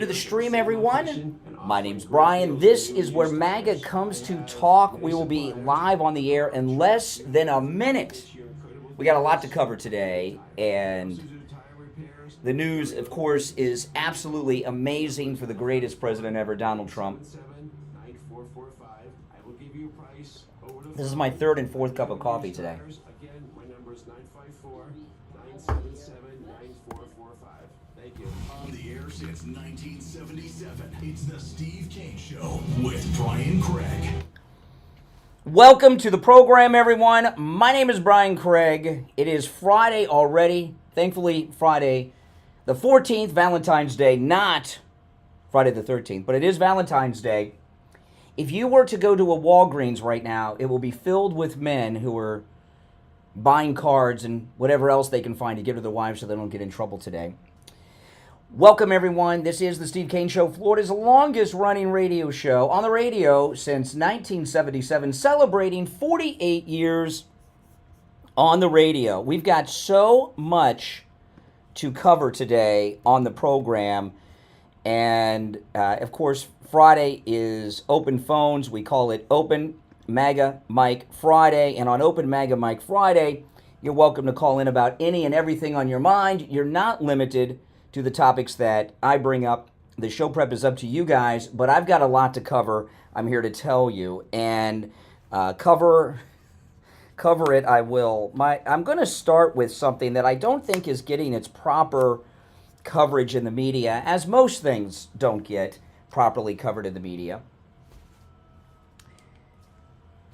To the stream, everyone. My name's Brian. This is where MAGA comes to talk. We will be live on the air in less than a minute. We got a lot to cover today, and the news, of course, is absolutely amazing for the greatest president ever, Donald Trump. This is my third and fourth cup of coffee today. On the air since 1977, it's the Steve Kane Show with Brian Craig. Welcome to the program, everyone. My name is Brian Craig. It is Friday already. Thankfully, Friday the 14th, Valentine's Day, not Friday the 13th, but it is Valentine's Day. If you were to go to a Walgreens right now, it will be filled with men who are buying cards and whatever else they can find to give to their wives so they don't get in trouble today. Welcome, everyone. This is the Steve Kane Show, Florida's longest-running radio show on the radio since 1977, celebrating 48 years on the radio. We've got so much to cover today on the program, and, of course, Friday is Open Phones. We call it Open MAGA Mike Friday, and on Open MAGA Mike Friday, you're welcome to call in about any and everything on your mind. You're not limited to the topics that I bring up. The show prep is up to you guys, but I've got a lot to cover. I'm here to tell you, and cover it I will. I'm going to start with something that I don't think is getting its proper coverage in the media, as most things don't get properly covered in the media.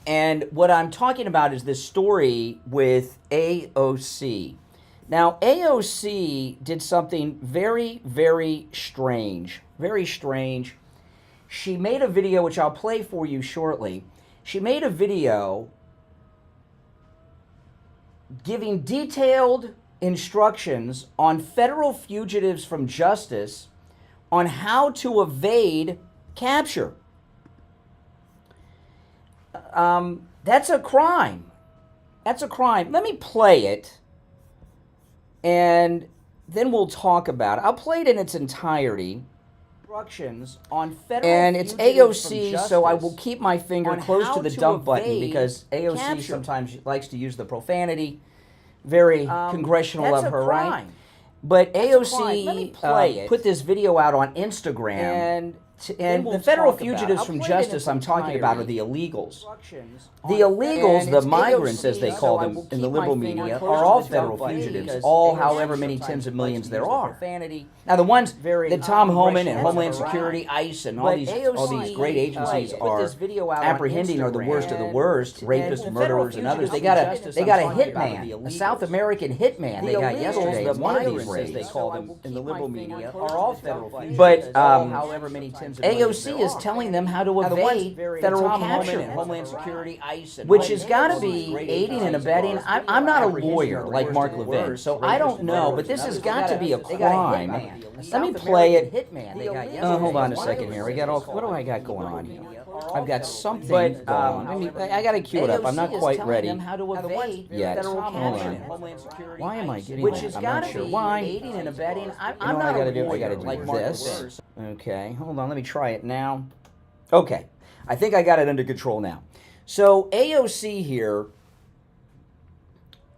And what I'm talking about is this story with AOC. Now, AOC did something very, very strange. Very strange. She made a video, which I'll play for you shortly. She made a video giving detailed instructions on federal fugitives from justice on how to evade capture. That's a crime. That's a crime. Let me play it, and then we'll talk about it. I'll play it in its entirety. Instructions on federal and it's AOC, so I will keep my finger close to the dump button because AOC sometimes likes to use the profanity. Very congressional of her, right? But AOC put this video out on Instagram, and the federal fugitives from justice I'm talking about are the illegals. The illegals, the migrants as they call them in the liberal media, are all federal fugitives, all however many tens of millions there are. Now the ones that Tom Homan and Homeland Security, ICE, and all these great agencies are apprehending are the worst of the worst, rapists, murderers, and others. They got a hitman, a South American hitman they got yesterday. The migrants, as they call them in the liberal media, are all federal fugitives. But however many AOC is telling them how to evade federal capture, Homeland Security, ICE, which has got to be aiding and abetting. I'm not a lawyer like Mark Levin, so I don't know, but this has got to be a crime. Let me play it. Hold on a second here. We got all. What do I got going on here? I've got something going on. I got to cue it up. I'm not quite ready yet. Hold on. Why am I getting that? I'm not sure why. I'm not a lawyer. I got to do this. Okay, hold on. Let me try it now. Okay, I think I got it under control now. So AOC here,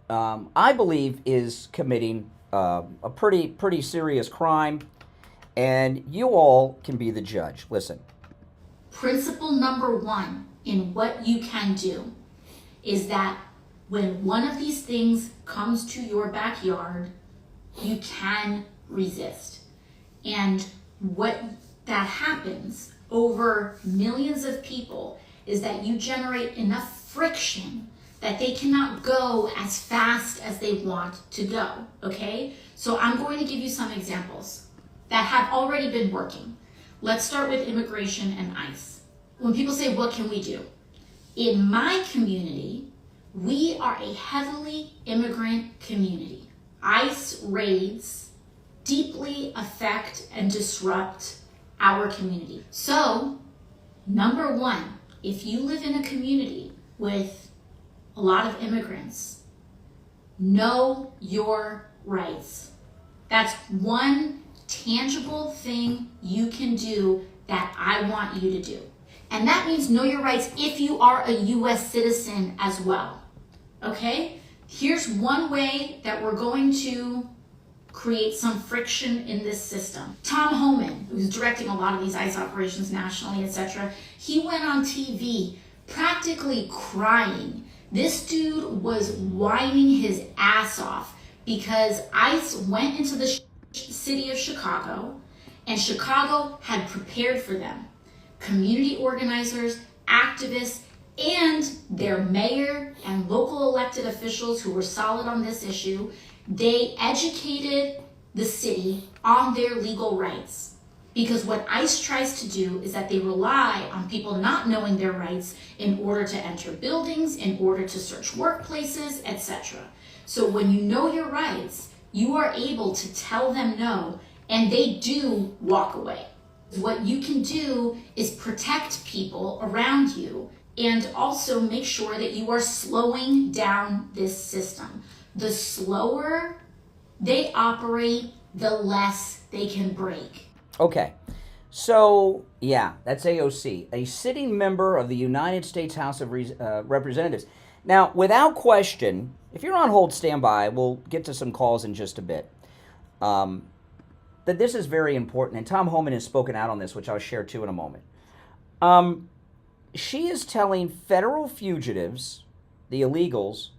I believe, is committing a pretty serious crime, and you all can be the judge. Listen. Principle number one in what you can do is that when one of these things comes to your backyard, you can resist. And what that happens over millions of people is that you generate enough friction that they cannot go as fast as they want to go, okay? So I'm going to give you some examples that have already been working. Let's start with immigration and ICE. When people say, what can we do? In my community, we are a heavily immigrant community. ICE raids deeply affect and disrupt our community. So, number one, if you live in a community with a lot of immigrants, know your rights. That's one tangible thing you can do that I want you to do. And that means know your rights if you are a U.S. citizen as well. Okay? Here's one way that we're going to create some friction in this system. Tom Homan, who's directing a lot of these ICE operations nationally, etc., he went on TV practically crying. This dude was whining his ass off because ICE went into the city of Chicago, and Chicago had prepared for them. Community organizers, activists, and their mayor and local elected officials who were solid on this issue, they educated the city on their legal rights. Because what ICE tries to do is that they rely on people not knowing their rights in order to enter buildings, in order to search workplaces, etc. So when you know your rights, you are able to tell them no, and they do walk away. What you can do is protect people around you and also make sure that you are slowing down this system. The slower they operate, the less they can break. Okay, so yeah, that's AOC, a sitting member of the United States House of Representatives. Now, without question, if you're on hold, stand by. We'll get to some calls in just a bit. That this is very important, and Tom Homan has spoken out on this, which I'll share too in a moment. She is telling federal fugitives, the illegals,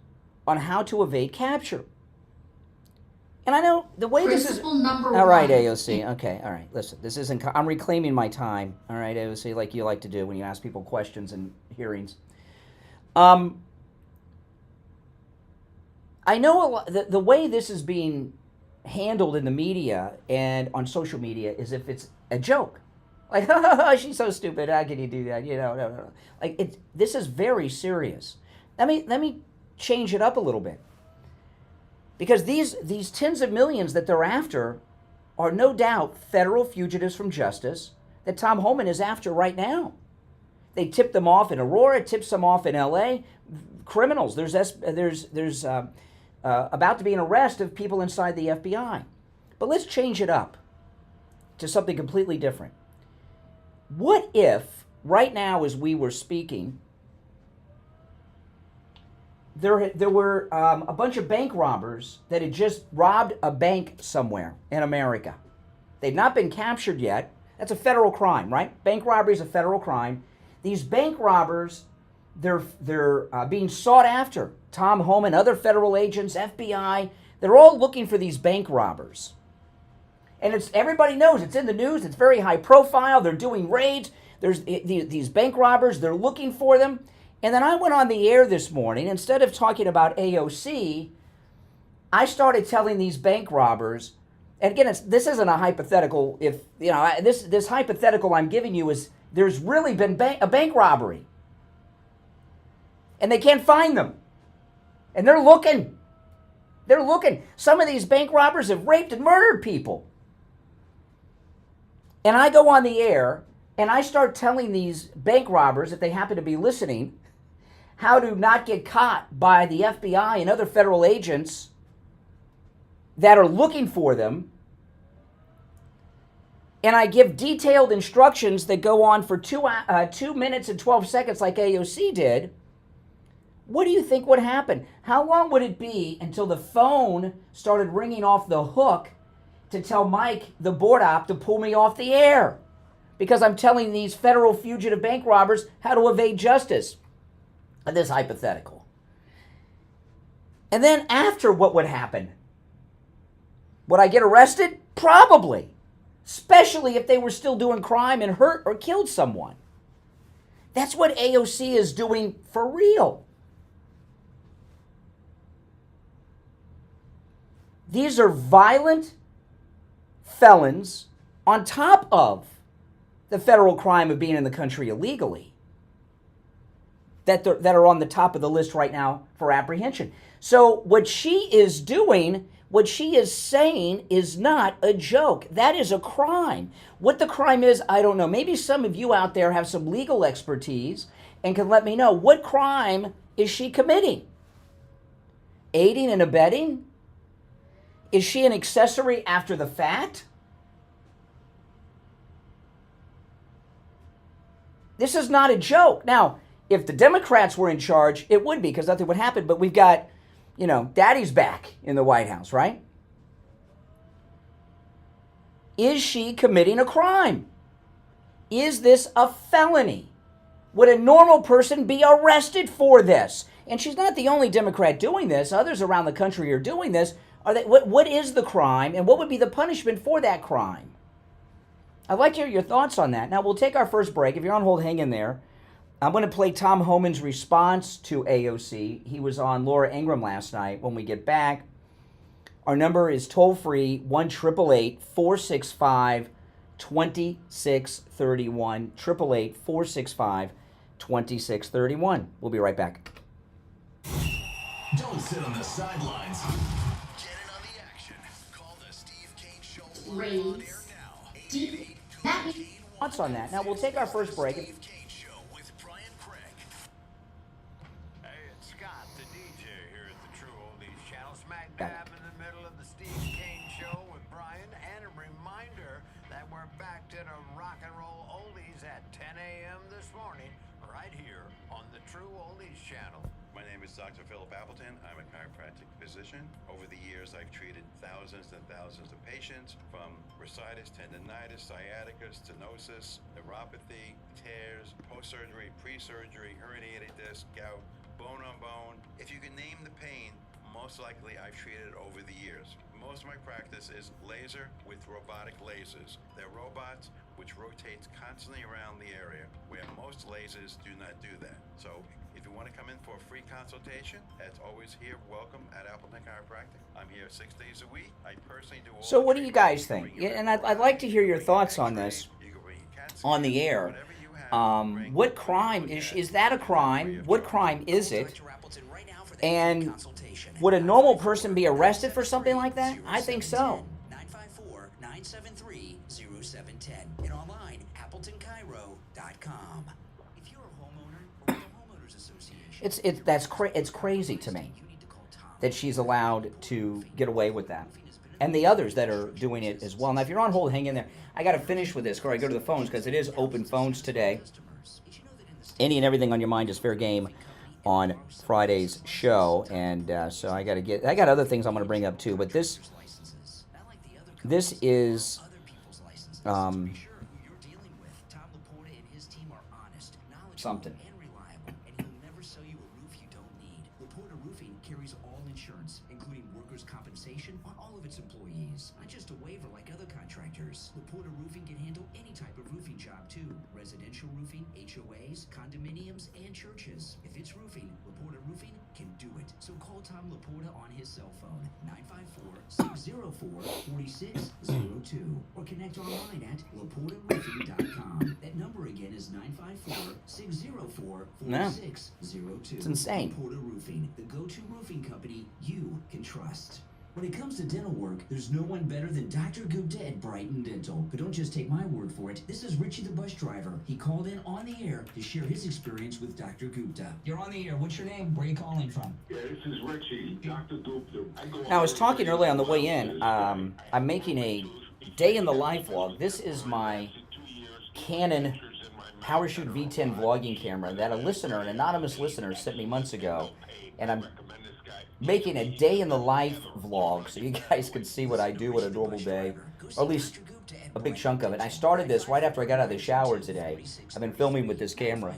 on how to evade capture. And I know the way this is... Principle number all right, one. AOC. Okay, all right. Listen, this isn't... I'm reclaiming my time. All right, AOC, like you like to do when you ask people questions in hearings. I know a lot, the way this is being handled in the media and on social media is if it's a joke. Like, she's so stupid. How can you do that? You know, no. Like, this is very serious. Let me change it up a little bit. Because these tens of millions that they're after are no doubt federal fugitives from justice that Tom Homan is after right now. They tipped them off in Aurora, tips them off in L.A. Criminals. There's about to be an arrest of people inside the FBI. But let's change it up to something completely different. What if, right now as we were speaking, there were a bunch of bank robbers that had just robbed a bank somewhere in America. They've not been captured yet. That's a federal crime, right? Bank robbery is a federal crime. These bank robbers, they're being sought after. Tom Homan, other federal agents, FBI, they're all looking for these bank robbers. And everybody knows, it's in the news, it's very high profile, they're doing raids, there's these bank robbers, they're looking for them. And then I went on the air this morning, instead of talking about AOC, I started telling these bank robbers, and again, this isn't a hypothetical, this hypothetical I'm giving you is, there's really been a bank robbery. And they can't find them. And they're looking. They're looking. Some of these bank robbers have raped and murdered people. And I go on the air, and I start telling these bank robbers, if they happen to be listening, how to not get caught by the FBI and other federal agents that are looking for them. And I give detailed instructions that go on for 2 minutes and 12 seconds like AOC did. What do you think would happen? How long would it be until the phone started ringing off the hook to tell Mike, the board op, to pull me off the air? Because I'm telling these federal fugitive bank robbers how to evade justice. And this hypothetical. And then after, what would happen? Would I get arrested? Probably. Especially if they were still doing crime and hurt or killed someone. That's what AOC is doing for real. These are violent felons on top of the federal crime of being in the country illegally that are on the top of the list right now for apprehension. So what she is doing, what she is saying is not a joke. That is a crime. What the crime is, I don't know. Maybe some of you out there have some legal expertise and can let me know. What crime is she committing? Aiding and abetting? Is she an accessory after the fact? This is not a joke. Now, if the Democrats were in charge, it would be, because nothing would happen. But we've got, Daddy's back in the White House, right? Is she committing a crime? Is this a felony? Would a normal person be arrested for this? And she's not the only Democrat doing this. Others around the country are doing this. What is the crime, and what would be the punishment for that crime? I'd like to hear your thoughts on that. Now, we'll take our first break. If you're on hold, hang in there. I'm going to play Tom Homan's response to AOC. He was on Laura Ingraham last night. When we get back, our number is toll-free, 1-888-465-2631, 1-888-465-2631. We'll be right back. Don't sit on the sidelines. Get in on the action. Call the Steve Kane Show live on air now. Thoughts on that? Now, we'll take our first break. Steve Kane Show with Brian Craig. Hey, it's Scott, the DJ here at the True Oldies channel, smack dab in the middle of the Steve Kane Show with Brian, and a reminder that we're back to the rock and roll oldies at 10 a.m. this morning, right here on the True Oldies channel. My name is Dr. Philip Appleton. I'm a chiropractic physician. Over the years, I've treated thousands and thousands of patients from bursitis, tendonitis, sciatica, stenosis, neuropathy, tears, post-surgery, pre-surgery, herniated disc, gout, bone on bone. If you can name the pain, most likely I've treated over the years. Most of my practice is laser with robotic lasers. They're robots which rotates constantly around the area, where most lasers do not do that. So if you want to come in for a free consultation, that's always here. Welcome at Appleton Chiropractic. I'm here 6 days a week. I personally do all So what do you guys think? And I'd like to hear your thoughts on this on the air. What crime is that a crime? What crime is it? And would a normal person be arrested for something like that? I think so. 954-973-0710 and online appletoncairo.com. If you're a homeowner or with the homeowners association, it's crazy to me that she's allowed to get away with that, and the others that are doing it as well. Now, if you're on hold, hang in there. I got to finish with this before I go to the phones, because it is open phones today. Any and everything on your mind is fair game on Friday's show, and so I got other things I'm going to bring up too, but this is something. Carries all insurance, including workers' compensation on all of its employees. Not just a waiver like other contractors. LaPorta Roofing can handle any type of roofing job too. Residential roofing, HOAs, condominiums, and churches. If it's roofing, LaPorta Roofing can do it. So call Tom LaPorta on his cell phone, 954-604-4602, or connect online at laportaroofing.com. That number again is 954-604-4602. It's insane. LaPorta Roofing, the go-to roofing company you can trust. When it comes to dental work, there's no one better than Dr. Gupta at Brighton Dental. But don't just take my word for it. This is Richie the bus driver. He called in on the air to share his experience with Dr. Gupta. You're on the air. What's your name? Where are you calling from? Yeah, this is Richie, Dr. Gupta. Now, I was talking earlier on the way in. I'm making a day in the life vlog. This is my Canon PowerShoot V10 vlogging camera that an anonymous listener, sent me months ago, and I'm making a day in the life vlog so you guys can see what I do in a normal day, or at least a big chunk of it. I started this right after I got out of the shower today. I've been filming with this camera.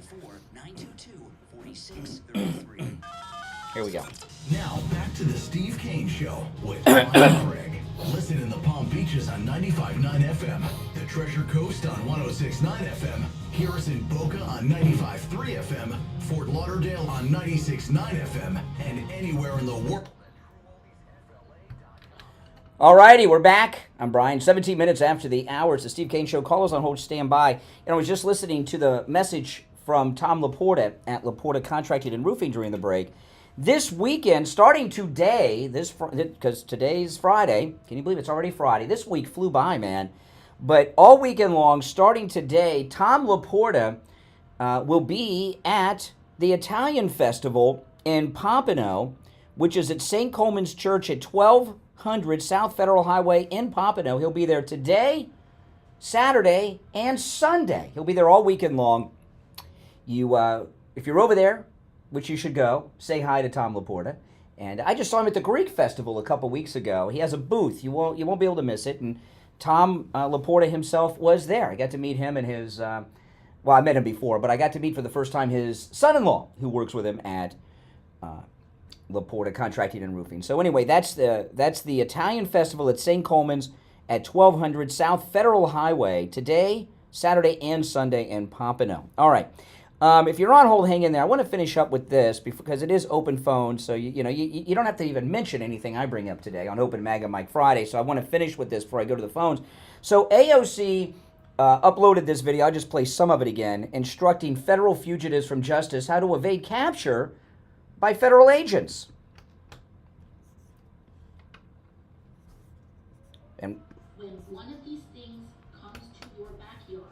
Here we go. Now back to the Steve Kane Show with Brian Craig. Listen in the Palm Beaches on 95.9 FM, the Treasure Coast on 106.9 FM, hear us in Boca on 95.3 FM, Fort Lauderdale on 96.9 FM, and anywhere in the world. Alrighty, we're back. I'm Brian. 17 minutes after the hour. It's the Steve Kane Show. Call us on hold, stand by. And I was just listening to the message from Tom LaPorta at LaPorta Contracted and Roofing during the break. This weekend, starting today, because today's Friday, can you believe it's already Friday? This week flew by, man. But all weekend long, starting today, Tom LaPorta will be at the Italian Festival in Pompano, which is at St. Coleman's Church at 1200 South Federal Highway in Pompano. He'll be there today, Saturday, and Sunday. He'll be there all weekend long. if you're over there, which you should go, say hi to Tom Laporta. And I just saw him at the Greek Festival a couple weeks ago. He has a booth. You won't be able to miss it. And Tom Laporta himself was there. I got to meet him and his, well, I met him before, but I got to meet for the first time his son-in-law, who works with him at Laporta Contracting and Roofing. So anyway, that's the Italian Festival at St. Coleman's at 1200 South Federal Highway today, Saturday and Sunday in Pompano. All right. If you're on hold, hang in there. I want to finish up with this because it is open phone, so you don't have to even mention anything I bring up today on Open Maga Mike Friday, so I want to finish with this before I go to the phones. So AOC uploaded this video. I'll just play some of it again, instructing federal fugitives from justice how to evade capture by federal agents. And when one of these things comes to your backyard,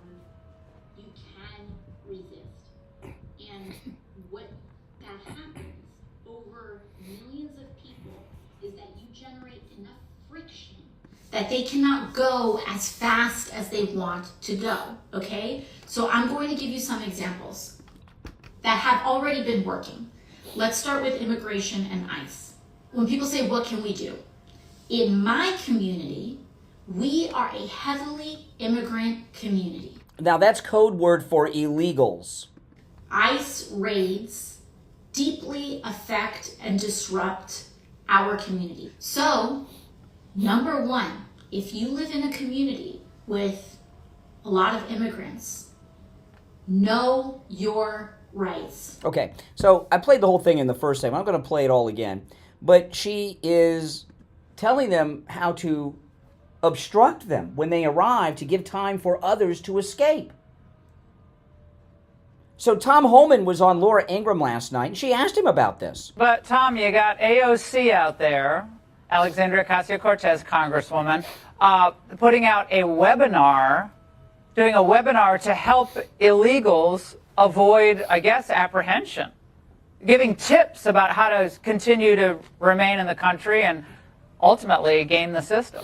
you can resist. And what that happens over millions of people is that you generate enough friction that they cannot go as fast as they want to go, okay? So I'm going to give you some examples that have already been working. Let's start with immigration and ICE. When people say, what can we do? In my community, we are a heavily immigrant community. Now that's code word for illegals. ICE raids deeply affect and disrupt our community. So, number one, if you live in a community with a lot of immigrants, know your rights. Okay, so I played the whole thing in the first segment. I'm going to play it all again. But she is telling them how to obstruct them when they arrive to give time for others to escape. So Tom Homan was on Laura Ingraham last night, and she asked him about this. But, Tom, you got AOC out there, Alexandria Ocasio-Cortez, Congresswoman, putting out a webinar, doing a webinar to help illegals avoid, I guess, apprehension, giving tips about how to continue to remain in the country and ultimately game the system.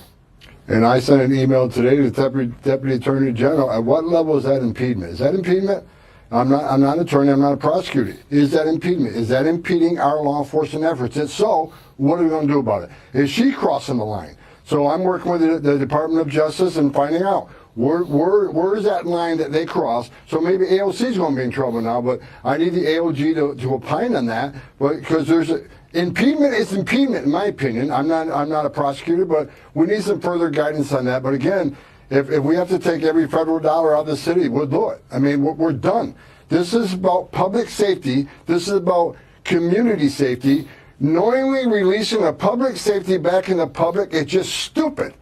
And I sent an email today to the Deputy Attorney General. At what level is that impediment? Is that impediment? I'm not an attorney, I'm not a prosecutor. Is that impediment? Is that impeding our law enforcement efforts? If so, what are we going to do about it? Is she crossing the line? So I'm working with the Department of Justice and finding out where is that line that they cross. So maybe AOC is going to be in trouble now, but I need the AOG to opine on that, because there's impediment is impediment in my opinion. I'm not a prosecutor, but we need some further guidance on that. But again, if we have to take every federal dollar out of the city, we'll do it. I mean, we're done. This is about public safety. This is about community safety. Knowingly releasing the public safety back in the public is just stupid.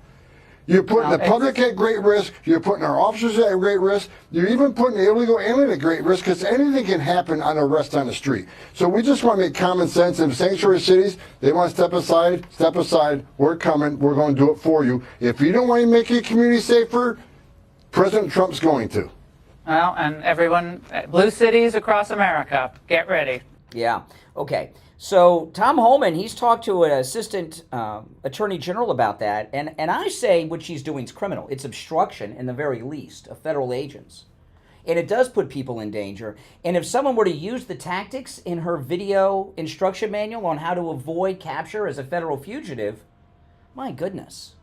You're putting the public at great risk. You're putting our officers at great risk. You're even putting the illegal alien at great risk, because anything can happen on arrest on the street. So we just want to make common sense. In sanctuary cities, they want to step aside. We're coming. We're going to do it for you. If you don't want to make your community safer, President Trump's going to. Well, and everyone, blue cities across America, get ready. Yeah. Okay. So Tom Homan, he's talked to an assistant attorney general about that, and I say what she's doing is criminal. It's obstruction, in the very least, of federal agents. And it does put people in danger. And if someone were to use the tactics in her video instruction manual on how to avoid capture as a federal fugitive, my goodness.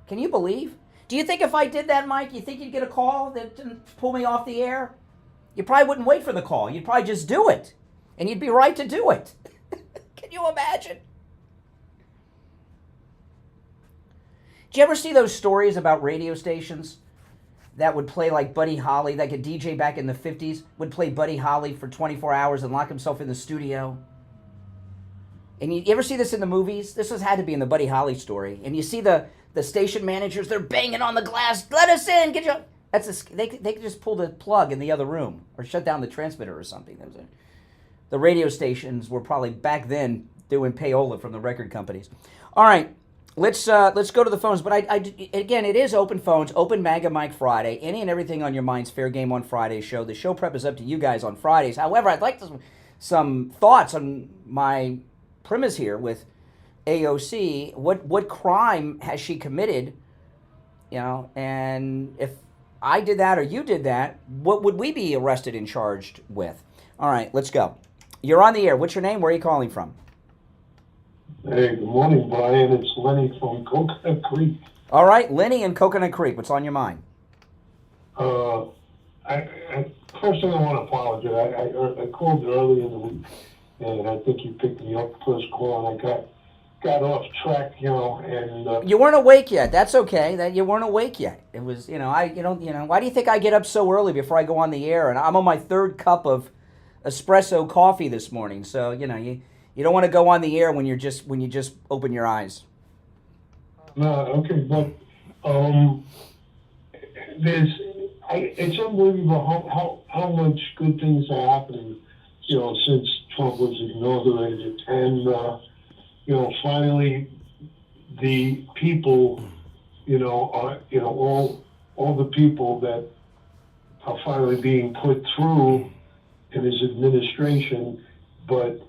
Can you believe? Do you think if I did that, Mike, you think you'd get a call that didn't pull me off the air? You probably wouldn't wait for the call. You'd probably just do it. And you'd be right to do it. Can you imagine? Did you ever see those stories about radio stations that would play like Buddy Holly, like a DJ back in the 50s would play Buddy Holly for 24 hours and lock himself in the studio? And you ever see this in the movies? This had to be in the Buddy Holly story. And you see the station managers, they're banging on the glass, let us in, get you. They could just pull the plug in the other room or shut down the transmitter or something. The radio stations were probably back then doing payola from the record companies. All right, let's go to the phones. But again, it is open phones, Open Maga Mike Friday. Any and everything on your mind's fair game on Friday's show. The show prep is up to you guys on Fridays. However, I'd like some thoughts on my premise here with AOC. What crime has she committed? You know, and if I did that or you did that, what would we be arrested and charged with? All right, let's go. You're on the air. What's your name? Where are you calling from? Hey, good morning, Brian. It's Lenny from Coconut Creek. All right, Lenny in Coconut Creek. What's on your mind? First thing I want to apologize. I called early in the week, and I think you picked me up first call, and I got off track, and you weren't awake yet. That's okay. That you weren't awake yet. It was, why do you think I get up so early before I go on the air? And I'm on my third cup of espresso coffee this morning. So, you don't want to go on the air when you just open your eyes. No, okay, but it's unbelievable how much good things are happening, since Trump was inaugurated, and finally the people, all the people that are finally being put through in his administration, but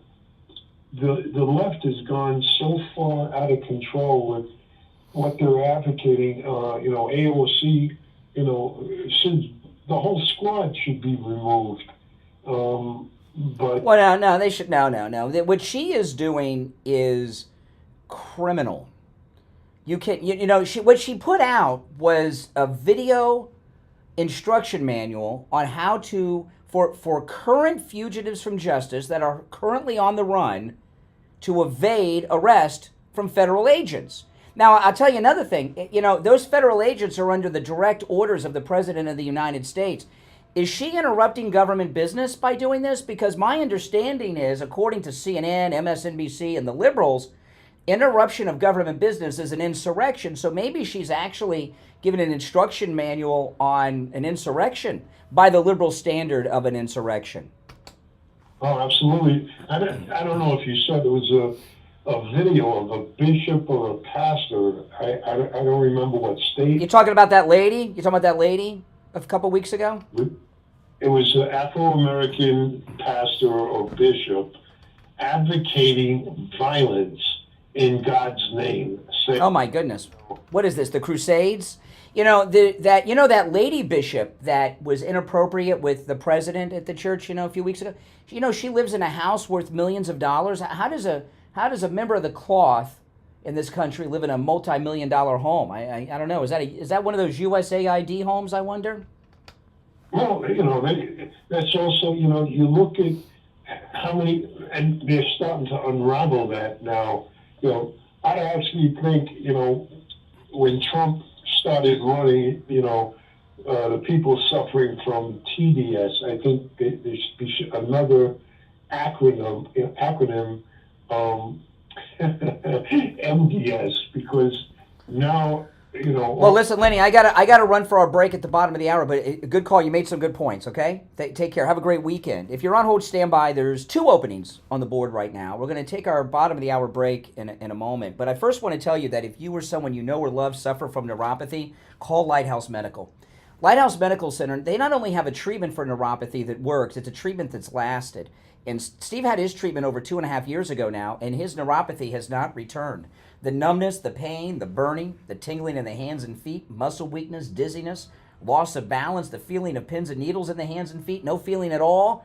the left has gone so far out of control with what they're advocating. AOC, since the whole squad should be removed. But well, they should no. What she is doing is criminal. What she put out was a video instruction manual on how to for current fugitives from justice that are currently on the run to evade arrest from federal agents. Now, I'll tell you another thing. Those federal agents are under the direct orders of the President of the United States. Is she interrupting government business by doing this? Because my understanding is, according to CNN, MSNBC, and the liberals, interruption of government business is an insurrection. So maybe she's actually given an instruction manual on an insurrection by the liberal standard of an insurrection. Oh, absolutely. I don't know if you saw there was a video of a bishop or a pastor. I don't remember what state. You're talking about that lady? You're talking about that lady a couple weeks ago? It was an Afro-American pastor or bishop advocating violence in God's name. Oh my goodness. What is this, the Crusades? That lady bishop that was inappropriate with the president at the church, a few weeks ago. She lives in a house worth millions of dollars. How does a member of the cloth in this country live in a multi-million-dollar home? I don't know. Is that one of those USAID homes, I wonder? Well, that's also, you look at how many, and they're starting to unravel that now. I actually think, when Trump started running, the people suffering from TDS, I think there should be another acronym, MDS, because now, Well, listen, Lenny, I gotta run for our break at the bottom of the hour, but a good call. You made some good points, okay? Take care. Have a great weekend. If you're on hold, stand by. There's 2 openings on the board right now. We're going to take our bottom of the hour break in a moment. But I first want to tell you that if you or someone you know or love suffer from neuropathy, call Lighthouse Medical. Lighthouse Medical Center, they not only have a treatment for neuropathy that works, it's a treatment that's lasted. And Steve had his treatment over 2.5 years ago now, and his neuropathy has not returned. The numbness, the pain, the burning, the tingling in the hands and feet, muscle weakness, dizziness, loss of balance, the feeling of pins and needles in the hands and feet, no feeling at all.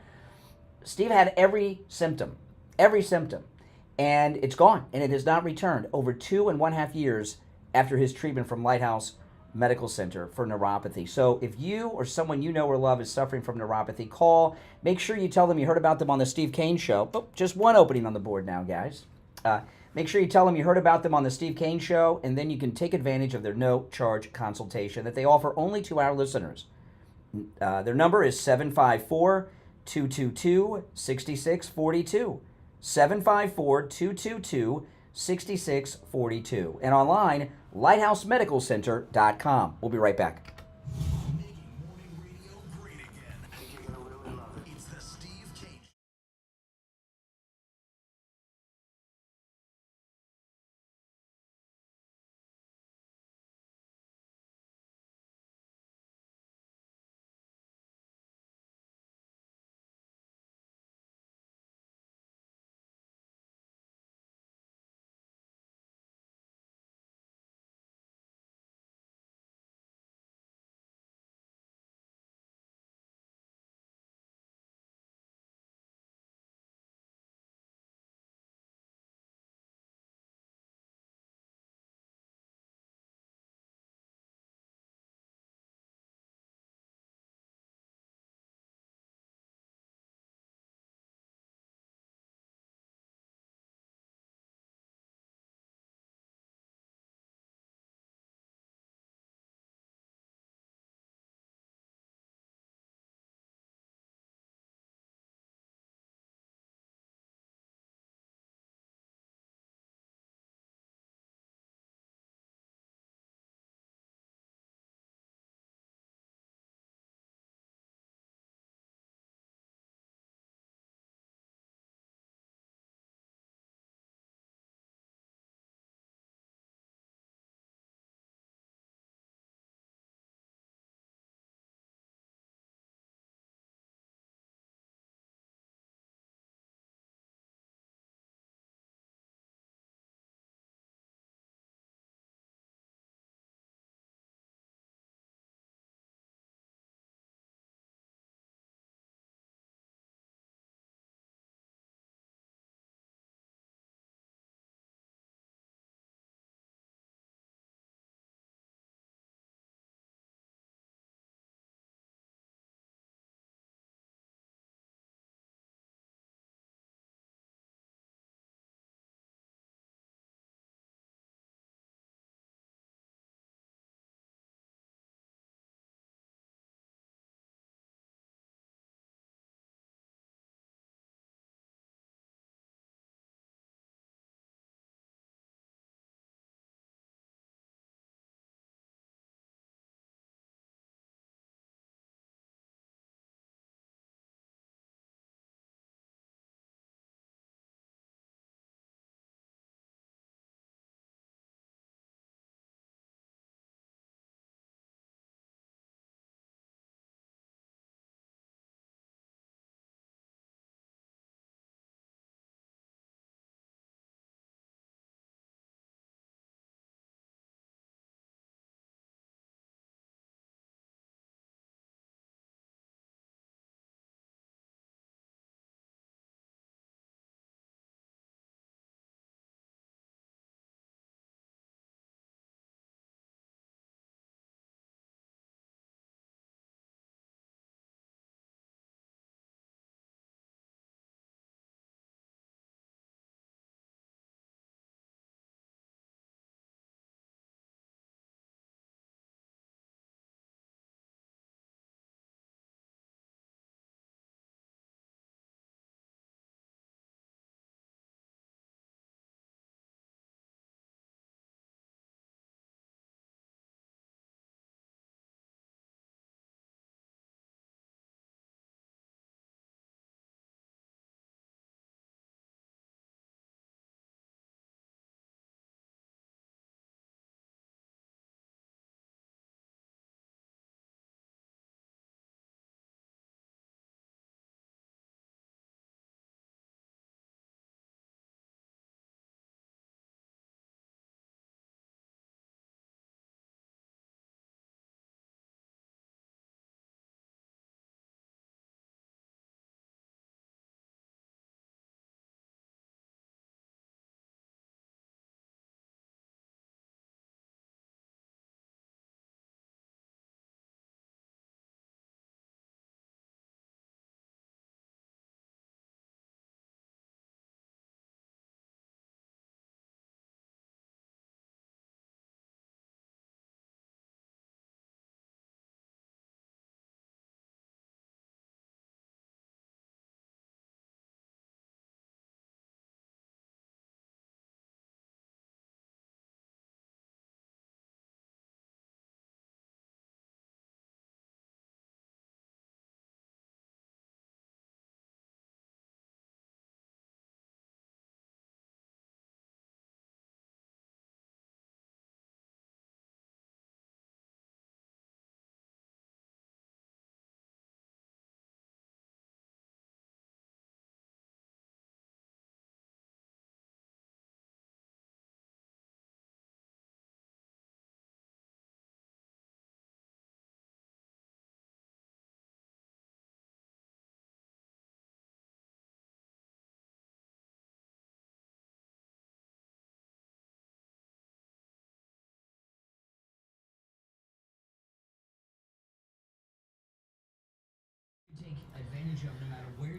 Steve had every symptom, and it's gone, and it has not returned over 2.5 years after his treatment from Lighthouse Medical Center for neuropathy. So if you or someone you know or love is suffering from neuropathy, call. Make sure you tell them you heard about them on the Steve Kane Show. Oh, just one opening on the board now, guys. Make sure you tell them you heard about them on the Steve Kane Show, and then you can take advantage of their no-charge consultation that they offer only to our listeners. Their number is 754-222-6642. 754-222-6642. And online, lighthousemedicalcenter.com. We'll be right back.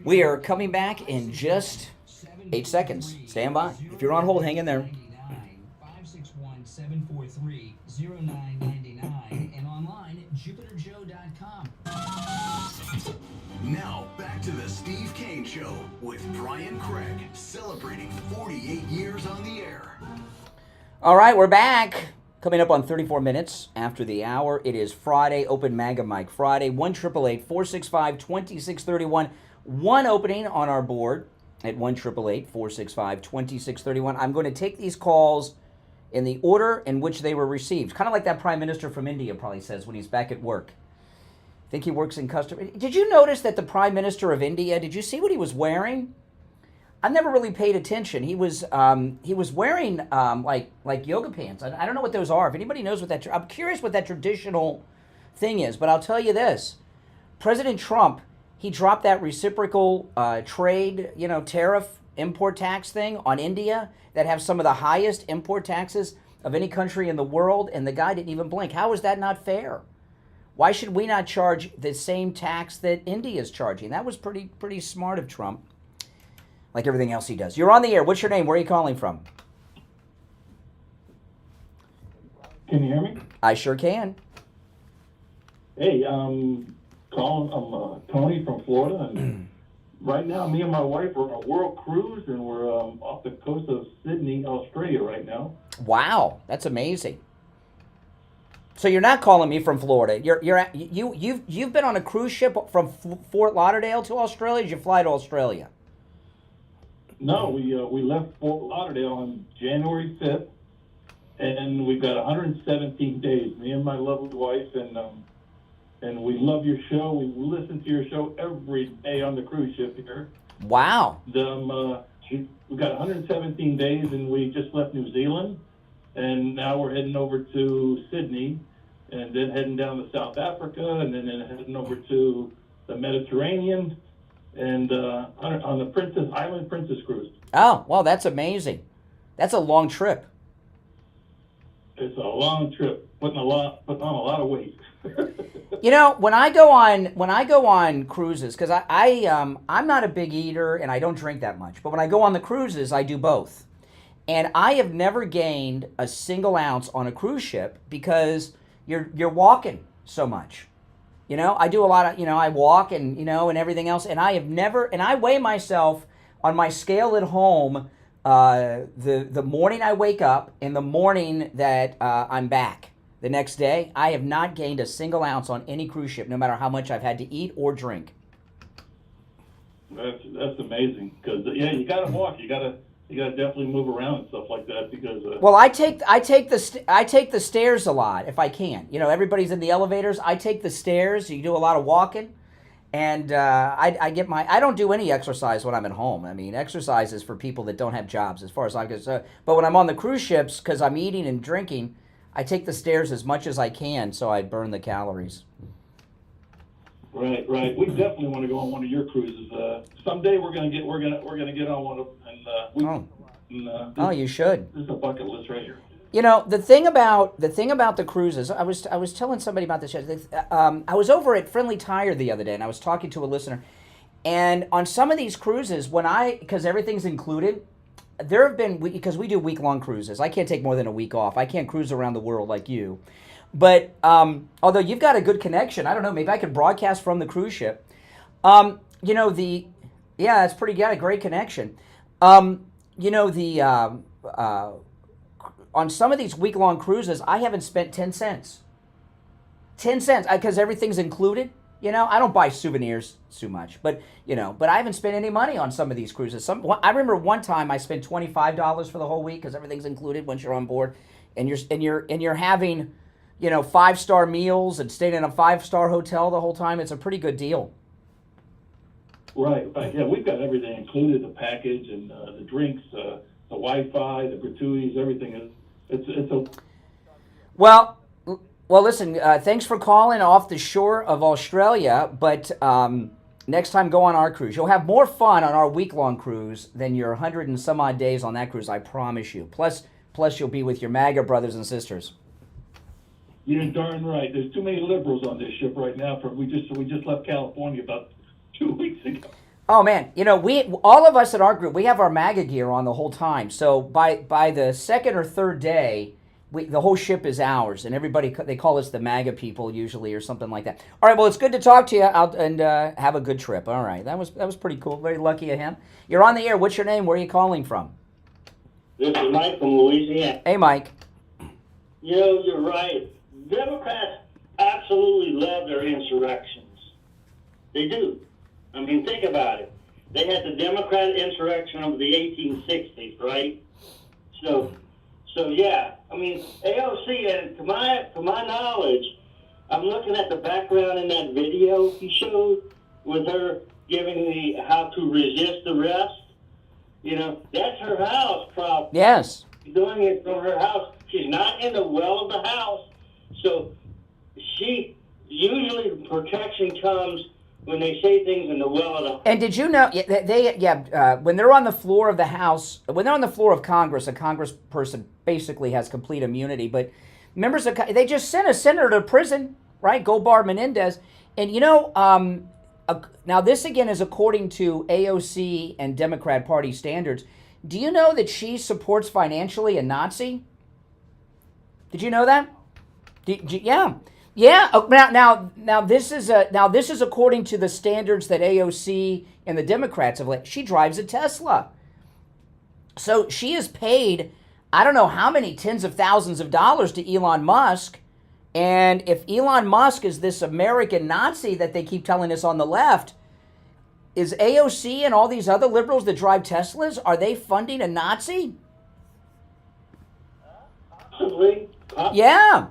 We are coming back in just 8 seconds. Stand by. If you're on hold, hang in there. 561-743-0999 and online at jupiterjoe.com. Now, back to the Steve Kane Show with Brian Craig, celebrating 48 years on the air. All right, we're back. Coming up on 34 minutes after the hour. It is Friday, Open Maga Mike Friday, 1-888-465-2631. One opening on our board at 1-888-465-2631. I'm going to take these calls in the order in which they were received. Kind of like that Prime Minister from India probably says when he's back at work. I think he works in customer. Did you notice that the Prime Minister of India, did you see what he was wearing? I never really paid attention. He was wearing like yoga pants. I don't know what those are. If anybody knows what that, I'm curious what that traditional thing is. But I'll tell you this: President Trump, he dropped that reciprocal trade, tariff import tax thing on India that have some of the highest import taxes of any country in the world, and the guy didn't even blink. How is that not fair? Why should we not charge the same tax that India is charging? That was pretty smart of Trump, like everything else he does. You're on the air. What's your name? Where are you calling from? Can you hear me? I sure can. Hey, I'm Tony from Florida, and right now me and my wife are on a world cruise, and we're off the coast of Sydney, Australia right now. Wow, that's amazing. So you're not calling me from Florida. You've been on a cruise ship from Fort Lauderdale to Australia. Did you fly to Australia? No, we left Fort Lauderdale on January 5th, and we've got 117 days. Me and my lovely wife, and we love your show. We listen to your show every day on the cruise ship here. Wow. We've got 117 days, and we just left New Zealand, and now we're heading over to Sydney, and then heading down to South Africa, and then heading over to the Mediterranean, and on the Princess Cruise. Oh, well, that's amazing. That's a long trip. It's a long trip, putting on a lot of weight. When I go on cruises, because I'm not a big eater and I don't drink that much, but when I go on the cruises, I do both. And I have never gained a single ounce on a cruise ship because you're walking so much. I do a lot of, I walk and, and everything else. And I weigh myself on my scale at home the morning I wake up and the morning that I'm back the next day. I have not gained a single ounce on any cruise ship, no matter how much I've had to eat or drink. That's amazing, because you got to walk. You got to definitely move around and stuff like that, because. Well, I take the stairs a lot if I can. Everybody's in the elevators. I take the stairs. You do a lot of walking, and I don't do any exercise when I'm at home. I mean, exercise is for people that don't have jobs, as far as I'm concerned. But when I'm on the cruise ships, because I'm eating and drinking, I take the stairs as much as I can, so I burn the calories. Right. We definitely want to go on one of your cruises. Someday we're gonna get on one of them, and you should. This is a bucket list right here. The thing about the cruises, I was telling somebody about this. I was over at Friendly Tire the other day, and I was talking to a listener, and on some of these cruises, because everything's included, there have been, because we do week-long cruises. I can't take more than a week off. I can't cruise around the world like you. But although you've got a good connection, I don't know, maybe I could broadcast from the cruise ship. It's pretty good, a great connection. On some of these week-long cruises, I haven't spent 10 cents. 10 cents, because everything's included. I don't buy souvenirs too much, but I haven't spent any money on some of these cruises. I remember one time I spent $25 for the whole week because everything's included once you're on board, and you're having 5-star meals and staying in a 5-star hotel the whole time. It's a pretty good deal. Right. Yeah, we've got everything included, the package and the drinks, the Wi-Fi, the gratuities, everything. Well, listen, thanks for calling off the shore of Australia, but next time go on our cruise. You'll have more fun on our week-long cruise than your 100 and some odd days on that cruise, I promise you. Plus you'll be with your MAGA brothers and sisters. You're darn right. There's too many liberals on this ship right now. We just left California about 2 weeks ago. Oh man, all of us in our group, we have our MAGA gear on the whole time. So by the second or third day, the whole ship is ours, and everybody, they call us the MAGA people usually, or something like that. All right, well, it's good to talk to you, and have a good trip. All right, that was pretty cool. Very lucky of him. You're on the air. What's your name? Where are you calling from? This is Mike from Louisiana. Hey, Mike. You're right. Democrats absolutely love their insurrections. They do. I mean, think about it. They had the Democrat insurrection of the 1860s, right? So yeah. I mean, AOC, and to my knowledge, I'm looking at the background in that video he showed with her giving the how to resist arrest. That's her house, probably. Yes. She's doing it from her house. She's not in the well of the house, so she usually protection comes when they say things in the well of the house. And did you know when they're on the floor of the House, when they're on the floor of Congress, a congressperson basically has complete immunity. But members of they just sent a senator to prison, right? Goldbar Menendez, and now this again is according to AOC and Democrat Party standards. Do you know that she supports financially a Nazi? Did you know that? Yeah. Now this is according to the standards that AOC and the Democrats have. She drives a Tesla, so she is paid I don't know how many tens of thousands of dollars to Elon Musk. And if Elon Musk is this American Nazi that they keep telling us on the left, is AOC and all these other liberals that drive Teslas, are they funding a Nazi? Possibly. Yeah.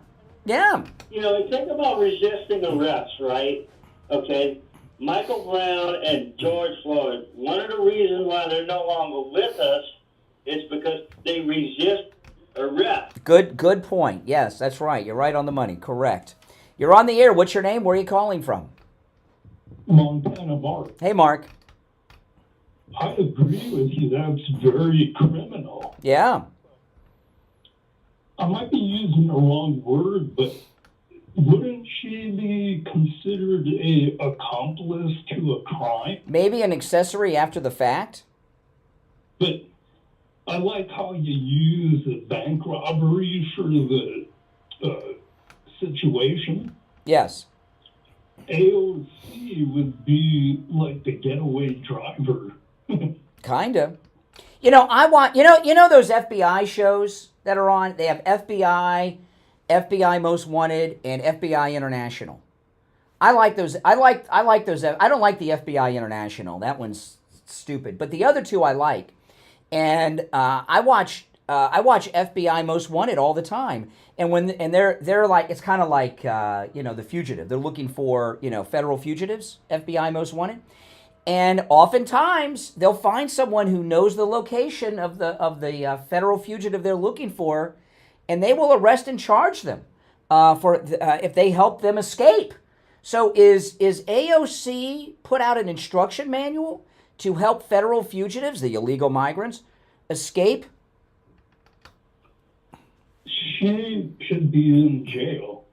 Think about resisting arrest, right? Okay. Michael Brown and George Floyd, one of the reasons why they're no longer with us is because they resist arrest. Good point. Yes, that's right. You're right on the money. Correct. You're on the air. What's your name? Where are you calling from? Montana, Mark. Hey, Mark. I agree with you. That's very criminal. Yeah. I might be using the wrong word, but wouldn't she be considered a accomplice to a crime? Maybe an accessory after the fact. But I like how you use a bank robbery for the situation. Yes. AOC would be like the getaway driver. Kinda. I want those FBI shows that are on. They have FBI Most Wanted, and FBI International. I like those. I like those. I don't like the FBI International. That one's stupid. But the other two I like. And I watch FBI Most Wanted all the time. And they're like, it's kind of like The Fugitive. They're looking for federal fugitives. FBI Most Wanted. And oftentimes they'll find someone who knows the location of the federal fugitive they're looking for, and they will arrest and charge them if they help them escape. So is AOC put out an instruction manual to help federal fugitives, the illegal migrants, escape? She should be in jail.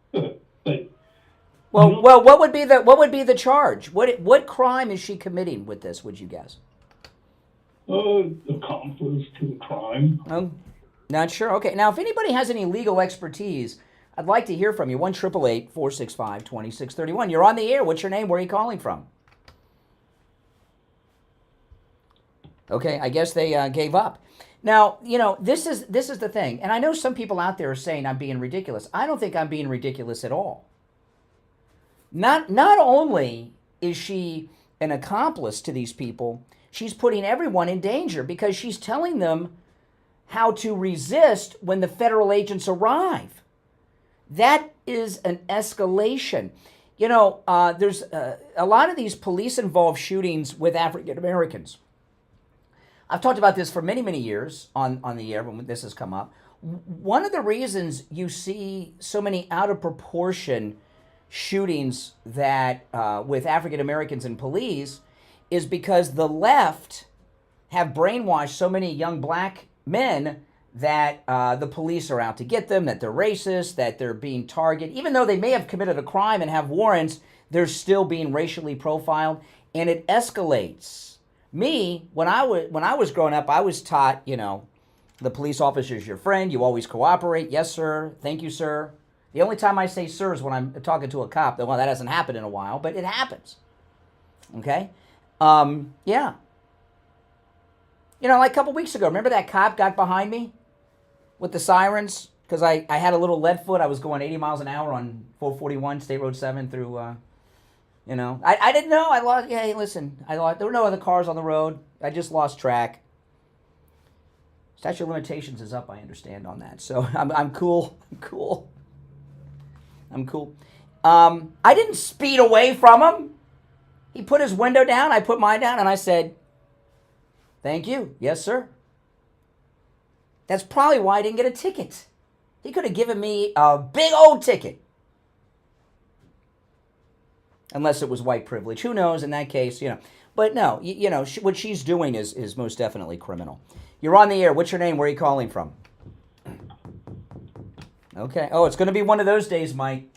Well, what would be the charge? What crime is she committing with this? Would you guess? Accomplice to a crime. Oh, not sure. Okay. Now, if anybody has any legal expertise, I'd like to hear from you. 1-888-465-2631. You're on the air. What's your name? Where are you calling from? Okay, I guess they gave up. Now, this is the thing, and I know some people out there are saying I'm being ridiculous. I don't think I'm being ridiculous at all. Not only is she an accomplice to these people, she's putting everyone in danger because she's telling them how to resist when the federal agents arrive. That is an escalation. There's a lot of these police-involved shootings with African Americans. I've talked about this for many, many years on the air when this has come up. One of the reasons you see so many out of proportion shootings that with African Americans and police is because the left have brainwashed so many young black men that the police are out to get them, that they're racist, that they're being targeted. Even though they may have committed a crime and have warrants, they're still being racially profiled, and it escalates. Me, when I was growing up, I was taught, you know, the police officer's your friend. You always cooperate. Yes, sir. Thank you, sir. The only time I say sir is when I'm talking to a cop. Well, that hasn't happened in a while, but it happens. Okay? Yeah. You know, like a couple weeks ago, remember that cop got behind me with the sirens? Because I had a little lead foot. I was going 80 miles an hour on 441 State Road 7 through, you know. I didn't know. I lost. Hey, listen. There were no other cars on the road. I just lost track. Statute of limitations is up, I understand, on that. So I'm cool. I'm cool. I didn't speed away from him. He put his window down. I put mine down, and I said, thank you. Yes, sir. That's probably why I didn't get a ticket. He could have given me a big old ticket. Unless it was white privilege. Who knows in that case, you know. But no, you know, what she's doing is most definitely criminal. You're on the air. What's your name? Where are you calling from? Okay. Oh, it's going to be one of those days, Mike.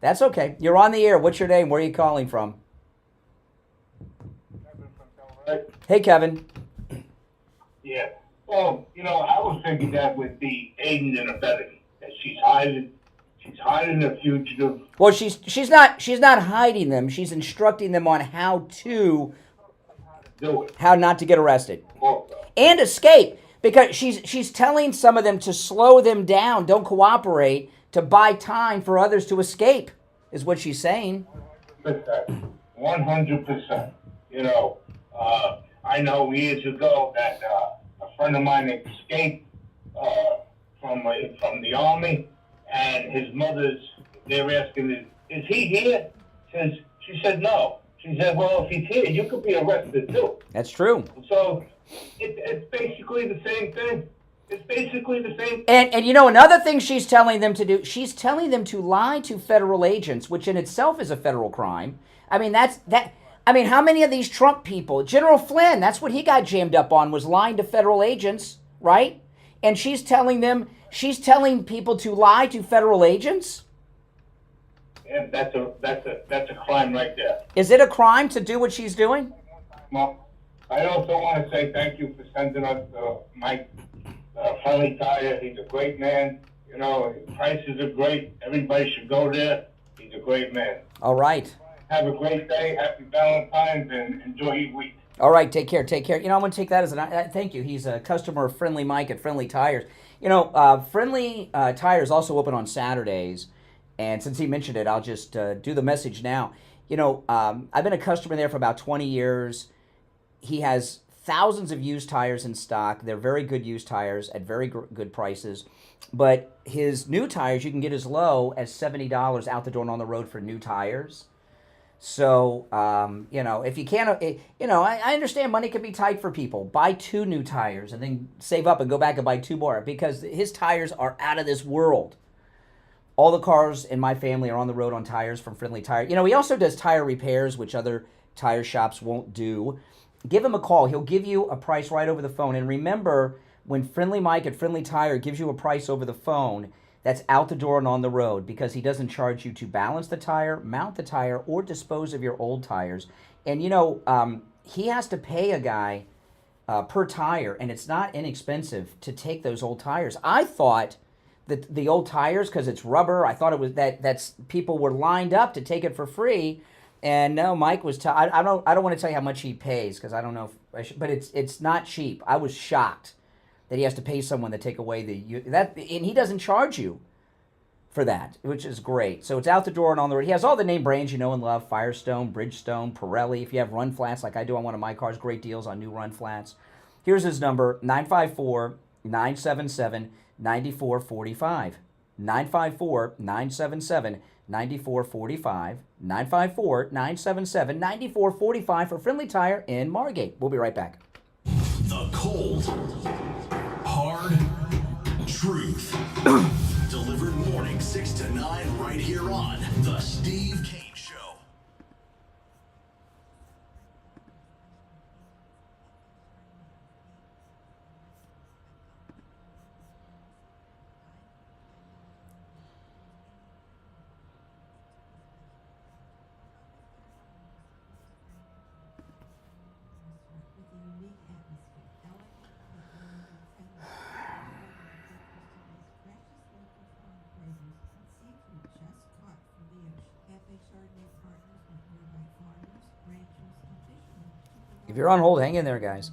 That's okay. You're on the air. What's your name? Where are you calling from? Kevin from Paulette. Hey, Kevin. Yeah. Well, you know, I was thinking that with the aiding and abetting, that she's hiding the fugitive. Well, she's not hiding them. She's instructing them on how to do it. How not to get arrested. And escape. Because she's telling some of them to slow them down, don't cooperate, to buy time for others to escape, is what she's saying. 100%. You know, I know years ago that a friend of mine escaped from the army, and his mother's, they're asking, is he here? She said no. She said, well, if he's here, you could be arrested too. That's true. So it's basically the same thing. It's basically the same. And you know, another thing she's telling them to do, she's telling them to lie to federal agents, which in itself is a federal crime. I mean, how many of these Trump people, General Flynn, that's what he got jammed up on, was lying to federal agents, right? And she's telling people to lie to federal agents? Yeah, that's a crime right there. Is it a crime to do what she's doing? Well, I also want to say thank you for sending us Mike Friendly Tire. He's a great man. You know, his prices are great. Everybody should go there. He's a great man. All right. Have a great day. Happy Valentine's, and enjoy your week. All right, take care. You know, I'm going to take that as thank you. He's a customer of Friendly Mike at Friendly Tires. You know, Friendly Tires also open on Saturdays, and since he mentioned it, I'll just do the message now. You know, I've been a customer there for about 20 years. He has thousands of used tires in stock. They're very good used tires at very good prices. But his new tires, you can get as low as $70 out the door and on the road for new tires. So, you know, if you can't, you know, I understand money can be tight for people. Buy 2 new tires and then save up and go back and buy 2 more because his tires are out of this world. All the cars in my family are on the road on tires from Friendly Tire. You know, he also does tire repairs, which other tire shops won't do. Give him a call. He'll give you a price right over the phone. And remember, when Friendly Mike at Friendly Tire gives you a price over the phone, that's out the door and on the road because he doesn't charge you to balance the tire, mount the tire, or dispose of your old tires. And, you know, he has to pay a guy per tire, and it's not inexpensive to take those old tires. I thought that the old tires, because it's rubber, I thought it was that's people were lined up to take it for free. And no, Mike was. I don't want to tell you how much he pays because I don't know if I should, but it's not cheap. I was shocked that he has to pay someone to take away and he doesn't charge you for that, which is great. So it's out the door and on the road. He has all the name brands you know and love: Firestone, Bridgestone, Pirelli. If you have run flats like I do on one of my cars, great deals on new run flats. Here's his number: 954-977-9445. 954-977-9445. 954-977-9445 for Friendly Tire in Margate. We'll be right back. The cold, hard truth. Delivered morning 6 to 9 right here on The Steve Kane Show. If you're on hold, hang in there, guys.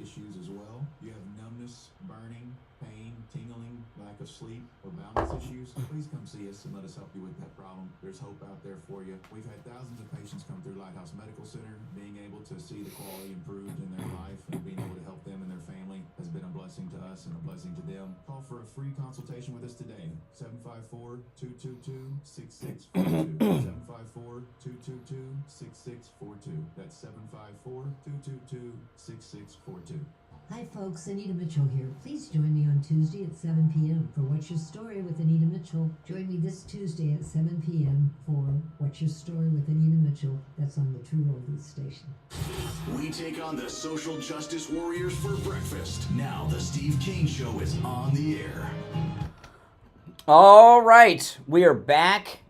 Issues as well. You have numbness, burning, pain, tingling, lack of sleep, or balance issues, please come see us and let us help you with that problem. There's hope out there for you. We've had thousands of patients come through Lighthouse Medical Center. Being able to see the quality improved in their life and being able to help them and their family has been a blessing to us and a blessing to them. Call for a free consultation with us today. 754-222-6642. 754-222-6642. That's 754-222-6642. Hi folks, Anita Mitchell here. Please join me on Tuesday at 7 p.m. for What's Your Story with Anita Mitchell. Join me this Tuesday at 7 p.m. for What's Your Story with Anita Mitchell. That's on the True Oldies station. We take on the social justice warriors for breakfast. Now the Steve Kane Show is on the air. All right, we are back.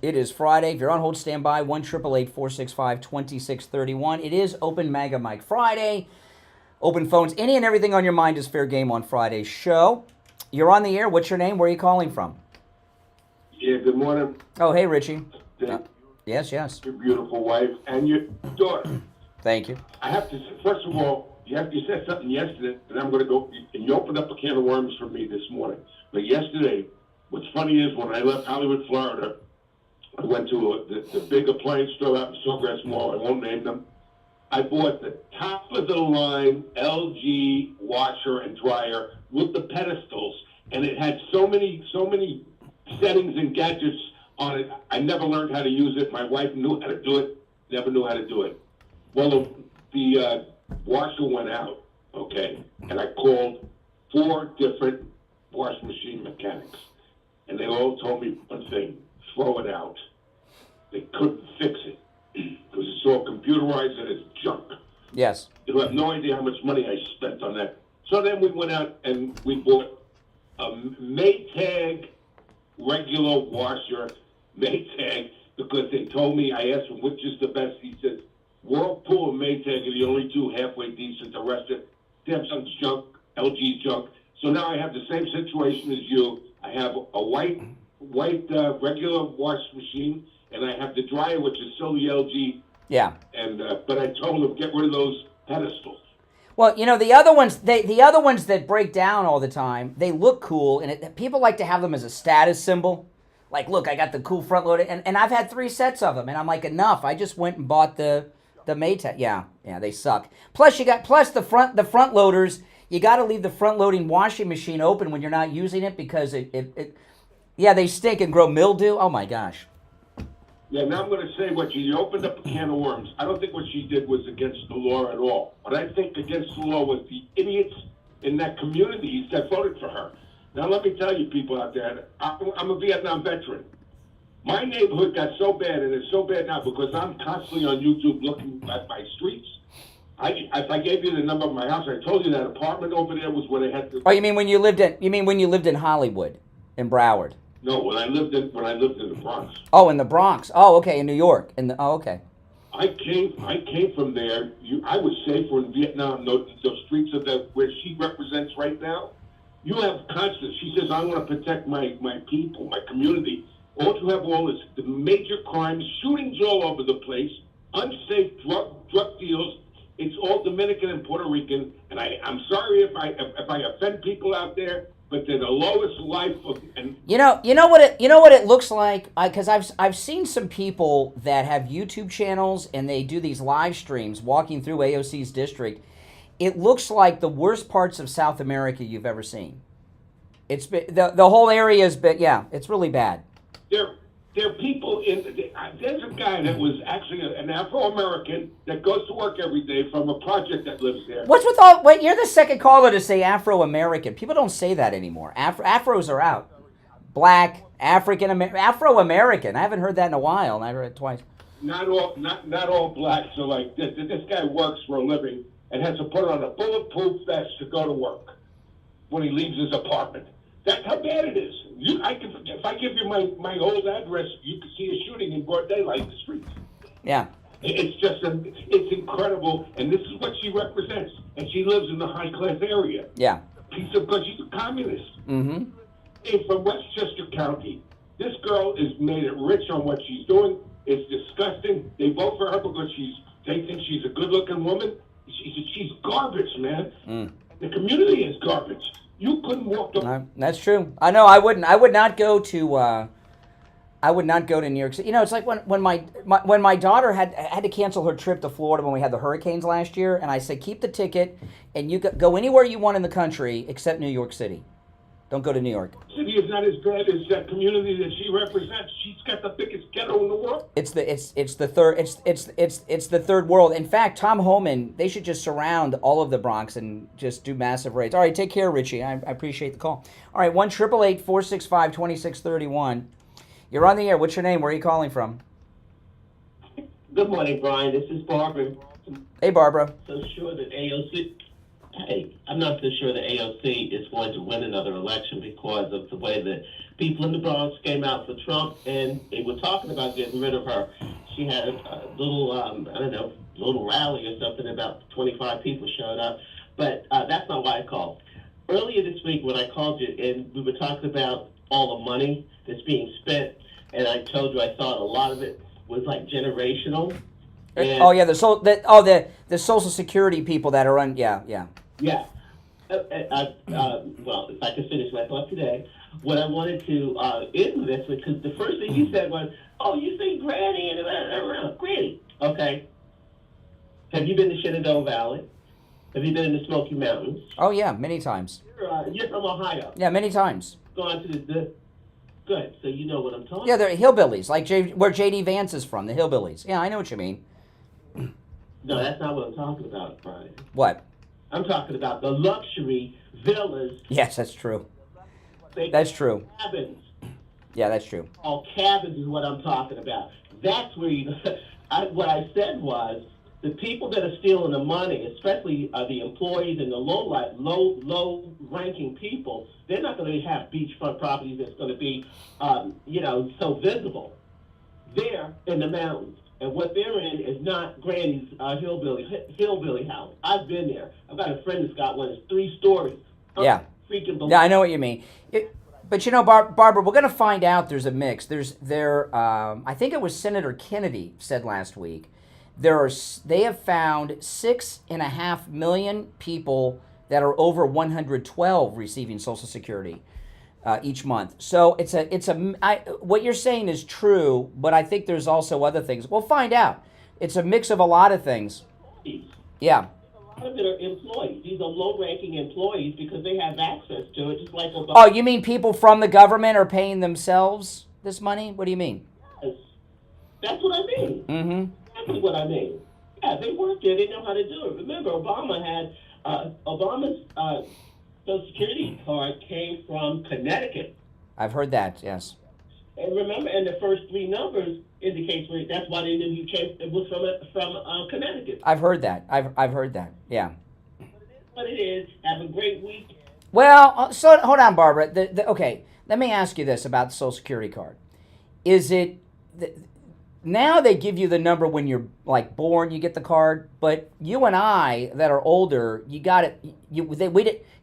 It is Friday. If you're on hold, stand by. 1-888-465-2631. It is Open Mega Mike Friday. Open phones. Any and everything on your mind is fair game on Friday's show. You're on the air. What's your name? Where are you calling from? Yeah, good morning. Oh, hey, Richie. Yes. Your beautiful wife and your daughter. Thank you. I have to, first of all, you said something yesterday, and I'm going to go, and you opened up a can of worms for me this morning. But yesterday, what's funny is when I left Hollywood, Florida, I went to the big appliance store out in Sawgrass Mall. I won't name them. I bought the top of the line LG washer and dryer with the pedestals, and it had so many settings and gadgets on it. I never learned how to use it. My wife knew how to do it, never knew how to do it. Well, the washer went out, okay, and I called 4 different washing machine mechanics, and they all told me one thing: throw it out. They couldn't fix it because it's all computerized and it's junk. Yes. You have no idea how much money I spent on that. So then we went out and we bought a Maytag regular washer, Maytag, because they told me, I asked him which is the best. He says, Whirlpool and Maytag are the only 2 halfway decent. The rest of Samsung's junk, LG's junk. So now I have the same situation as you. I have a white regular wash machine, and I have the dryer, which is still the LG. Yeah. And but I told them get rid of those pedestals. Well, you know, the other ones that break down all the time, they look cool, and people like to have them as a status symbol. Like, look, I got the cool front loader, and I've had 3 sets of them, and I'm like, enough. I just went and bought the Maytag. Yeah, they suck. Plus the front loaders. You got to leave the front loading washing machine open when you're not using it because they stink and grow mildew. Oh my gosh. Yeah, now I'm going to say what you opened up a can of worms. I don't think what she did was against the law at all. What I think against the law was the idiots in that community that voted for her. Now let me tell you, people out there, I'm a Vietnam veteran. My neighborhood got so bad, and it's so bad now because I'm constantly on YouTube looking at my streets. If I gave you the number of my house, I told you that apartment over there was where they had the. Oh, you mean when you lived in Hollywood, in Broward? No, when I lived in the Bronx. Oh, in the Bronx. Oh, okay, in New York. Okay. I came from there. I was safer in Vietnam. Those streets of where she represents right now. You have Constance. She says, I want to protect my people, my community. All you have all is the major crimes, shootings all over the place, unsafe drug deals. It's all Dominican and Puerto Rican. And I'm sorry if I offend people out there, but they're the lowest life of. And you know what it looks like, because I've seen some people that have YouTube channels and they do these live streams walking through AOC's district. It looks like the worst parts of South America you've ever seen. It's been, the whole area has been, yeah, it's really bad. There are people there's a guy that was actually an Afro-American that goes to work every day from a project that lives there. What's with all, wait, you're the second caller to say Afro-American. People don't say that anymore. Afros are out. Black, Afro-American. I haven't heard that in a while, and I heard it twice. Not all black. So like this guy works for a living and has to put on a bulletproof vest to go to work when he leaves his apartment. That's how bad it is. If I give you my old address, you can see a shooting in broad daylight in the streets. Yeah. It's just it's incredible, and this is what she represents. And she lives in the high class area. Yeah. Piece of, because she's a communist. Mm-hmm. Hey, from Westchester County. This girl has made it rich on what she's doing. It's disgusting. They vote for her because they think she's a good-looking woman. She's garbage, man. Mm. The community is garbage. You couldn't walk the... That's true. I know. I wouldn't. I would not go to. I would not go to New York City. You know, it's like when my daughter had to cancel her trip to Florida when we had the hurricanes last year, and I said, keep the ticket, and you go anywhere you want in the country except New York City. Don't go to New York. City is not as bad as that community that she represents. She's got the biggest ghetto in the world. It's the third world. In fact, Tom Homan, they should just surround all of the Bronx and just do massive raids. All right, take care, Richie. I appreciate the call. All right, 1-888-465-2631. You're on the air. What's your name? Where are you calling from? Good morning, Brian. This is Barbara. Hey, Barbara. So sure that AOC. Hey, I'm not so sure that AOC is going to win another election because of the way that people in the Bronx came out for Trump, and they were talking about getting rid of her. She had a little, little rally or something. About 25 people showed up, but that's not why I called. Earlier this week, when I called you, and we were talking about all the money that's being spent, and I told you I thought a lot of it was like generational. And, oh yeah, the Social Security people that are on. Yeah. Yeah. Well, if I could finish my thought today, what I wanted to end with this, because the first thing you said was, "Oh, you see Granny and Granny." Okay. Have you been to Shenandoah Valley? Have you been in the Smoky Mountains? Oh yeah, many times. You're from Ohio. Yeah, many times. Gone to the good, so you know what I'm talking. Yeah, they're hillbillies, like where J.D. Vance is from, the hillbillies. Yeah, I know what you mean. No, that's not what I'm talking about, Brian. What? I'm talking about the luxury villas. Yes, that's true. That's true. Cabins. Yeah, that's true. All cabins is what I'm talking about. That's where what I said was the people that are stealing the money, especially the employees and the low-ranking people, they're not going to have beachfront properties that's going to be, so visible. They're in the mountains. And what they're in is not Granny's hillbilly house. I've been there. I've got a friend that's got one that's 3 stories. Yeah. Freaking yeah, I know what you mean. But you know, Barbara, we're going to find out there's a mix. I think it was Senator Kennedy said last week, they have found 6.5 million people that are over 112 receiving Social Security each month. So what you're saying is true, but I think there's also other things. We'll find out. It's a mix of a lot of things. Yeah. A lot of it are employees. These are low-ranking employees because they have access to it, just like Obama. Oh, you mean people from the government are paying themselves this money? What do you mean? Yes. That's what I mean. Mm-hmm. Exactly what I mean. Yeah, they work there. They know how to do it. Remember, Obama had Obama's Social Security card came from Connecticut. I've heard that, yes. And remember, and the first 3 numbers indicates that's why they knew it was from Connecticut. I've heard that. I've heard that. Yeah. What it is. Have a great week. Well, so hold on, Barbara. Okay, let me ask you this about the Social Security card. Is it now they give you the number when you're like born, you get the card. But you and I that are older, you got it.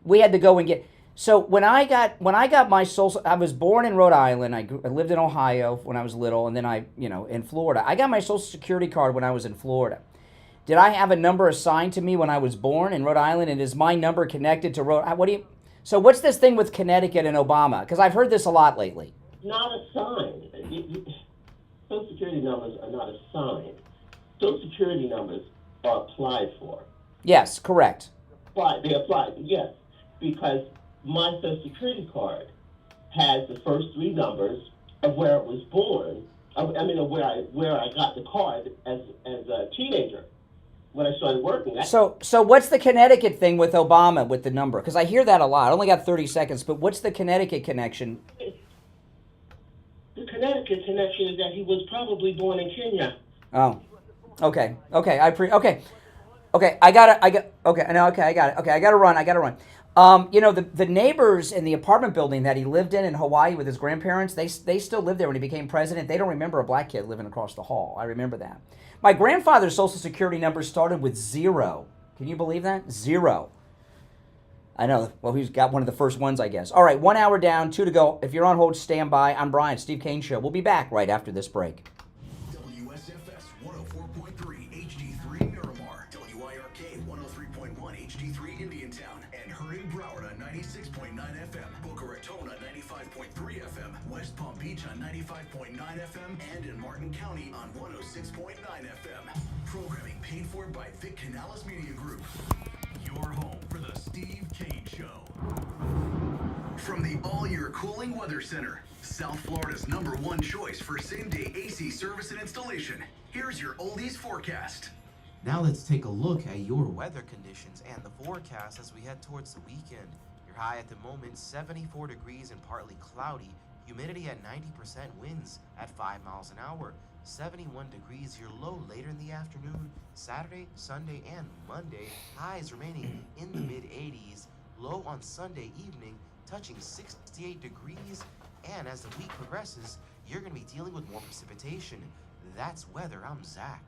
We had to go and get. So when I got my social, I was born in Rhode Island. I lived in Ohio when I was little, and then in Florida. I got my Social Security card when I was in Florida. Did I have a number assigned to me when I was born in Rhode Island, and is my number connected to Rhode? So what's this thing with Connecticut and Obama? Because I've heard this a lot lately. Not assigned. Social Security numbers are not assigned. Social Security numbers are applied for. Yes, correct. They applied, yes, because my Social Security card has the first three numbers of where it was born. Of where I got the card as a teenager when I started working. So what's the Connecticut thing with Obama with the number? Because I hear that a lot. I only got 30 seconds, but what's the Connecticut connection? The Connecticut connection is that he was probably born in Kenya. Oh, okay. I got it. Okay, I got it. Okay, I got to run. The neighbors in the apartment building that he lived in Hawaii with his grandparents, they still live there when he became president. They don't remember a black kid living across the hall. I remember that. My grandfather's Social Security number started with 0. Can you believe that? 0. I know. Well, he's got one of the first ones, I guess. All right, 1 hour down, 2 to go. If you're on hold, stand by. I'm Brian, Steve Kane Show. We'll be back right after this break. WSFS 104.3 HD3 Miramar, WIRK 103.1 HD3 Indiantown, and Heard in Broward on 96.9 FM, Boca Raton on 95.3 FM, West Palm Beach on 95.9 FM, and in Martin County on 106.9 FM. Programming paid for by Vic Canales Media Group. Your home for the Steve Kane Show. From the All-Year Cooling Weather Center, South Florida's #1 choice for same-day AC service and installation. Here's your oldies forecast. Now let's take a look at your weather conditions and the forecast as we head towards the weekend. Your high at the moment, 74 degrees and partly cloudy. Humidity at 90%, winds at 5 miles an hour. 71 degrees, your low later in the afternoon. Saturday, Sunday, and Monday, highs remaining in the mid-80s. Low on Sunday evening, touching 68 degrees. And as the week progresses, you're going to be dealing with more precipitation. That's weather. I'm Zach.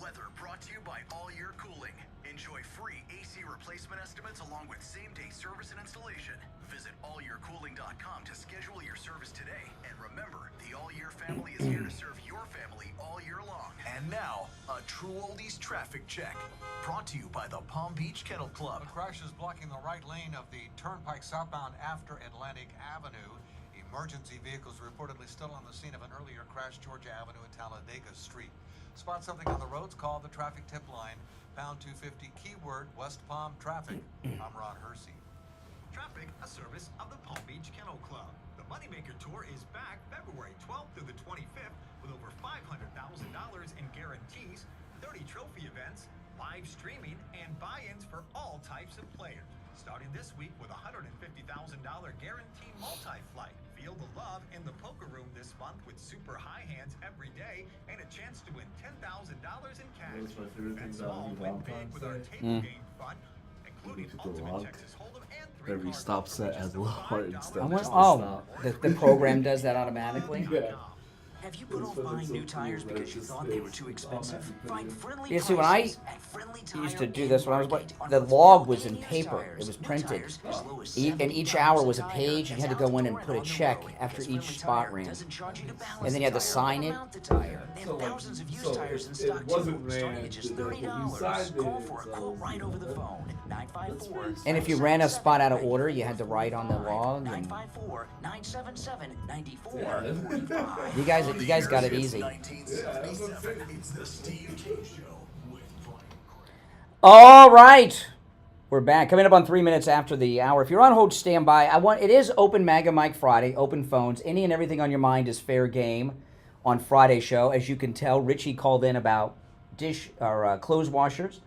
Weather brought to you by All Year Cooling. Enjoy free AC replacement estimates along with same-day service and installation. Visit allyearcooling.com to schedule your service today. And remember, the All Year family is here to serve your family all year long. And now, a true oldies traffic check. Brought to you by the Palm Beach Kennel Club. A crash is blocking the right lane of the Turnpike southbound after Atlantic Avenue. Emergency vehicles reportedly still on the scene of an earlier crash, Georgia Avenue and Talladega Street. Spot something on the roads, call the traffic tip line, pound 250, keyword West Palm traffic. I'm Ron Hersey. Traffic, a service of the Palm Beach Kennel Club. The Moneymaker Tour is back February 12th through the 25th with over $500,000 in guarantees, 30 trophy events, live streaming, and buy-ins for all types of players. Starting this week with a $150,000 guaranteed multi-flight. Feel the love in the poker room this month with super high hands every day and a chance to win $10,000 in cash. Bet small, win big with our table game fund, including Ultimate Texas Hold'em and 3 Every stop set has a lot and stuff. The program does that automatically? Yeah. Have you put off buying new tires because you thought they were too expensive? Find friendly Yeah, see, when I prices at Friendly Tire used to do this, when I was the log was in paper. It was printed. And each hour was a page. You had to go in and put a check after each spot ran. And then you had to sign it. And thousands of used tires in stock too, starting at just $30. Call for a quote right over the phone. 954. And if you ran a spot out of order, you had to write on the log. And 954-977-9445. you guys got it easy. It's the Steve Kane Show with Brian. All right. We're back. Coming up on 3 minutes after the hour. If you're on hold, stand by. It is Open MAGA Mike Friday, open phones. Any and everything on your mind is fair game on Friday's show. As you can tell, Richie called in about clothes washers.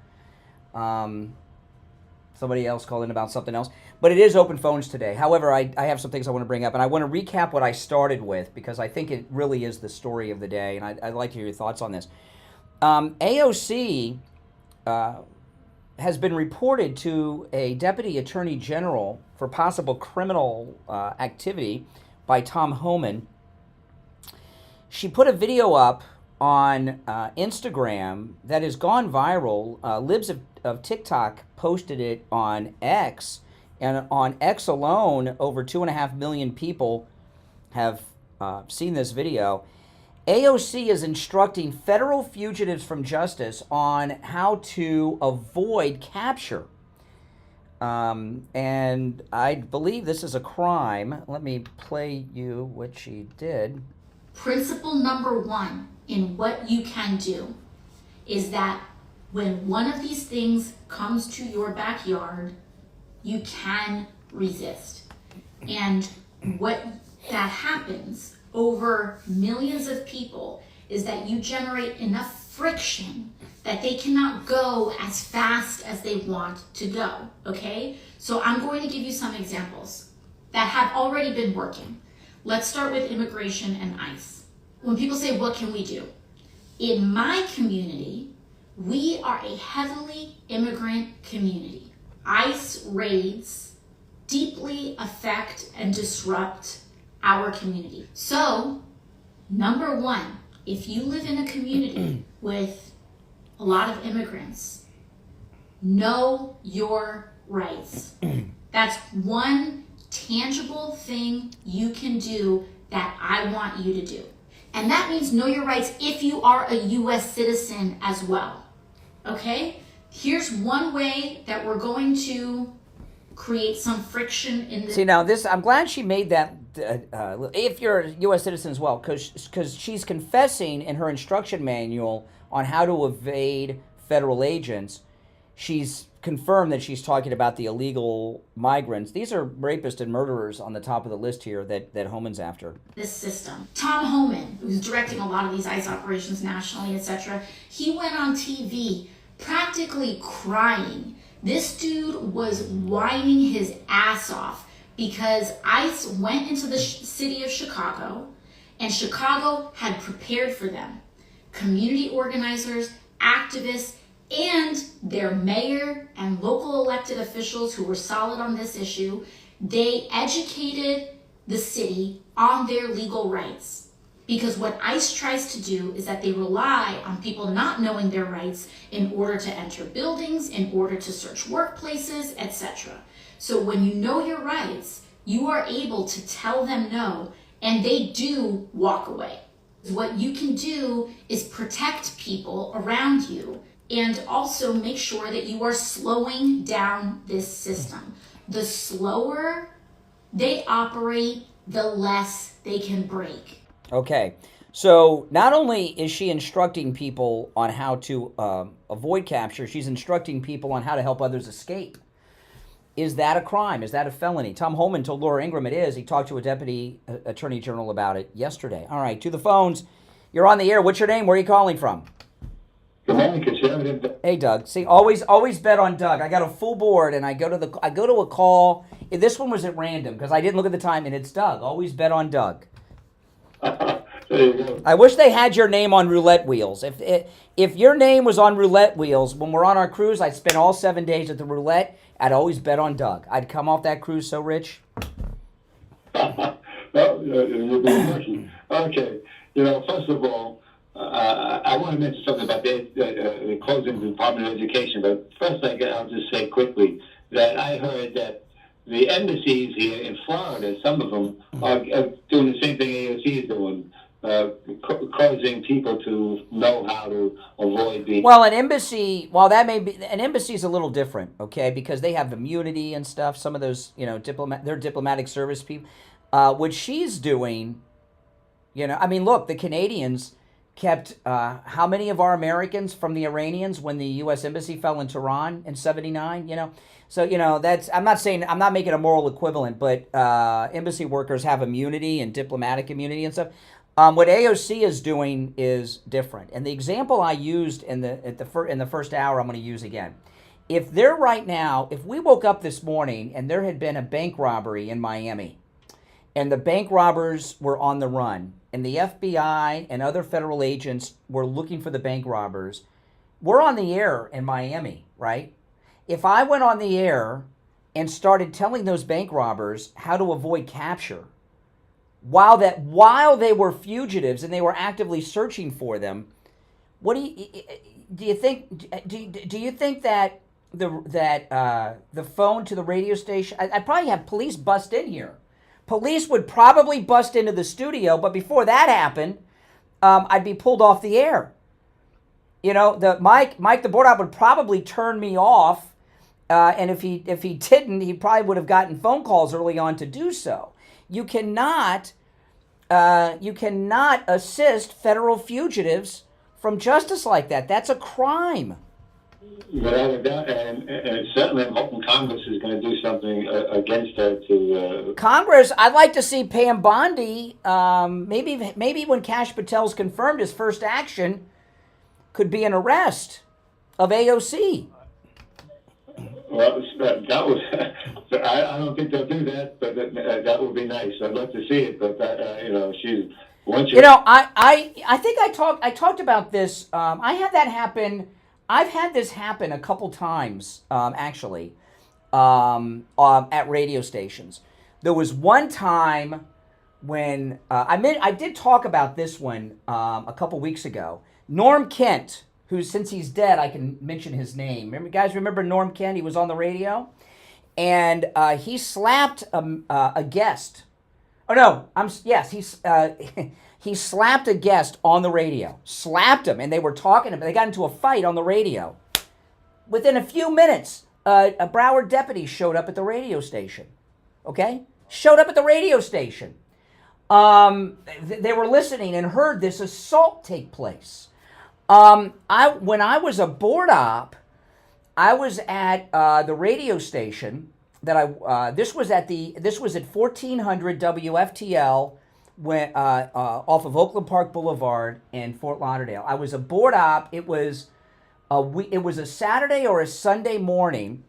Somebody else called in about something else. But it is open phones today. However, I have some things I want to bring up. And I want to recap what I started with because I think it really is the story of the day. And I'd like to hear your thoughts on this. AOC has been reported to a deputy attorney general for possible criminal activity by Tom Homan. She put a video up on Instagram that has gone viral. Libs of TikTok posted it on X, and on X alone, over 2.5 million people have seen this video. AOC is instructing federal fugitives from justice on how to avoid capture. And I believe this is a crime. Let me play you what she did. Principle number 1 in what you can do is that when one of these things comes to your backyard, you can resist. And what that happens over millions of people is that you generate enough friction that they cannot go as fast as they want to go, okay? So I'm going to give you some examples that have already been working. Let's start with immigration and ICE. When people say, what can we do? In my community, we are a heavily immigrant community. ICE raids deeply affect and disrupt our community. So, number 1, if you live in a community with a lot of immigrants, know your rights. That's one tangible thing you can do that I want you to do. And that means know your rights if you are a U.S. citizen as well. Okay? Here's one way that we're going to create some friction in this. See, now this, I'm glad she made that, if you're a U.S. citizen as well, because she's confessing in her instruction manual on how to evade federal agents. She's confirmed that she's talking about the illegal migrants. These are rapists and murderers on the top of the list here that Homan's after. This system. Tom Homan, who's directing a lot of these ICE operations nationally, etc., he went on TV practically crying. This dude was whining his ass off because ICE went into the city of Chicago, and Chicago had prepared for them. Community organizers, activists, and their mayor and local elected officials who were solid on this issue, they educated the city on their legal rights. Because what ICE tries to do is that they rely on people not knowing their rights in order to enter buildings, in order to search workplaces, etc. So when you know your rights, you are able to tell them no, and they do walk away. What you can do is protect people around you and also make sure that you are slowing down this system. The slower they operate, the less they can break. Okay, so not only is she instructing people on how to avoid capture, she's instructing people on how to help others escape. Is that a crime? Is that a felony? Tom Homan told Laura Ingraham it is. He talked to a deputy attorney general about it yesterday. All right, to the phones. You're on the air. What's your name? Where are you calling from? Good morning, Hey, Doug. See, always bet on Doug. I got a full board, and I go to a call. This one was at random because I didn't look at the time, and it's Doug. Always bet on Doug. I wish they had your name on roulette wheels. If your name was on roulette wheels when we're on our cruise, I'd spend all 7 days at the roulette. I'd always bet on Doug. I'd come off that cruise so rich. Well, you're being lucky. Okay. First of all, I want to mention something about the closing the Department of Education. But first, I'll just say quickly that I heard that the embassies here in Florida, some of them, are doing the same thing AOC is doing, causing people to know how to avoid being... Well, an embassy, an embassy is a little different, okay, because they have immunity and stuff. Some of those, they're diplomatic service people. What she's doing, look, the Canadians kept how many of our Americans from the Iranians when the U.S. Embassy fell in Tehran in '79, So, that's, I'm not making a moral equivalent, but embassy workers have immunity and diplomatic immunity and stuff. What AOC is doing is different. And the example I used in the first hour, I'm going to use again. If we woke up this morning and there had been a bank robbery in Miami, and the bank robbers were on the run, and the FBI and other federal agents were looking for the bank robbers, we're on the air in Miami, right? If I went on the air and started telling those bank robbers how to avoid capture, while they were fugitives and they were actively searching for them. What do you think? Do you think that the phone to the radio station? I'd probably have police bust in here. Police would probably bust into the studio, but before that happened, I'd be pulled off the air. You know, the Mike the board op would probably turn me off, and if he didn't, he probably would have gotten phone calls early on to do so. You cannot assist federal fugitives from justice like that. That's a crime. Without a doubt, and certainly I'm hoping Congress is going to do something against that. Congress, I'd like to see Pam Bondi, maybe when Kash Patel's confirmed, his first action could be an arrest of AOC. Well, that was, I don't think they'll do that, but that would be nice. I'd love to see it, but she's once you know, I think I talked about this. I had that happen. I've had this happen a couple times, actually, at radio stations. There was one time when I did talk about this one a couple weeks ago. Norm Kent, who, since he's dead, I can mention his name. Remember Norm Kent? He was on the radio, and he slapped a guest. Oh no, he slapped a guest on the radio. Slapped him, and they were talking about. They got into a fight on the radio. Within a few minutes, a Broward deputy showed up at the radio station. Okay, showed up at the radio station. They were listening and heard this assault take place. When I was a board op, I was at the radio station that this was at 1400 WFTL, off of Oakland Park Boulevard in Fort Lauderdale. I was a board op. It was a Saturday or a Sunday morning,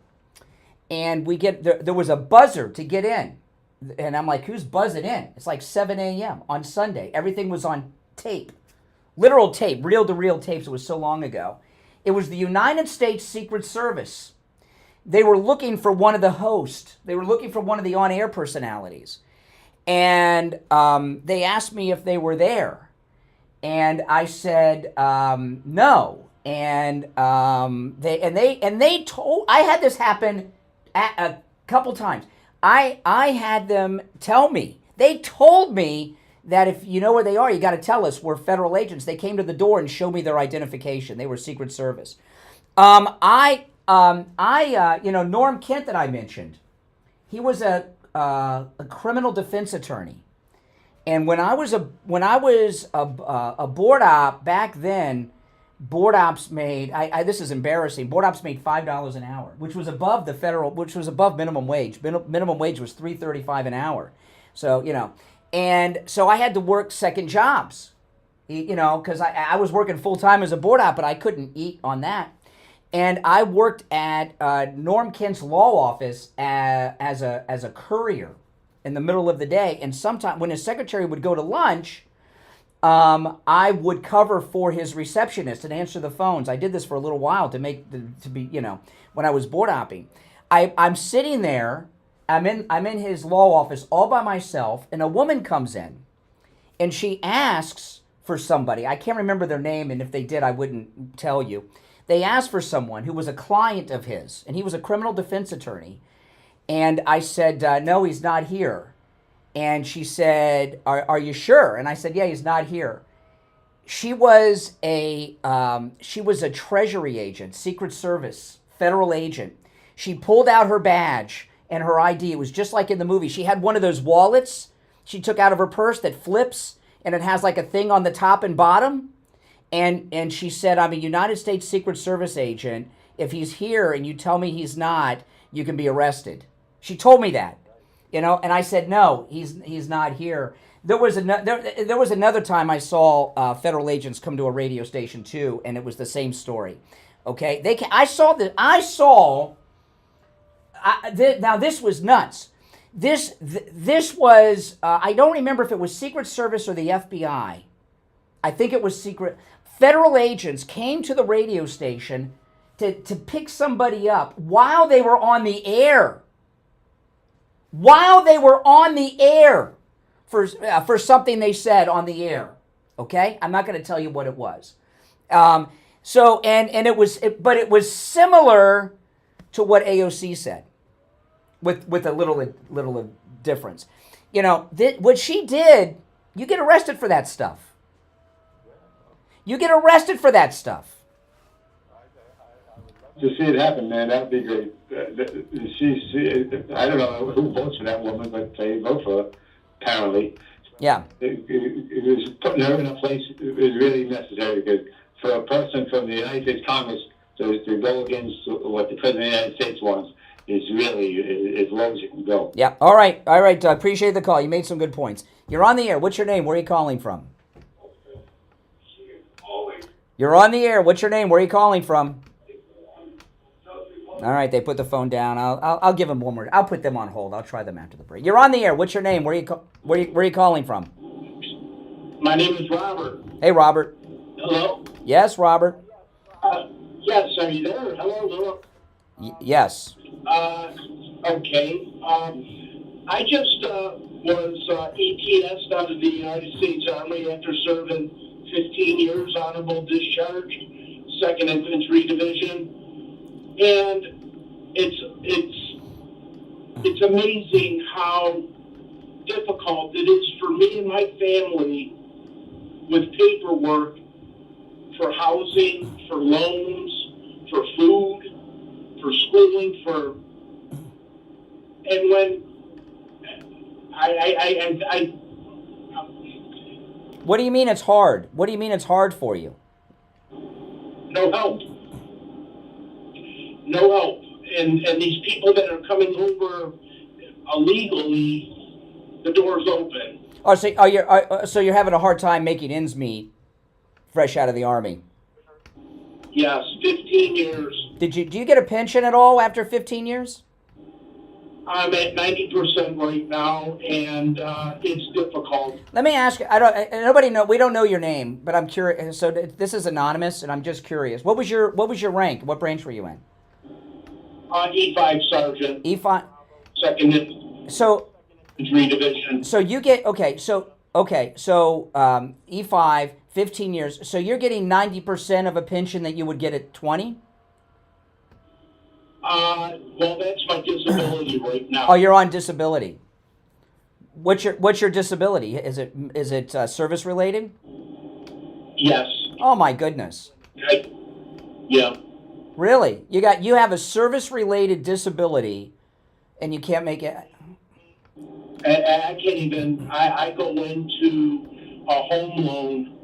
and there was a buzzer to get in, and I'm like, who's buzzing in? It's like 7 a.m. on Sunday. Everything was on tape. Literal tape, reel-to-reel tapes. It was so long ago. It was the United States Secret Service. They were looking for one of the hosts. They were looking for one of the on-air personalities. And they asked me if they were there. And I said, no. And they told, I had this happen a couple times. I had them tell me. They told me that if you know where they are, you got to tell us. We're federal agents. They came to the door and showed me their identification. They were Secret Service. Norm Kent that I mentioned, he was a criminal defense attorney, and when I was a board op back then, board ops made this is embarrassing. Board ops made $5 an hour, which was above the federal, which was above minimum wage. Minimum wage was $3.35 an hour. So and so I had to work second jobs, because I was working full time as a board op, but I couldn't eat on that. And I worked at Norm Kent's law office as a courier in the middle of the day. And sometimes when his secretary would go to lunch, I would cover for his receptionist and answer the phones. I did this for a little while when I was board opping. I'm sitting there. I'm in his law office all by myself, and a woman comes in, and she asks for somebody. I can't remember their name, and if they did, I wouldn't tell you. They asked for someone who was a client of his, and he was a criminal defense attorney. And I said, no, he's not here. And she said, are you sure? And I said, yeah, he's not here. She was a Treasury agent, Secret Service, federal agent. She pulled out her badge and her ID. It was just like in the movie. She had one of those wallets she took out of her purse that flips, and it has like a thing on the top and bottom. And she said, I'm a United States Secret Service agent. If he's here and you tell me he's not, you can be arrested. She told me that, and I said, no, he's not here. There was another time I saw federal agents come to a radio station too, and it was the same story. Okay, now this was nuts. This was I don't remember if it was Secret Service or the FBI. I think it was secret. Federal agents came to the radio station to pick somebody up while they were on the air. While they were on the air. for something they said on the air. Okay, I'm not going to tell you what it was. So it was similar to what AOC said, with a little difference. You know, what she did, you get arrested for that stuff. You get arrested for that stuff. To see it happen, man, that would be great. I don't know who votes for that woman, but they vote for her, apparently. Yeah. It was putting her in a place, it was really necessary, because for a person from the United States Congress to go against what the President of the United States wants is really as low as you can go. Yeah. All right. I appreciate the call. You made some good points. You're on the air. What's your name? Where are you calling from? You're on the air. What's your name? Where are you calling from? All right, they put the phone down. I'll give them one more. I'll put them on hold. I'll try them after the break. You're on the air. What's your name? Where are you calling from? My name is Robert. Hey, Robert. Hello. Yes, Robert. Yes, are you there? Hello. Yes. Okay. I just was EPS'd out of the United States Army after serving 15 years, honorable discharge, 2nd Infantry Division. And it's amazing how difficult it is for me and my family with paperwork for housing, for loans, for food, for schooling, and when I What do you mean it's hard? What do you mean it's hard for you? No help. No help. And these people that are coming over illegally, the door's open. Oh, so you're having a hard time making ends meet, fresh out of the Army. Yes, 15 years. Do you get a pension at all after 15 years? I'm at 90% right now, and it's difficult. Let me ask you. We don't know your name, but I'm curious. So this is anonymous, and I'm just curious. What was your rank? What branch were you in? E5 Sergeant. E5. 2nd. So. Infantry Division. So you get So E5, 15 years. So you're getting 90% of a pension that you would get at 20. Well, that's my disability right now. Oh, you're on disability. What's your disability? Is it service related? Yes. Oh my goodness. Yeah. Really? You have a service related disability, and you can't make it. I can't even. I go into a home loan.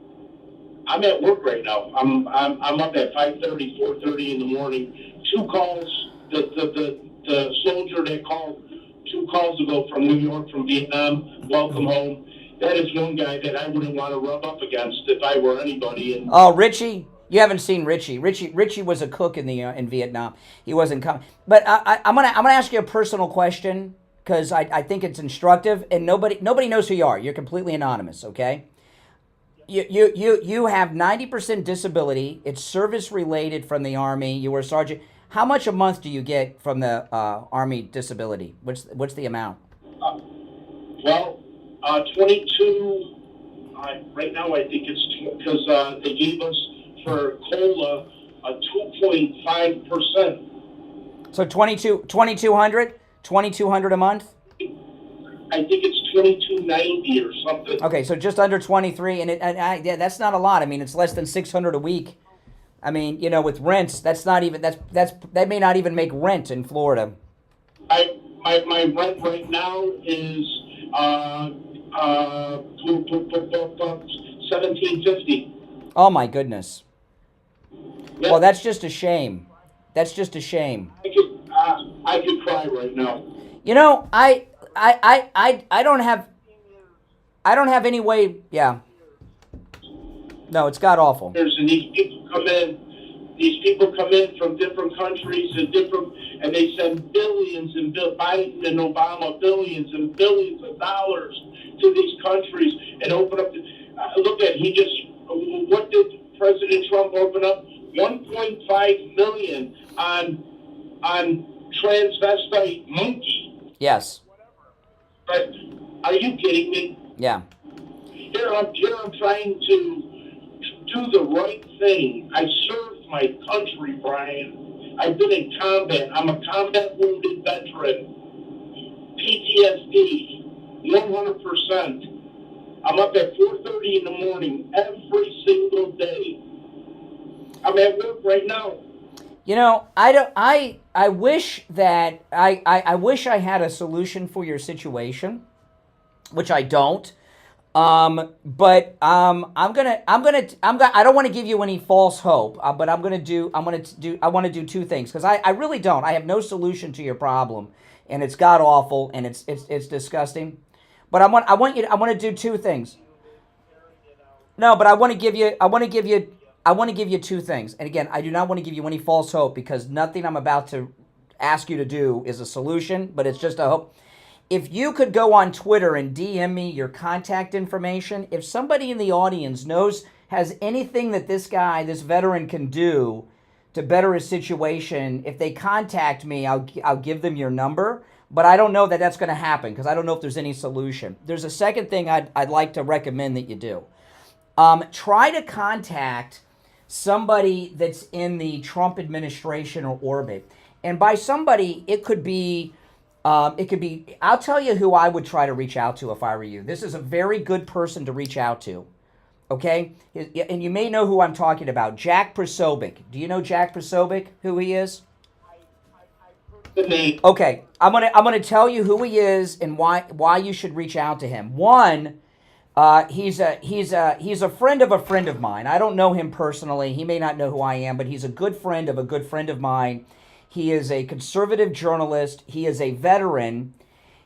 I'm at work right now. I'm up at 5:30, 4:30 in the morning. 2 calls. The soldier that called 2 calls ago from New York, from Vietnam. Welcome home. That is one guy that I wouldn't want to rub up against if I were anybody. Oh, Richie. You haven't seen Richie. Richie was a cook in Vietnam. He wasn't coming. But I'm gonna ask you a personal question, because I think it's instructive, and nobody knows who you are. You're completely anonymous, okay? You have 90% disability. It's service related from the Army. You were a sergeant. How much a month do you get from the Army disability? What's the amount? 22. Right now, I think it's because they gave us for COLA a 2.5%. So 2,200 a month. I think it's 2290 or something. Okay, so just under 23, and that's not a lot. I mean, it's less than 600 a week. I mean, with rents, that's not even that may not even make rent in Florida. My rent right now is $1,750. Oh my goodness. Yep. Well, that's just a shame. That's just a shame. I could cry right now. I don't have any way. Yeah. No, it's god awful. And these people come in. These people come in from different countries and they send billions and Biden and Obama billions and billions of dollars to these countries and open up. Look at what did President Trump open up? 1.5 million on transvestite monkey. Yes. But are you kidding me? Yeah. Here I'm trying to do the right thing. I served my country, Brian. I've been in combat. I'm a combat wounded veteran. PTSD, 100%. I'm up at 4:30 in the morning every single day. I'm at work right now. You know, I wish that I wish I had a solution for your situation, which I don't. But I don't want to give you any false hope, but I want to do two things, because I really don't. I have no solution to your problem, and it's god awful, and it's disgusting. But I want to do two things. No, but I want to give you two things. And again, I do not want to give you any false hope, because nothing I'm about to ask you to do is a solution, but it's just a hope. If you could go on Twitter and DM me your contact information, if somebody in the audience has anything that this veteran can do to better his situation, if they contact me, I'll give them your number. But I don't know that that's going to happen, because I don't know if there's any solution. There's a second thing I'd like to recommend that you do. Try to contact somebody that's in the Trump administration or orbit. And by somebody, it could be, I'll tell you who I would try to reach out to if I were you. This is a very good person to reach out to, okay? And you may know who I'm talking about, Jack Posobiec. Do you know Jack Posobiec, who he is? Okay, I'm gonna tell you who he is and why you should reach out to him. One, he's a friend of mine. I don't know him personally. He may not know who I am, but he's a good friend of mine. He is a conservative journalist. He is a veteran.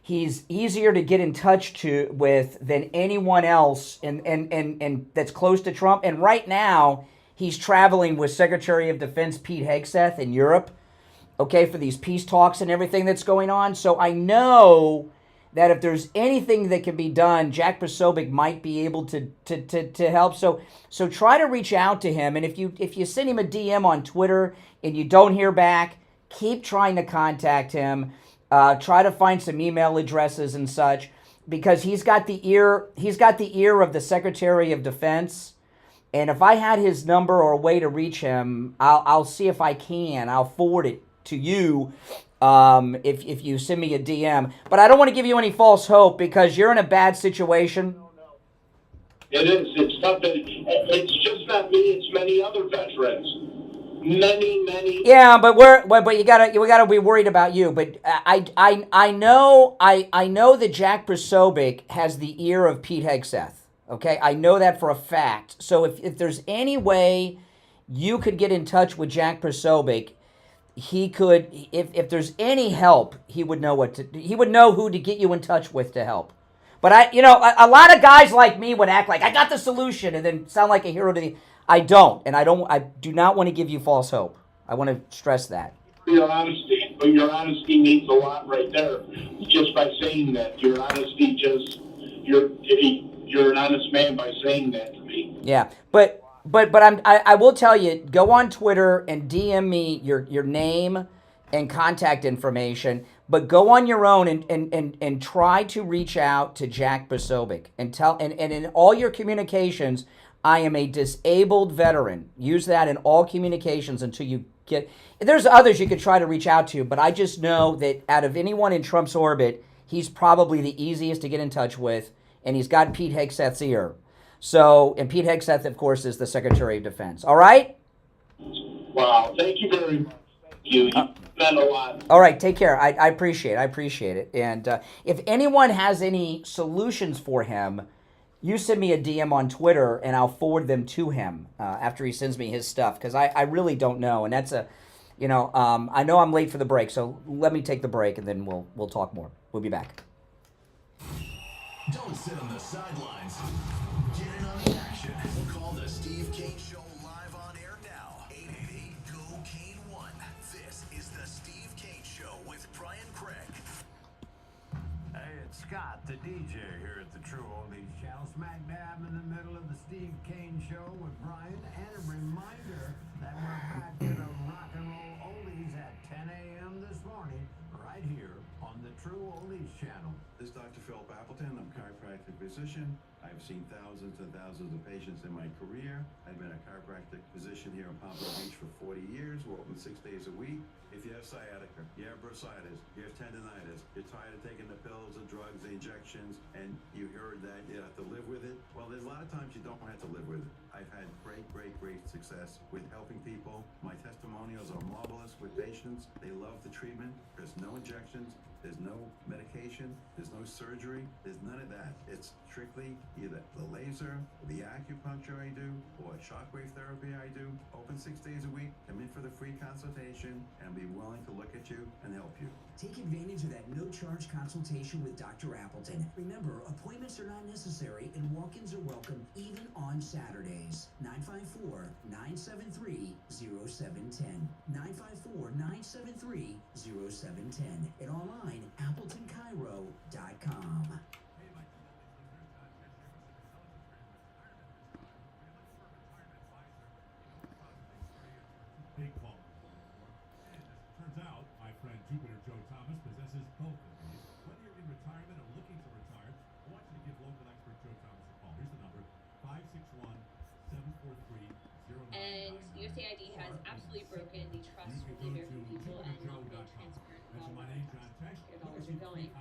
He's easier to get in touch with than anyone else and that's close to Trump. And right now, he's traveling with Secretary of Defense Pete Hegseth in Europe, okay, for these peace talks and everything that's going on. So I know that if there's anything that can be done, Jack Posobiec might be able to help. So try to reach out to him. And if you send him a DM on Twitter and you don't hear back, keep trying to contact him. Try to find some email addresses and such, because he's got the ear of the Secretary of Defense. And if I had his number or a way to reach him, I'll see if I can. I'll forward it to you if you send me a DM. But I don't want to give you any false hope, because you're in a bad situation. It is. It's something. It's just not me. It's many other veterans. Many. Yeah, but we gotta be worried about you. But I know that Jack Posobiec has the ear of Pete Hegseth. Okay, I know that for a fact. So if there's any way you could get in touch with Jack Posobiec, he could. If there's any help, he would know who to get you in touch with to help. But a lot of guys like me would act like I got the solution and then sound like a hero to the. I don't, and I do not want to give you false hope. I want to stress that. Your honesty means a lot right there. Just by saying that, your honesty you're an honest man by saying that to me. Yeah, but I will tell you, go on Twitter and DM me your name and contact information. But go on your own and try to reach out to Jack Posobiec and in all your communications, I am a disabled veteran. Use that in all communications until you get. There's others you could try to reach out to, but I just know that out of anyone in Trump's orbit, he's probably the easiest to get in touch with, and he's got Pete Hegseth's ear. So, and Pete Hegseth, of course, is the Secretary of Defense. All right? Wow, thank you very much. You meant a lot. All right, take care. I appreciate it. And if anyone has any solutions for him, you send me a DM on Twitter, and I'll forward them to him after he sends me his stuff, because I really don't know. And that's I know I'm late for the break, so let me take the break, and then we'll talk more. We'll be back. Don't sit on the sidelines. Get in on the action. Call the Steve Kane Show live on air now. 888-GO-KANE-1. This is the Steve Kane Show with Brian Craig. Hey, it's Scott, the DJ here at the True Oldies Channel, smack dab in the middle of the Steve Kane Show with Brian. And a reminder that we're back to the rock and roll oldies at 10 a.m. this morning, right here on the True Oldies Channel. This is Dr. Philip Appleton. I'm a chiropractic physician. I've seen thousands and thousands of patients in my career. I've been a chiropractic physician here in Pompano Beach for 40 years. We're open 6 days a week. If you have sciatica, you have bursitis, you have tendonitis, you're tired of taking the pills, the drugs, the injections, and you heard that you have to live with it, well, there's a lot of times you don't have to live with it. I've had great success with helping people. My testimonials are marvelous with patients. They love the treatment. There's no injections. There's no medication. There's no surgery. There's none of that. It's strictly either the laser, the acupuncture I do, or shockwave therapy I do. Open 6 days a week. Come in for the free consultation and be willing to look at you and help you. Take advantage of that no-charge consultation with Dr. Appleton. Remember, appointments are not necessary and walk-ins are welcome even on Saturdays. 954-973-0710. 954-973-0710. And online, AppletonChiro.com. Big ball. And turns out, my friend Jupiter Joe Thomas possesses both of these. Whether you're in retirement or looking to retire, I want you to give local expert Joe Thomas a call. Here's the number, 561-743-0999. And USAID has absolutely broken the trust with the American people and not being transparent about where their dollars are going.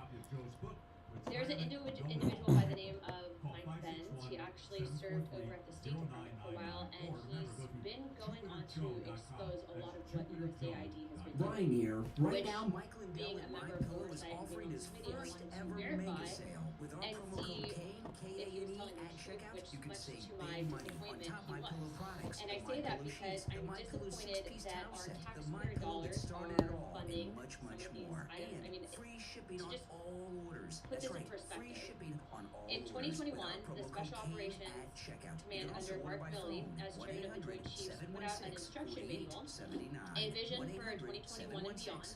There's an individual by the name of Mike Ben. He actually served over at the State Department for a while, and he's been going on to expose a lot of what USAID has been doing. Ryan here. Right Which, now, Michael and being Bill a at member My of Pillow is Oversight, offering his video first wanted to ever verify mega sale. With our and promo see code Kane, if he was K-A-N-E, telling the at truth, checkout, which you can much save to my big money on disappointment top he My was. Pillow products. And I the say My that Pillow because sheets, the I'm My Pillow disappointed 6-piece that towel our set, the My taxpayer Pillow that dollars started are it all, funding and much some of these more. items. And I mean, free shipping to on just all orders. put That's this in right, free perspective. shipping on all In orders. 2021, With our the promo Special code Kane Operations at checkout. You Command can also under order Mark by Milley, phone. as chairman of the Joint Chiefs, put out an instruction manual, 1-800-713-4879. a vision for 2021 and beyond,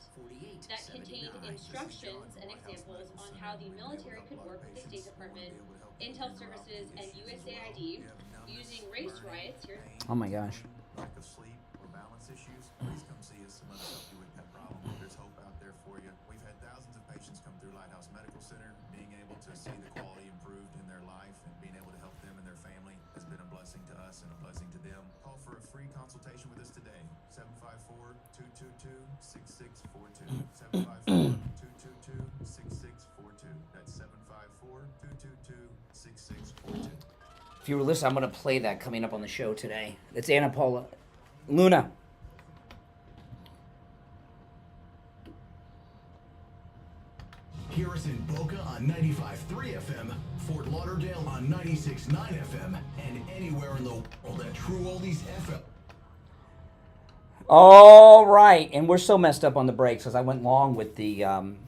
that contained instructions and examples on how the military could work with the State Department, Intel Services, and USAID using race riots. Here. Oh my gosh. Lack of sleep or balance issues, please come see us and let us help you with that problem. There's hope out there for you. We've had thousands of patients come through Lighthouse Medical Center. Being able to see the quality improved in their life and being able to help them and their family has been a blessing to us and a blessing to them. Call for a free consultation with us today. 754-222-6642. 754-222-6642. That's 754-222-6642. If you were listening, I'm going to play that coming up on the show today. It's Anna Paula. Luna. Hear us in Boca on 95.3 FM, Fort Lauderdale on 96.9 FM, and anywhere in the world at True Oldies FM. All right, and we're so messed up on the breaks because I went long with the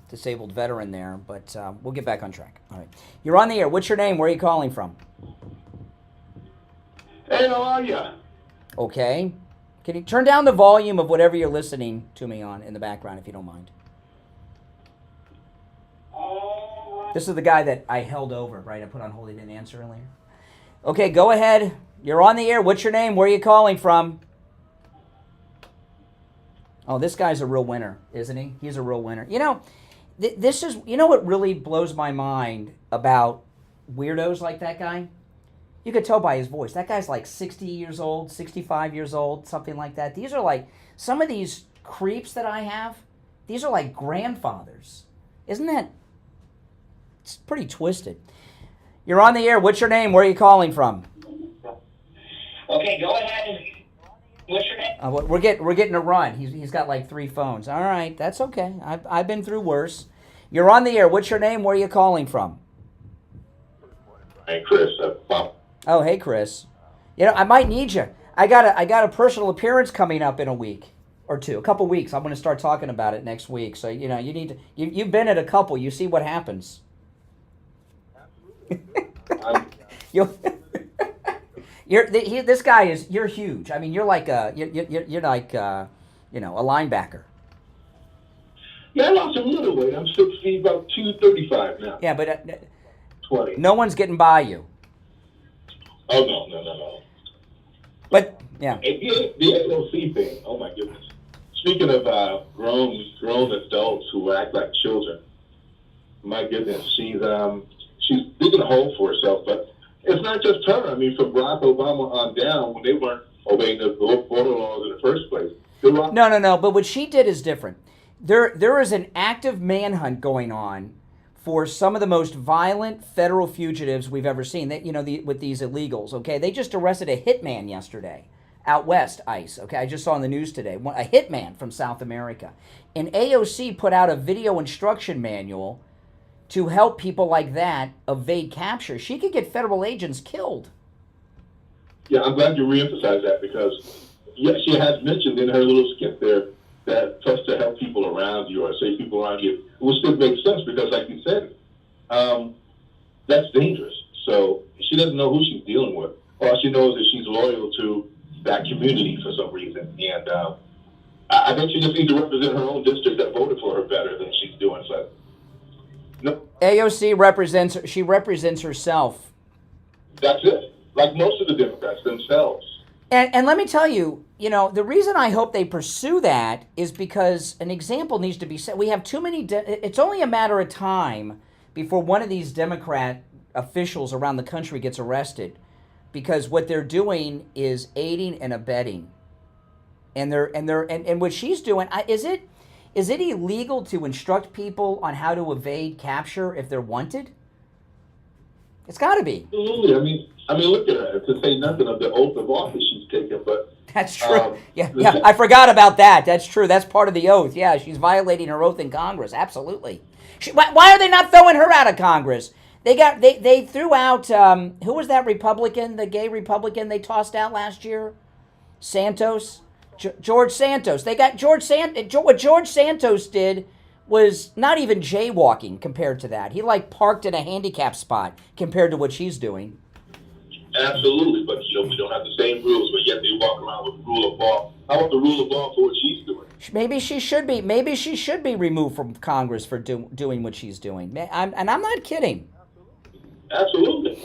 disabled veteran there, but we'll get back on track. All right. You're on the air. What's your name? Where are you calling from? Hey, how are you? Okay. Can you turn down the volume of whatever you're listening to me on in the background, if you don't mind? This is the guy that I held over, right? I put on hold. He didn't answer earlier. Okay, go ahead. You're on the air. What's your name? Where are you calling from? Oh, this guy's a real winner, isn't he? He's a real winner. You know, this is, you know what really blows my mind about weirdos like that guy? You could tell by his voice. That guy's like 60 years old, 65 years old, something like that. These are like, some of these creeps that I have, these are like grandfathers. Isn't that, it's pretty twisted. You're on the air. What's your name? Where are you calling from? Okay, go ahead. What's your name? We're getting a run. He's got like 3 phones. All right, that's okay. I've been through worse. You're on the air. What's your name? Where are you calling from? Hey, Chris. Oh, hey, Chris. You know, I might need you. I got a personal appearance coming up in a week or two, a couple weeks. I'm going to start talking about it next week. So you know, you need to. You've been at a couple. You see what happens. This guy is. You're huge. I mean, you're like you're like a linebacker. Yeah, I lost a little weight. I'm 6 feet, about 235 now. Yeah, but 20. No one's getting by you. Oh no. But yeah. The AOC thing. Oh my goodness. Speaking of grown adults who act like children, my goodness, she's digging a hole for herself. But it's not just her. I mean, from Barack Obama on down, when they weren't obeying the border laws in the first place. No. But what she did is different. There is an active manhunt going on for some of the most violent federal fugitives we've ever seen. That with these illegals. Okay, they just arrested a hitman yesterday out west, ICE. Okay, I just saw on the news today a hitman from South America, and AOC put out a video instruction manual to help people like that evade capture. She could get federal agents killed. Yeah, I'm glad you reemphasized that because she has mentioned in her little skit there that just to help people around you or save people around you, which does make sense because, like you said, that's dangerous. So she doesn't know who she's dealing with. All she knows is she's loyal to that community for some reason. And I think she just needs to represent her own district that voted for her better than she's doing. So, no. AOC represents herself. That's it. Like most of the Democrats themselves. And let me tell you, the reason I hope they pursue that is because an example needs to be set. We have too many. It's only a matter of time before one of these Democrat officials around the country gets arrested, because what they're doing is aiding and abetting, and what she's doing is it illegal to instruct people on how to evade capture if they're wanted? It's got to be. Absolutely. I mean, look at her. To say nothing of the oath of office she's taken, but that's true. Yeah, I forgot about that. That's true. That's part of the oath. Yeah, she's violating her oath in Congress. Absolutely. Why are they not throwing her out of Congress? They threw out who was that Republican, the gay Republican they tossed out last year? Santos, George Santos. They got what George Santos did was not even jaywalking compared to that. He parked in a handicap spot compared to what she's doing. Absolutely, but we don't have the same rules, but yet they walk around with the rule of law. How about the rule of law for what she's doing? Maybe she should be. Maybe she should be removed from Congress for doing what she's doing. And I'm not kidding. Absolutely.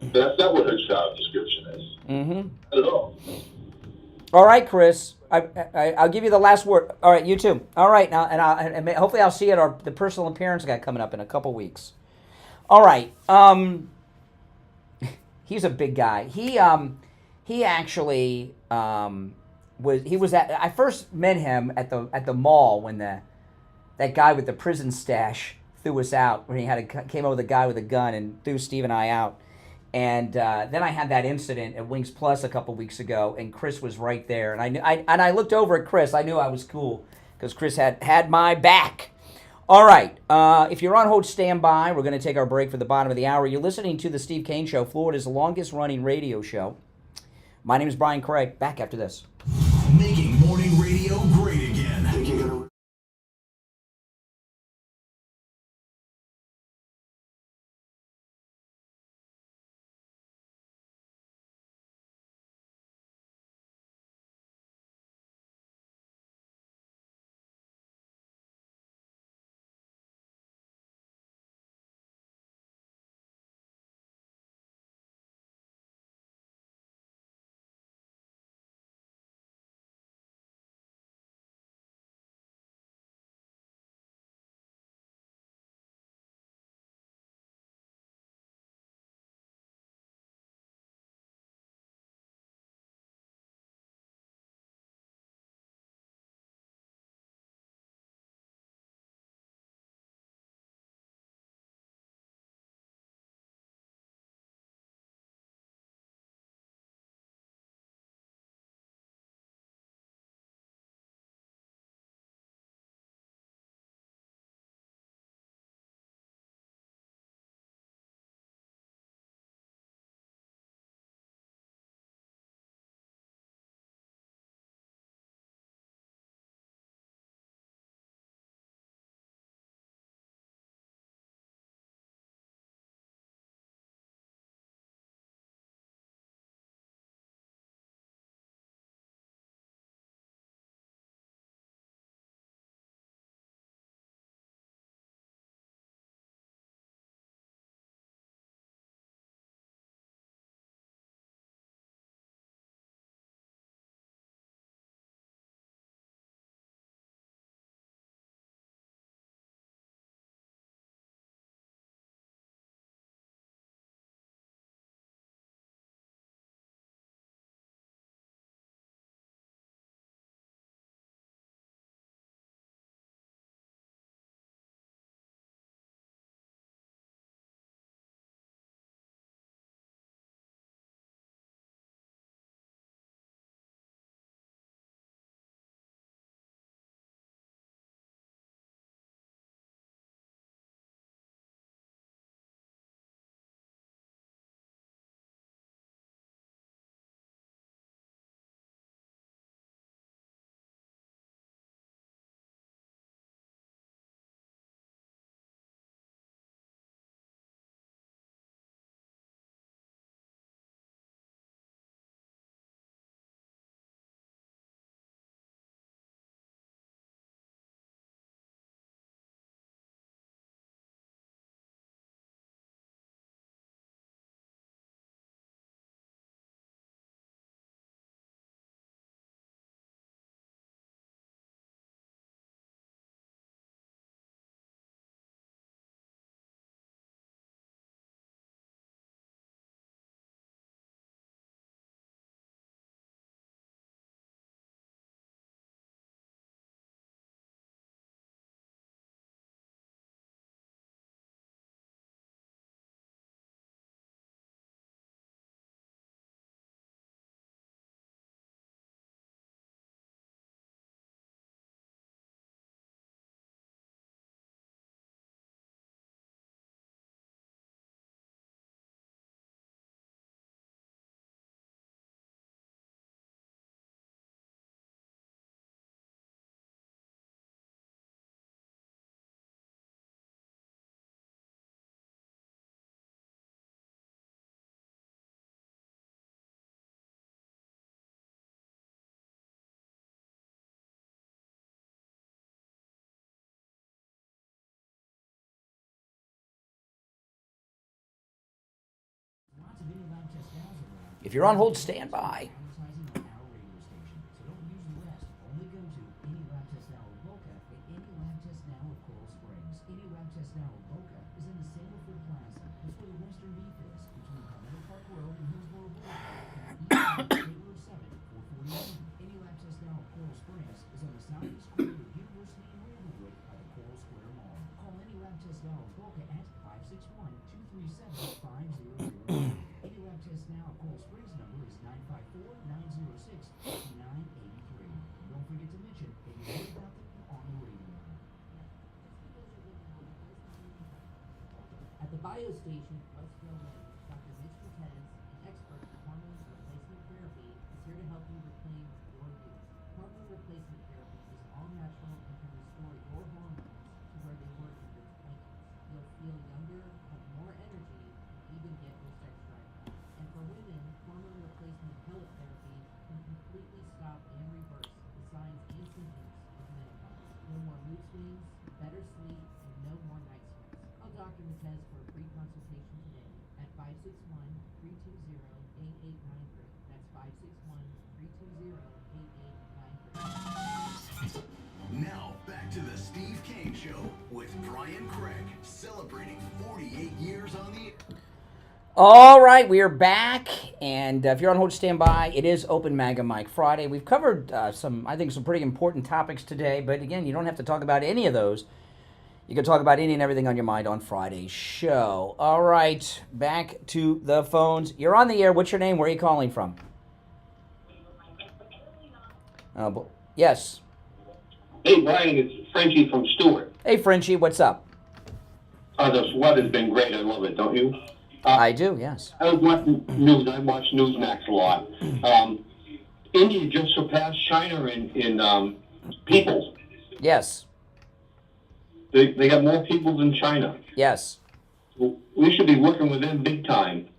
That's not what her job description is. Mm-hmm. Not at all. All right, Chris. I'll give you the last word. All right, you too. All right, now, and hopefully I'll see you at the personal appearance I got coming up in a couple weeks. All right. He's a big guy. He actually was at. I first met him at the mall when that guy with the prison stash threw us out, when he came over the guy with a gun and threw Steve and I out. And then I had that incident at Wings Plus a couple weeks ago, and Chris was right there. And I looked over at Chris. I knew I was cool because Chris had my back. All right. If you're on hold, stand by. We're going to take our break for the bottom of the hour. You're listening to the Steve Kane Show, Florida's longest-running radio show. My name is Brian Craig. Back after this. Making morning radio great again. If you're on hold, stand by. Biostation, Westfield Lane, Dr. Mitch Matez, an expert in hormone replacement therapy, is here to help you reclaim your youth. Hormone replacement therapy is all natural and can restore your hormones to where they were in your 20s. You'll feel younger, have more energy, and even get your sex drive back. And for women, hormone replacement pellet therapy can completely stop and reverse the signs and symptoms of menopause. No more mood swings, better sleep, and no more night sweats. Call Dr. Matez for a free consultation today at 561-320-8893. That's 561-320-8893. Now, back to the Steve Kane Show with Brian Craig, celebrating 48 years on the... All right, we are back, and if you're on hold, stand by. It is Open MAGA Mike Friday. We've covered some pretty important topics today, but again, you don't have to talk about any of those. You can talk about any and everything on your mind on Friday's show. All right, back to the phones. You're on the air. What's your name? Where are you calling from? Yes. Hey, Brian, it's Frenchie from Stewart. Hey, Frenchie, what's up? The weather's been great. I love it, don't you? I do, yes. I was watching news. I watch Newsmax a lot. India just surpassed China in people. Yes. They got more people than China. Yes. We should be working with them big time.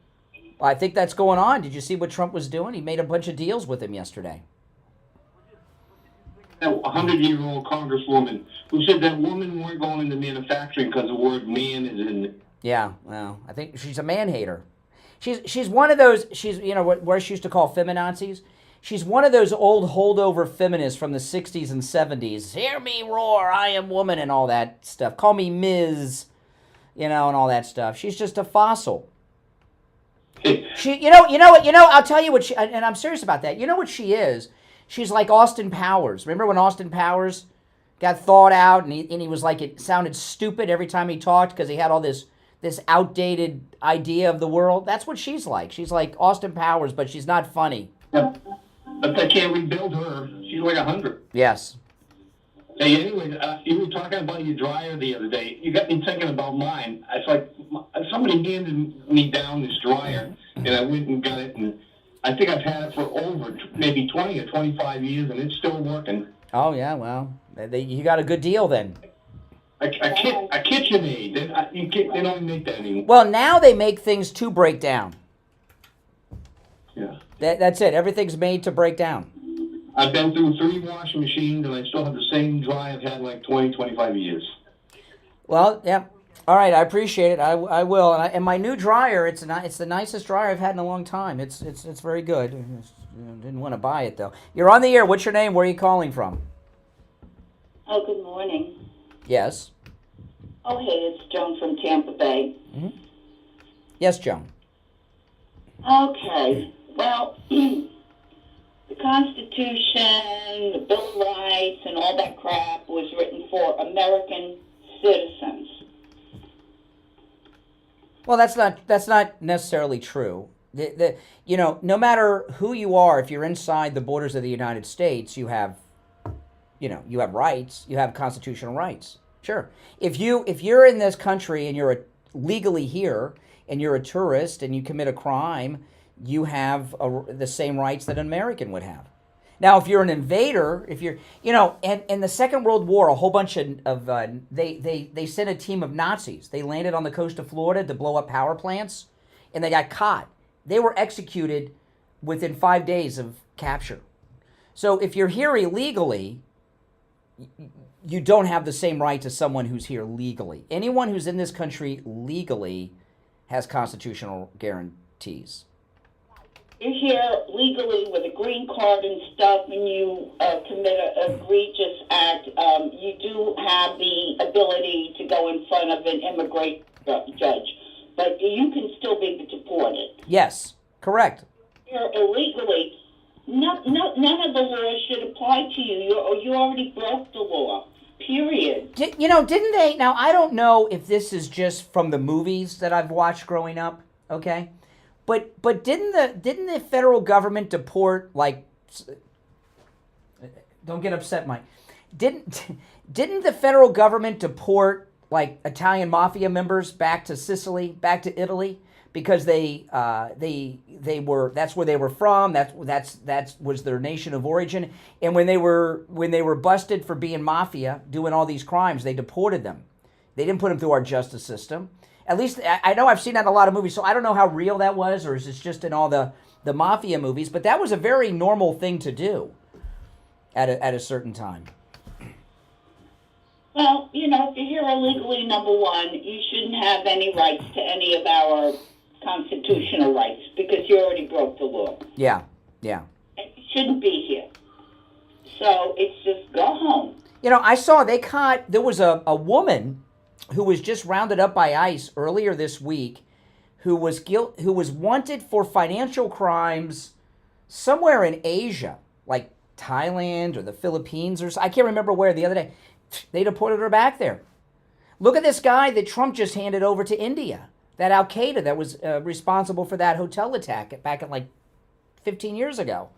Well, I think that's going on. Did you see what Trump was doing? He made a bunch of deals with him yesterday. A 100-year-old congresswoman who said that women weren't going into manufacturing because the word man is in it. Yeah, well, I think she's a man-hater. She's one of those, where she used to call feminazis. She's one of those old holdover feminists from the 60s and 70s. Hear me roar, I am woman, and all that stuff. Call me Ms., and all that stuff. She's just a fossil. I'll tell you what and I'm serious about that. You know what she is? She's like Austin Powers. Remember when Austin Powers got thawed out and he was like, it sounded stupid every time he talked because he had all this outdated idea of the world? That's what she's like. She's like Austin Powers, but she's not funny. Yeah. But they can't rebuild her. She's like 100. Yes. Hey, anyway, you were talking about your dryer the other day. You got me thinking about mine. It's like somebody handed me down this dryer, and I went and got it, and I think I've had it for over maybe 20 or 25 years, and it's still working. Oh, yeah, well, you got a good deal then. A KitchenAid. They don't make that anymore. Well, now they make things to break down. Yeah. That's it. Everything's made to break down. I've been through 3 washing machines, and I still have the same dryer I've had like 20, 25 years. Well, yeah. All right, I appreciate it. I will. And my new dryer, it's the nicest dryer I've had in a long time. It's very good. Didn't want to buy it, though. You're on the air. What's your name? Where are you calling from? Oh, good morning. Yes. Oh, hey, it's Joan from Tampa Bay. Mm-hmm. Yes, Joan. Okay. Well, the Constitution, the Bill of Rights, and all that crap was written for American citizens. Well, that's not necessarily true. No matter who you are, if you're inside the borders of the United States, you have rights. You have constitutional rights. Sure. If you're in this country and you're legally here and you're a tourist and you commit a crime, you have the same rights that an American would have. Now, if you're an invader, and in the Second World War, a whole bunch of they sent a team of Nazis. They landed on the coast of Florida to blow up power plants, and they got caught. They were executed within 5 days of capture. So if you're here illegally, you don't have the same rights as someone who's here legally. Anyone who's in this country legally has constitutional guarantees. you're here legally with a green card and stuff, and you commit an egregious act, you do have the ability to go in front of an immigration judge, but you can still be deported. Yes, correct. You're illegally. None of the laws should apply to you. You already broke the law. Period. Didn't they? Now, I don't know if this is just from the movies that I've watched growing up, okay? But didn't the federal government deport, like, don't get upset, Mike. Didn't the federal government deport, like, Italian mafia members back to Sicily, back to Italy? Because they were, that's where they were from. That was their nation of origin. And when they were busted for being mafia, doing all these crimes, they deported them. They didn't put them through our justice system. At least I know I've seen that in a lot of movies, so I don't know how real that was, or is it just in all the mafia movies? But that was a very normal thing to do at a certain time. Well, if you're here illegally, number one, you shouldn't have any rights to any of our constitutional rights because you already broke the law. Yeah. And you shouldn't be here. So it's just go home. I saw there was a woman who was just rounded up by ICE earlier this week who was wanted for financial crimes somewhere in Asia, like Thailand or the Philippines or I can't remember where the other day. They deported her back there. Look at this guy that Trump just handed over to India. That Al-Qaeda that was responsible for that hotel attack back in like 15 years ago.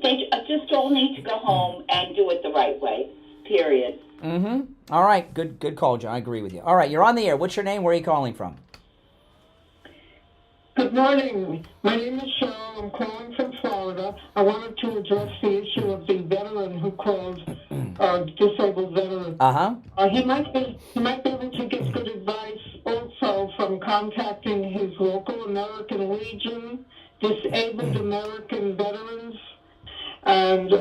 They just all need to go home and do it the right way, period. Mm-hmm. All right. Good call, John. I agree with you. All right. You're on the air. What's your name? Where are you calling from? Good morning. My name is Cheryl. I'm calling from Florida. I wanted to address the issue of the veteran who called, disabled veteran. He might be able to get good advice also from contacting his local American Legion, Disabled American Veterans, and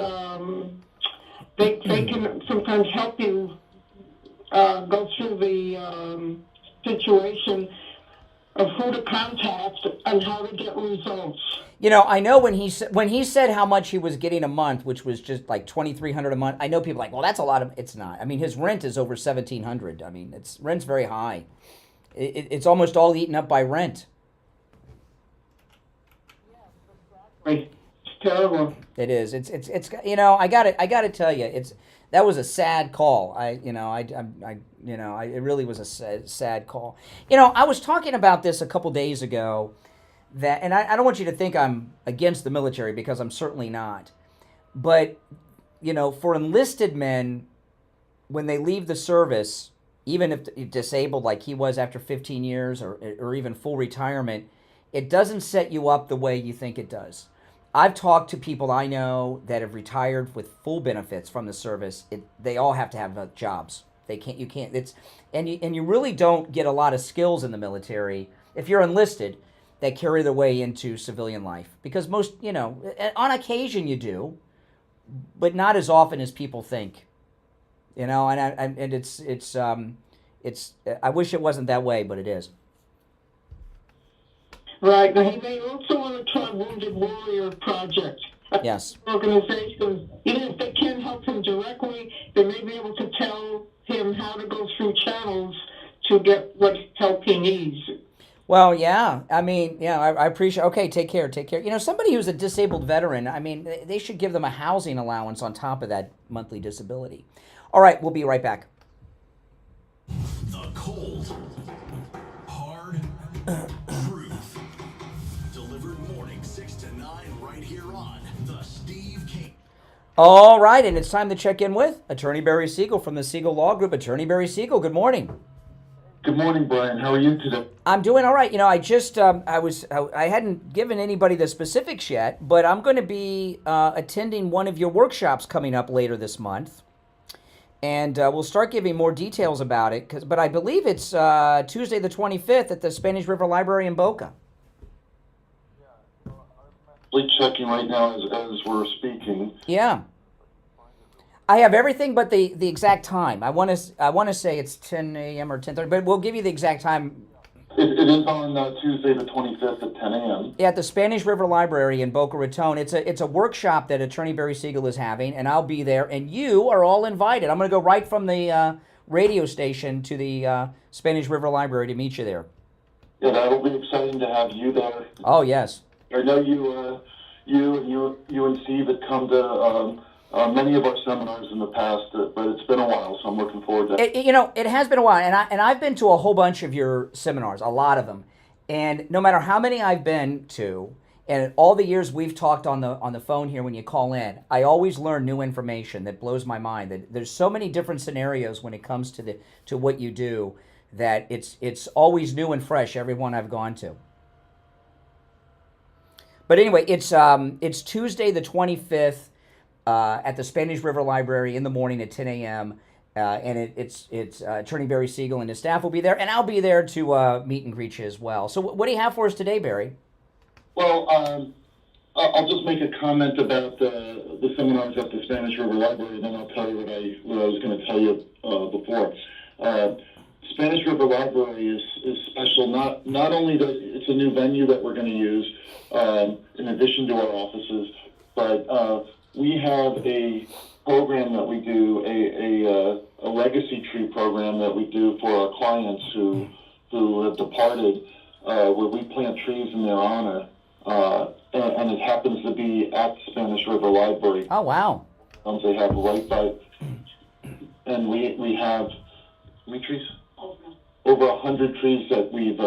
they can sometimes help you go through the situation of who to contact and how to get results. I know when he said how much he was getting a month, which was just like $2,300 a month. I know people are like, well, that's a lot of. It's not. I mean, his rent is over $1,700. I mean, rent's very high. It's almost all eaten up by rent. It's terrible. It is. It's. I got to tell you, that was a sad call. It really was a sad call. I was talking about this a couple days ago, and I don't want you to think I'm against the military because I'm certainly not. But, for enlisted men, when they leave the service, even if disabled like he was after 15 years or even full retirement, it doesn't set you up the way you think it does. I've talked to people I know that have retired with full benefits from the service. They all have to have jobs. You really don't get a lot of skills in the military if you're enlisted that carry their way into civilian life. Because most, on occasion you do, but not as often as people think. And I wish it wasn't that way, but it is. Right. Now, he may also want to try Wounded Warrior Project. Yes. Organization. Even if they can't help him directly, they may be able to tell him how to go through channels to get what help he needs. Well, yeah. I mean, I appreciate. Okay, take care. Somebody who's a disabled veteran, I mean, they should give them a housing allowance on top of that monthly disability. All right, we'll be right back. The cold, hard truth. Delivered morning 6 to 9 right here on the Steve Kane. All right, and it's time to check in with Attorney Barry Siegel from the Siegel Law Group. Attorney Barry Siegel, good morning. Good morning, Brian. How are you today? I'm doing all right. I just I hadn't given anybody the specifics yet, but I'm going to be attending one of your workshops coming up later this month, and we'll start giving more details about it. But I believe it's Tuesday the 25th at the Spanish River Library in Boca. Checking right now as we're speaking. Yeah. I have everything but the exact time. I want to say it's 10 a.m. or 10:30, but we'll give you the exact time It is on Tuesday the 25th at 10 a.m. Yeah, at the Spanish River Library in Boca Raton. It's a workshop that Attorney Barry Siegel is having, and I'll be there, and you are all invited. I'm going to go right from the radio station to the Spanish River Library to meet you there. Yeah, that'll be exciting to have you there. Oh, yes. I know you and Steve have come to many of our seminars in the past, but it's been a while, so I'm looking forward to it. It has been a while, and I've been to a whole bunch of your seminars, a lot of them. And no matter how many I've been to, and all the years we've talked on the phone here when you call in, I always learn new information that blows my mind. That there's so many different scenarios when it comes to what you do, that it's always new and fresh, every one I've gone to. But anyway, it's Tuesday the 25th at the Spanish River Library in the morning at 10 a.m. And it's Attorney Barry Siegel and his staff will be there, and I'll be there to meet and greet you as well. So what do you have for us today, Barry? Well, I'll just make a comment about the seminars at the Spanish River Library, and then I'll tell you what I was going to tell you before. Spanish River Library is special. Not only that it's a new venue that we're going to use in addition to our offices, but we have a program that we do, a legacy tree program that we do for our clients who have departed, where we plant trees in their honor, and it happens to be at Spanish River Library. Oh, wow. They have right by, and we have, how many trees? Over 100 trees that we've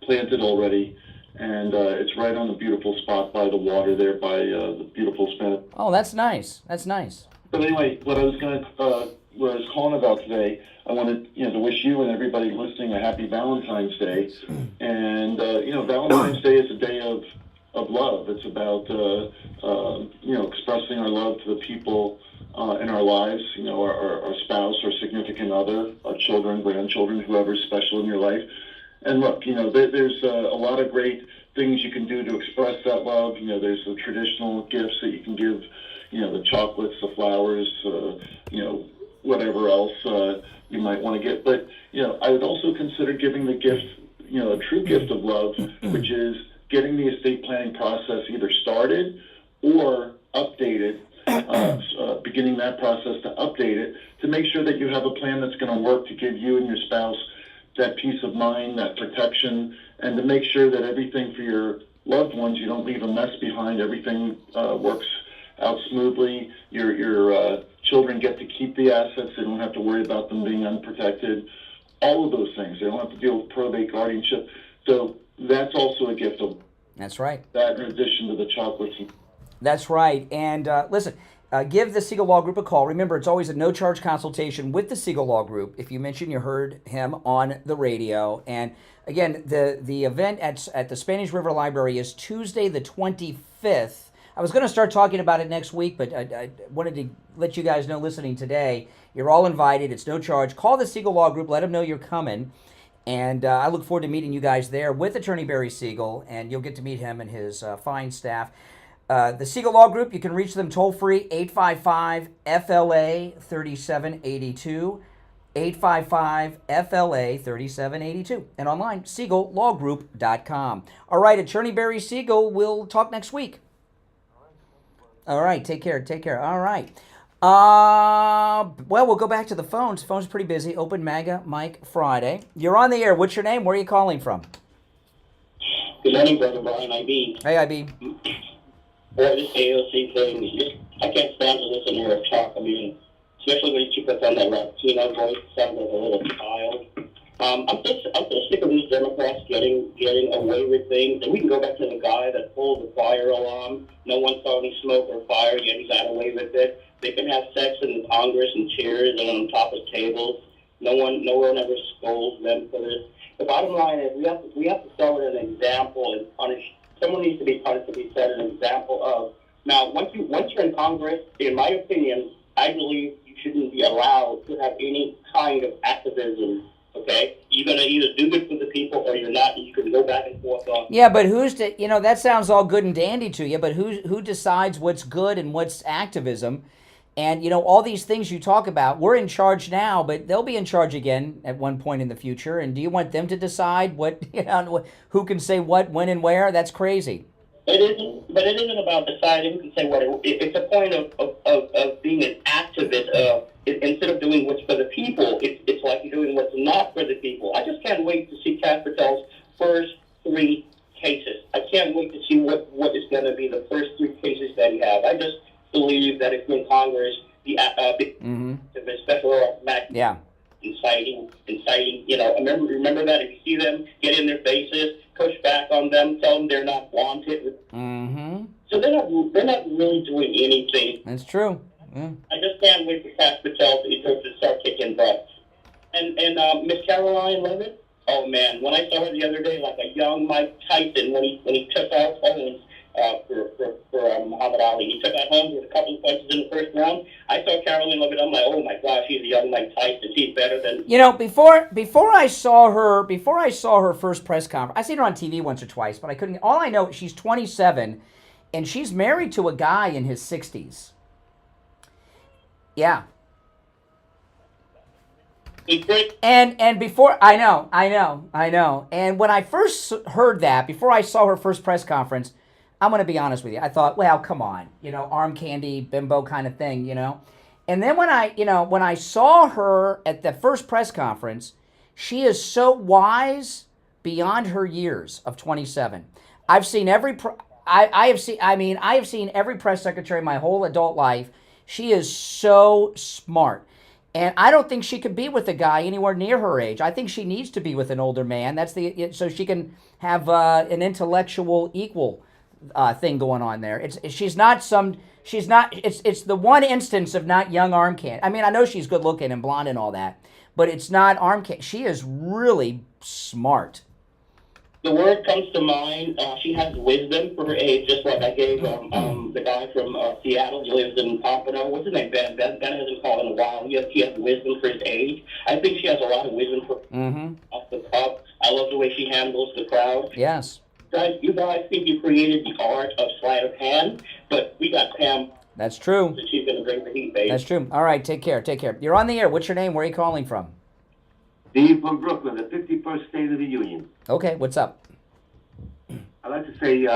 planted already, and it's right on the beautiful spot by the water there, by the beautiful Spanish. Oh, that's nice. That's nice. But anyway, what I was calling about today, I wanted to wish you and everybody listening a happy Valentine's Day, and Valentine's Day is a day of love. It's about expressing our love to the people in our lives, our spouse, our significant other, our children, grandchildren, whoever's special in your life. And look, there's a lot of great things you can do to express that love. There's the traditional gifts that you can give, the chocolates, the flowers, whatever else you might want to get. But, I would also consider giving the gift, a true gift of love, which is getting the estate planning process either started or updated, beginning that process to update it, to make sure that you have a plan that's going to work to give you and your spouse that peace of mind, that protection, and to make sure that everything for your loved ones, you don't leave a mess behind, everything works out smoothly, your children get to keep the assets, they don't have to worry about them being unprotected, all of those things. They don't have to deal with probate, guardianship. So that's also a gift of. That's right. That in addition to the chocolates. That's right. And listen, give the Siegel Law Group a call. Remember, it's always a no-charge consultation with the Siegel Law Group if you mention you heard him on the radio. And again, the event at the Spanish River Library is Tuesday the 25th. I was going to start talking about it next week, but I wanted to let you guys know listening today, you're all invited. It's no charge. Call the Siegel Law Group. Let them know you're coming. And I look forward to meeting you guys there with Attorney Barry Siegel, and you'll get to meet him and his fine staff. The Siegel Law Group, you can reach them toll-free, 855-FLA-3782, 855-FLA-3782, and online, SiegelLawGroup.com. All right, Attorney Barry Siegel, we'll talk next week. All right, take care. All right. Well, we'll go back to the phones. The phone's pretty busy. Open MAGA Mike Friday. You're on the air. What's your name? Where are you calling from? Good morning, Brother Brian. IB. Hey, IB. Boy, this AOC thing, I can't stand to listen to her talk. I mean, especially when she puts on that Latino voice, sounds like a little child. I'm just sick of these Democrats getting away with things. And we can go back to the guy that pulled the fire alarm. No one saw any smoke or fire, yet he got away with it. They can have sex in Congress and chairs and on top of tables. No one ever scolds them for this. The bottom line is we have to start with an example and punish. Someone needs to be punished to be set an example of. Now, once you're in Congress, in my opinion, I believe you shouldn't be allowed to have any kind of activism. Okay, you're gonna either do good for the people or you're not. And you can go back and forth on. Yeah, but that sounds all good and dandy to you. But who decides what's good and what's activism? And, all these things you talk about, we're in charge now, but they'll be in charge again at one point in the future. And do you want them to decide what, who can say what, when, and where? That's crazy. It isn't, but it isn't about deciding who can say what. It's a point of being an activist. Instead of doing what's for the people, it's like you're doing what's not for the people. I just can't wait to see Kat Patel's first 3 cases. I can't wait to see what is going to be the first 3 cases that he has. I just believe that if in Congress, the special inciting, remember that if you see them, get in their faces, push back on them, tell them they're not wanted. Mm-hmm. So they're not really doing anything. That's true. Yeah. I just can't wait for Kat Patel to start kicking butt. And Miss Caroline Levitt, oh man, when I saw her the other day, like a young Mike Tyson when he took out Holmes for Muhammad Ali. He took out Holmes with a couple of punches in the first round. I saw Caroline Levitt. I'm like, oh my gosh, she's a young Mike Tyson. She's better than. Before I saw her first press conference, I seen her on TV once or twice, but I couldn't. All I know, she's 27, and she's married to a guy in his 60s. Yeah. And before I know. And when I first heard that, before I saw her first press conference, I'm going to be honest with you. I thought, well, come on, arm candy, bimbo kind of thing, And then when I saw her at the first press conference, she is so wise beyond her years of 27. I've seen I have seen every press secretary my whole adult life. She is so smart. And I don't think she could be with a guy anywhere near her age. I think she needs to be with an older man. So she can have an intellectual equal thing going on there. It's the one instance of not young arm candy. I mean, I know she's good looking and blonde and all that, but it's not arm candy. She is really smart. The word comes to mind. She has wisdom for her age, just like I gave the guy from Seattle. He lives in Pompano. What's his name? Ben. Ben hasn't called in a while. He has wisdom for his age. I think she has a lot of wisdom for off the cup. I love the way she handles the crowd. Yes. You guys think you created the art of sleight of hand, but we got Pam. That's true. She's going to bring the heat, baby. That's true. All right, take care. You're on the air. What's your name? Where are you calling from? Steve from Brooklyn, the 51st State of the Union. Okay, what's up? I'd like to say,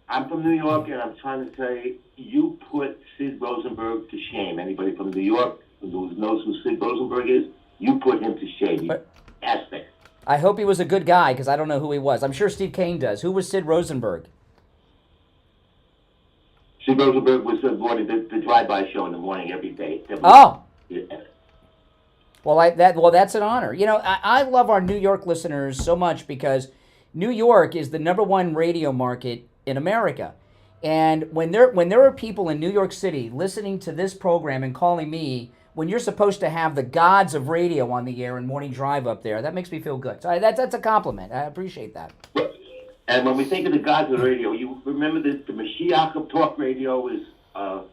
I'm from New York, and I'm trying to say you put Sid Rosenberg to shame. Anybody from New York who knows who Sid Rosenberg is, you put him to shame. Aspect. I hope he was a good guy, because I don't know who he was. I'm sure Steve Kane does. Who was Sid Rosenberg? Sid Rosenberg was the drive-by show in the morning every day. Oh. Yeah. Well, that's an honor. I love our New York listeners so much because New York is the #1 radio market in America. And when there are people in New York City listening to this program and calling me, when you're supposed to have the gods of radio on the air and morning drive up there, that makes me feel good. So that's a compliment. I appreciate that. And when we think of the gods of the radio, you remember the Mashiach of talk radio is what's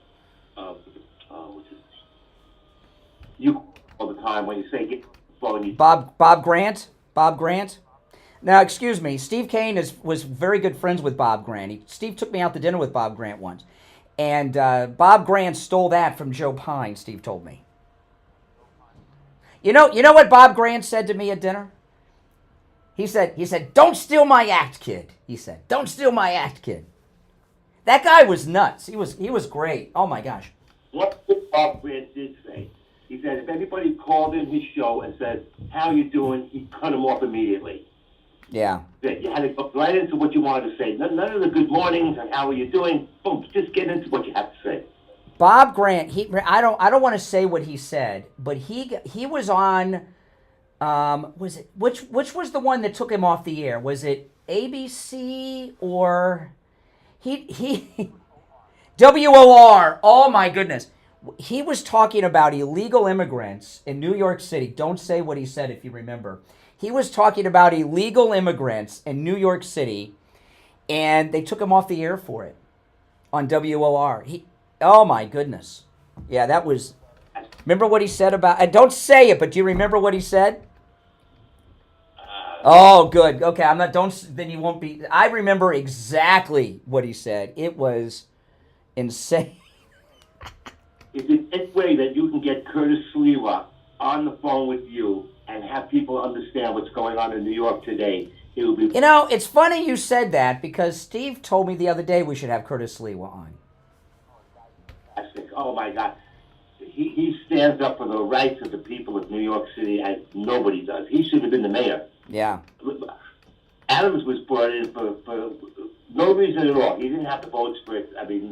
his name? You all the time when you say Bob Grant. Bob Grant. Now, excuse me, Steve Kane was very good friends with Bob Grant. Steve took me out to dinner with Bob Grant once. And Bob Grant stole that from Joe Pine, Steve told me. You know what Bob Grant said to me at dinner? He said, "Don't steal my act, kid." He said, "Don't steal my act, kid." That guy was nuts. He was great. Oh, my gosh. What Bob Grant did say, he said if anybody called in his show and said, "How you doing?" he'd cut him off immediately. Yeah. You had to go right into what you wanted to say. None of the good mornings and how are you doing. Boom, just get into what you have to say. Bob Grant, I don't want to say what he said, but he was on was it which was the one that took him off the air? Was it ABC or he WOR? Oh my goodness. He was talking about illegal immigrants in New York City. Don't say what he said if you remember. He was talking about illegal immigrants in New York City, and they took him off the air for it on WOR. Oh, my goodness. Yeah, that was... Remember what he said about... don't say it, but do you remember what he said? Oh, good. Okay, I'm not... Then you won't be... I remember exactly what he said. It was insane. Is it any way that you can get Curtis Sliwa on the phone with you and have people understand what's going on in New York today? It would be. You know, it's funny you said that because Steve told me the other day we should have Curtis Sliwa on. Oh my God. He stands up for the rights of the people of New York City as nobody does. He should have been the mayor. Yeah. Adams was brought in for no reason at all. He didn't have the votes for it. I mean,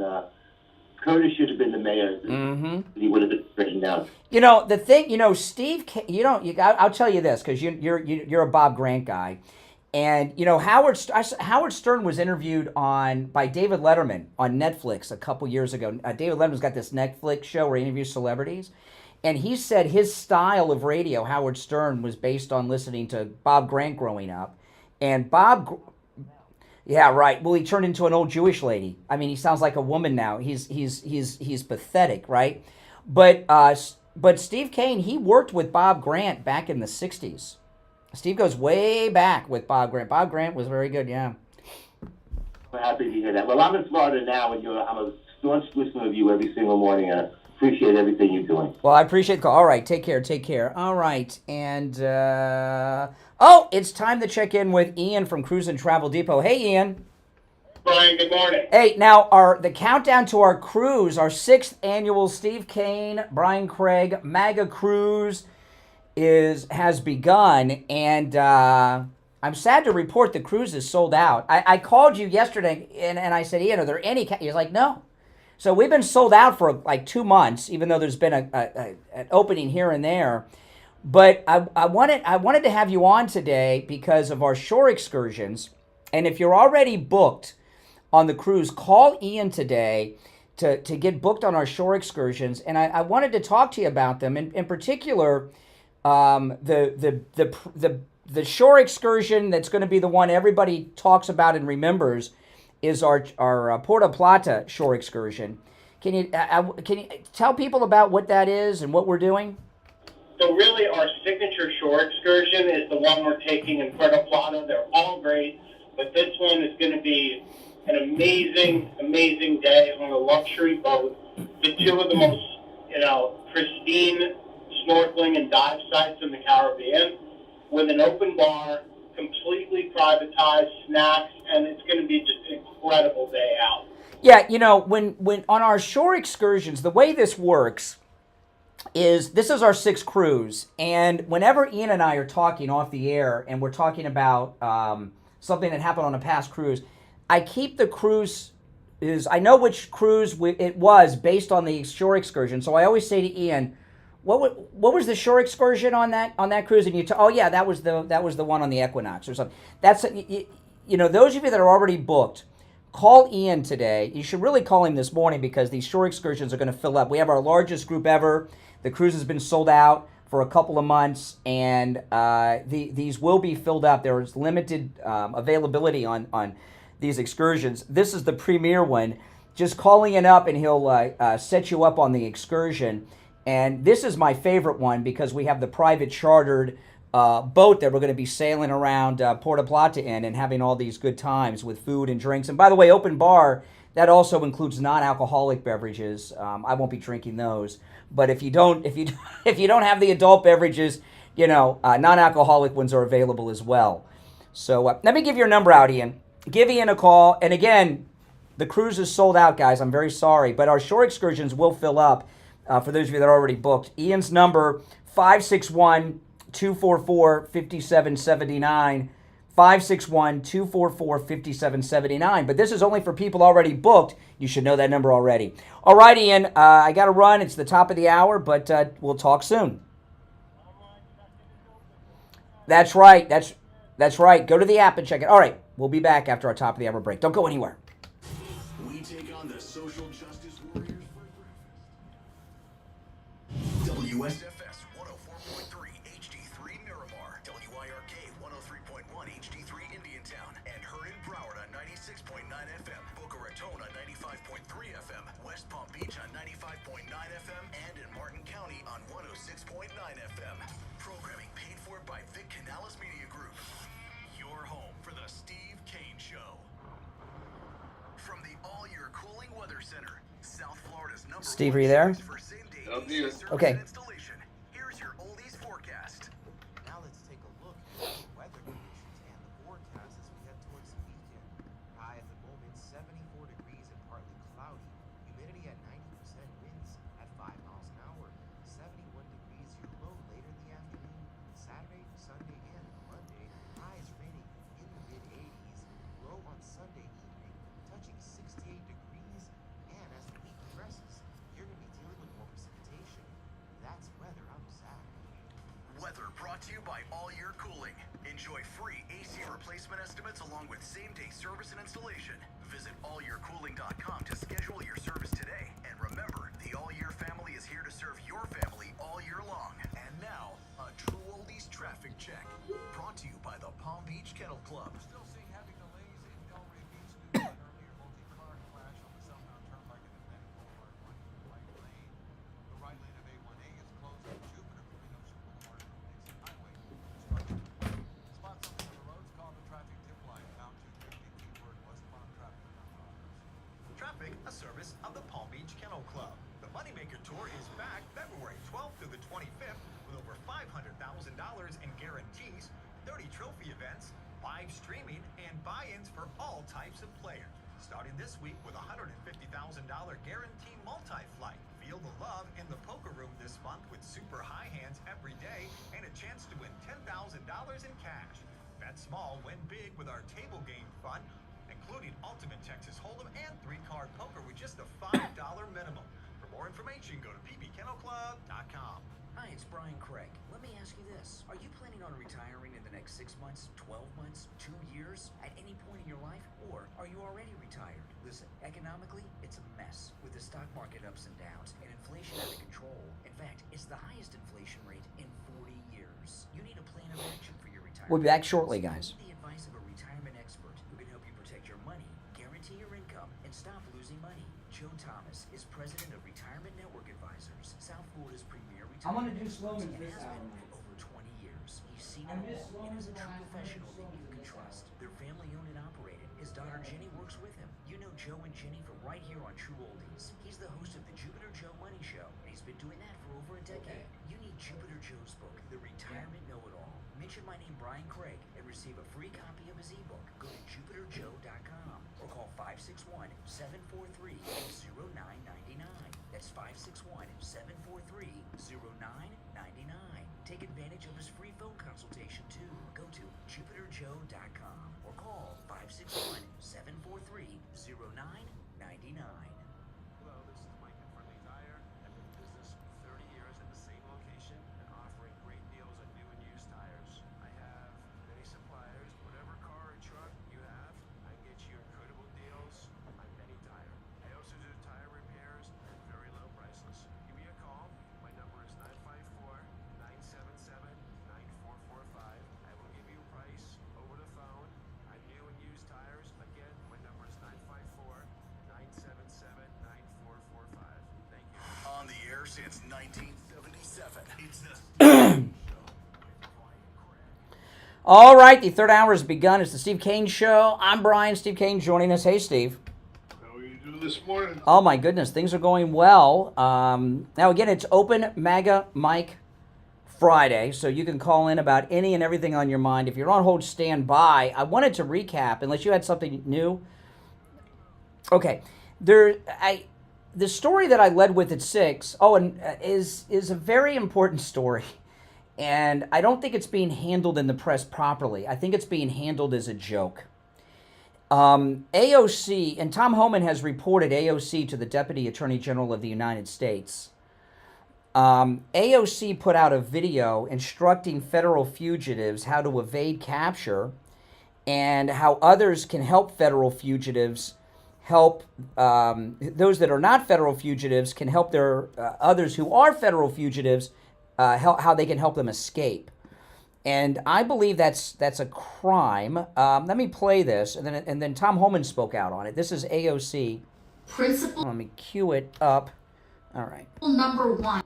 Curtis should have been the mayor. Mm-hmm. He would have been written down. You know, the thing, you know, Steve, I'll tell you this, because you're a Bob Grant guy. And, you know, Howard Stern was interviewed by David Letterman on Netflix a couple years ago. David Letterman's got this Netflix show where he interviews celebrities. And he said his style of radio, Howard Stern, was based on listening to Bob Grant growing up. And yeah, right. Well, he turned into an old Jewish lady. I mean, he sounds like a woman now. He's pathetic, right? But Steve Kane, he worked with Bob Grant back in the 60s. Steve goes way back with Bob Grant. Bob Grant was very good, yeah. I'm happy to hear that. Well, I'm in Florida now, and I'm a staunch listener of you every single morning, and I appreciate everything you're doing. Well, I appreciate the call. All right, take care. All right, and, it's time to check in with Ian from Cruise and Travel Depot. Hey, Ian. Brian, good morning. Hey, now, the countdown to our cruise, our 6th annual Steve Kane, Brian Craig, MAGA cruise, has begun, and I'm sad to report the cruise is sold out. I called you yesterday, and I said, Ian, are there any? He's like, no. So we've been sold out for like 2 months, even though there's been an opening here and there. But I wanted to have you on today because of our shore excursions, and if you're already booked on the cruise, call Ian today to get booked on our shore excursions, and I wanted to talk to you about them, in particular. The shore excursion that's going to be the one everybody talks about and remembers is our Puerto Plata shore excursion. Can you tell people about what that is and what we're doing? So really, our signature shore excursion is the one we're taking in Puerto Plata. They're all great, but this one is going to be an amazing, amazing day on a luxury boat. The two of the most, pristine snorkeling and dive sites in the Caribbean, with an open bar, completely privatized, snacks, and it's going to be just an incredible day out. Yeah, when on our shore excursions, the way this works is this is our 6th cruise, and whenever Ian and I are talking off the air and we're talking about something that happened on a past cruise, I keep the cruise I know which cruise it was based on the shore excursion, so I always say to Ian, What was the shore excursion on that cruise? And that was the one on the Equinox or something. That's those of you that are already booked, call Ian today. You should really call him this morning because these shore excursions are going to fill up. We have our largest group ever. The cruise has been sold out for a couple of months, and these will be filled up. There is limited availability on these excursions. This is the premier one. Just call Ian up, and he'll set you up on the excursion. And this is my favorite one because we have the private chartered boat that we're going to be sailing around Puerto Plata in and having all these good times with food and drinks. And by the way, open bar, that also includes non-alcoholic beverages. I won't be drinking those. But if you don't have the adult beverages, non-alcoholic ones are available as well. So let me give your number out, Ian. Give Ian a call. And again, the cruise is sold out, guys. I'm very sorry. But our shore excursions will fill up. For those of you that are already booked, Ian's number, 561-244-5779, 561-244-5779. But this is only for people already booked. You should know that number already. All right, Ian, I got to run. It's the top of the hour, but we'll talk soon. That's right. That's right. Go to the app and check it. All right, we'll be back after our top of the hour break. Don't go anywhere. We take on the social justice warriors for breakfast. WSFS 104.3 HD3 Miramar, WIRK 103.1 HD3 Indiantown, and heard in Broward on 96.9 FM, Boca Raton on 95.3 FM, West Palm Beach on 95.9 FM, and in Martin County on 106.9 FM. Programming paid for by Vic Canales Media Group. Your home for the Steve Kane Show. From the All Year Cooling Weather Center, South Florida's number Steve, are you there? for St. I'm here. Okay. Here's your oldies forecast. Now let's take a look at the weather conditions and the forecast as we head towards the weekend. High at the moment, 74 degrees and partly cloudy. Humidity at 90%, winds at 5 miles an hour. 71 degrees, your low later in the afternoon. Saturday, Sunday, and Monday, highs raining in the mid-80s. Low on Sunday evening, touching 68 degrees. And as the week progresses, you're going to be dealing with more precipitation. That's weather. I'm Zach. Weather brought to you by All Year Cooling. Enjoy free AC replacement estimates along with same-day service and installation. Visit allyearcooling.com to schedule your service today. And remember, the All Year family is here to serve your family all year long. And now, a true oldies traffic check. Brought to you by the Palm Beach Kennel Club. Still seeing heavy delays in Delray Beach due to an earlier multi-car crash on the southbound turnpike in the Bennett Boulevard, running the right lane. The right lane of A1A is closed from Jupiter between Ocean Boulevard and Dixon Highway. Spots on the roads, call the traffic tip line down to 50 keyword westbound traffic. Traffic, a service of the Palm Beach Kennel Club. The Moneymaker Tour is back February 12th through the 25th with over $500,000 in guarantees, 30 trophy events, live streaming, and buy-ins for all types of players. Starting this week with a $150,000 guarantee multi-flight. Feel the love in the poker room this month with super high hands every day and a chance to win $10,000 in cash. Bet small, win big with our table game fun, including Ultimate Texas Hold'em and 3-card poker with just a $5 minimum. For more information, go to pbkennelclub.com. Hi, it's Brian Craig. Let me ask you this. Are you planning on retiring in the next 6 months, 12 months, 2 years, at any point in your life? Or are you already retired? Listen, economically, it's a mess with the stock market ups and downs and inflation out of control. In fact, it's the highest inflation rate in 40 years. You need a plan of action for your retirement. We'll be back shortly, guys. The advice of a retirement expert who can help you protect your money, guarantee your income, and stop losing money. Joe Thomas is president of Retirement Network Advisors, South Florida's premier retirement. I'm gonna do Sloman's and this has been hour. for over 20 years. He's seen it all and is a true professional that you can trust. They're family-owned and operated. His daughter Jenny works with him. You know Joe and Jenny from right here on True Oldies. He's the host of the Jupiter Joe Money Show, and he's been doing that for over a decade. You need Jupiter Joe's book, The Retirement Know-It-All. Mention my name, Brian Craig, and receive a free copy of his ebook. Go to jupiterjoe.com or call 561-743-0999. That's 561-743-0999. Take advantage of his free phone consultation too. Go to jupiterjoe.com or call 561-743-0999. Hello, this is Mike at Friendly Tire. I've been in business for 30 years at the same location and offering great deals on new and used tires. I have many suppliers. Whatever car or truck you have, I get you incredible deals on any tire. I also do tire repairs at very low prices. Give me a call. My number is 954-977-9445. I will give you a price over the phone on new and used tires. Again, my number is 954-977-9445. Thank you. On the air since 1977. It's the All right, the third hour has begun. It's the Steve Kane Show. I'm Brian. Steve Kane joining us. Hey, Steve. How are you doing this morning? Oh, my goodness. Things are going well. Now, again, it's Open MAGA Mike Friday, so you can call in about any and everything on your mind. If you're on hold, stand by. I wanted to recap, unless you had something new. Okay. The story that I led with at 6, is a very important story. And I don't think it's being handled in the press properly. I think it's being handled as a joke. AOC, and Tom Homan has reported AOC to the Deputy Attorney General of the United States. AOC put out a video instructing federal fugitives how to evade capture and how others can help federal fugitives help those that are not federal fugitives can help their others who are federal fugitives how they can help them escape. And I believe that's a crime. Let me play this, and then Tom Homan spoke out on it. This is AOC. Principle. Let me cue it up. All right. Number 1.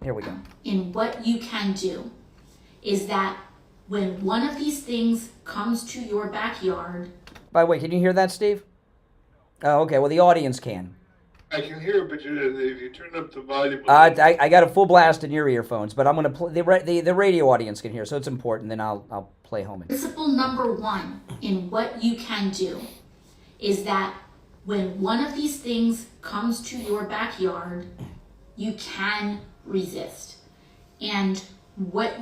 Here we go. In what you can do is that when one of these things comes to your backyard. By the way, can you hear that, Steve? Oh, okay. Well, the audience can. I can hear, but if you turn up the volume... I got a full blast in your earphones, but I'm going to play... The radio audience can hear, so it's important. Then I'll play Homan. Principle number 1 in what you can do is that when one of these things comes to your backyard, you can resist. And what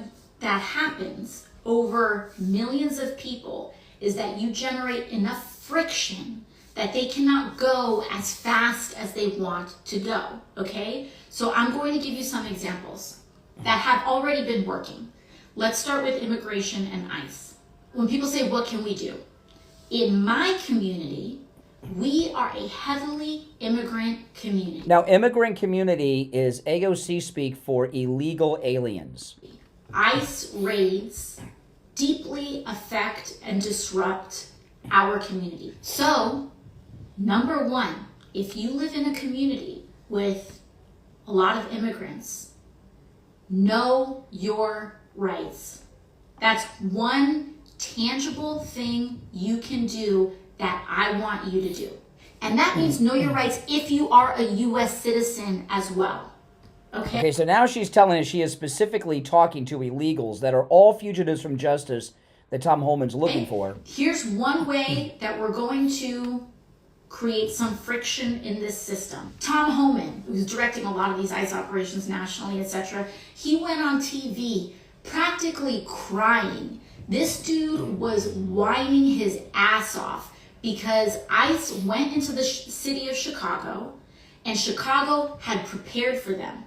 that happens over millions of people is that you generate enough friction that they cannot go as fast as they want to go, okay? So I'm going to give you some examples that have already been working. Let's start with immigration and ICE. When people say, what can we do? In my community, we are a heavily immigrant community. Now, immigrant community is AOC speak for illegal aliens. ICE raids deeply affect and disrupt our community. So, number 1, if you live in a community with a lot of immigrants, know your rights. That's one tangible thing you can do that I want you to do. And that means know your rights if you are a U.S. citizen as well. Okay, so now she's telling us she is specifically talking to illegals that are all fugitives from justice that Tom Homan's looking for. Here's one way that we're going to create some friction in this system. Tom Homan, who's directing a lot of these ICE operations nationally, etc., he went on TV practically crying. This dude was whining his ass off because ICE went into the city of Chicago, and Chicago had prepared for them.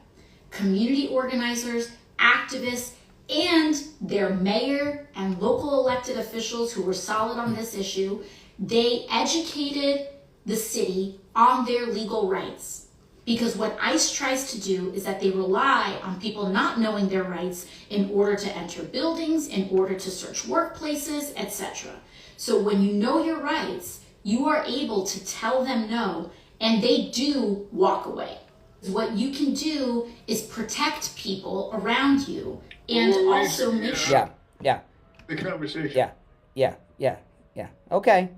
Community organizers, activists, and their mayor and local elected officials who were solid on this issue, they educated the city on their legal rights. Because what ICE tries to do is that they rely on people not knowing their rights in order to enter buildings, in order to search workplaces, etc. So when you know your rights, you are able to tell them no, and they do walk away. What you can do is protect people around you and also make sure... Yeah. The conversation. Yeah. Okay.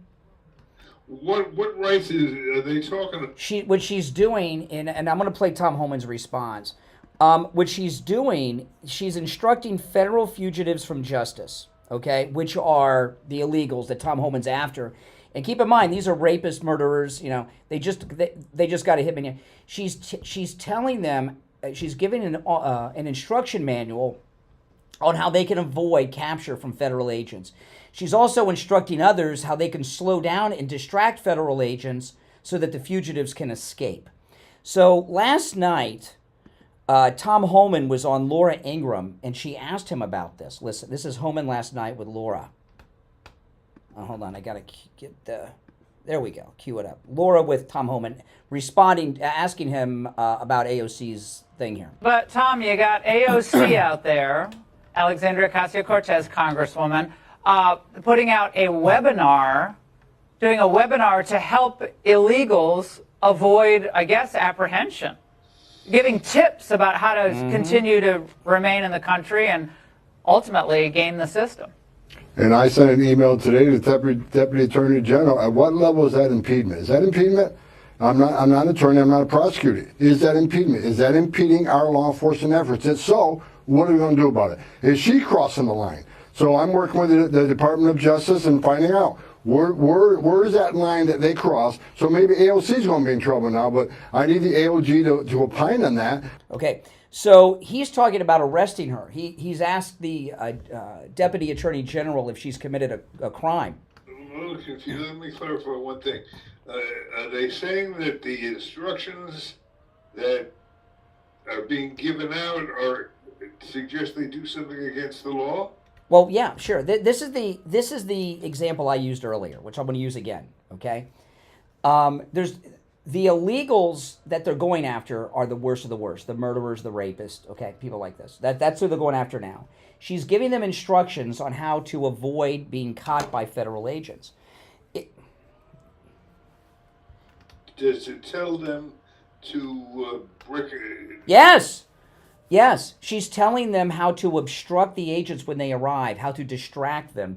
What rights are they talking about? What she's doing, and I'm going to play Tom Homan's response. What she's doing, she's instructing federal fugitives from justice, okay, which are the illegals that Tom Homan's after. And keep in mind, these are rapists, murderers. You know, they just got a hitman. She's telling them, she's giving an instruction manual on how they can avoid capture from federal agents. She's also instructing others how they can slow down and distract federal agents so that the fugitives can escape. So last night, Tom Homan was on Laura Ingraham, and she asked him about this. Listen, this is Homan last night with Laura. Hold on, I gotta get the... There we go, cue it up. Laura with Tom Homan responding, asking him about AOC's thing here. But Tom, you got AOC out there, Alexandria Ocasio-Cortez, Congresswoman, putting out a webinar, doing a webinar to help illegals avoid, I guess, apprehension, giving tips about how to continue to remain in the country and ultimately game the system. And I sent an email today to the Deputy Attorney General. At what level is that impediment? Is that impediment? I'm not an attorney. I'm not a prosecutor. Is that impediment? Is that impeding our law enforcement efforts? If so, what are we going to do about it? Is she crossing the line? So I'm working with the Department of Justice and finding out where is that line that they cross. So maybe AOC is going to be in trouble now, but I need the AOG to opine on that. Okay. So he's talking about arresting her. He's asked the Deputy Attorney General if she's committed a crime. I'm a little confused. Let me clarify one thing. Are they saying that the instructions that are being given out are suggest they do something against the law? Well, yeah, sure. This is the example I used earlier, which I'm going to use again. Okay. There's the illegals that they're going after are the worst of the worst, the murderers, the rapists, okay, people like this. That's who they're going after now. She's giving them instructions on how to avoid being caught by federal agents. Does it tell them to break it? Yes. She's telling them how to obstruct the agents when they arrive, how to distract them,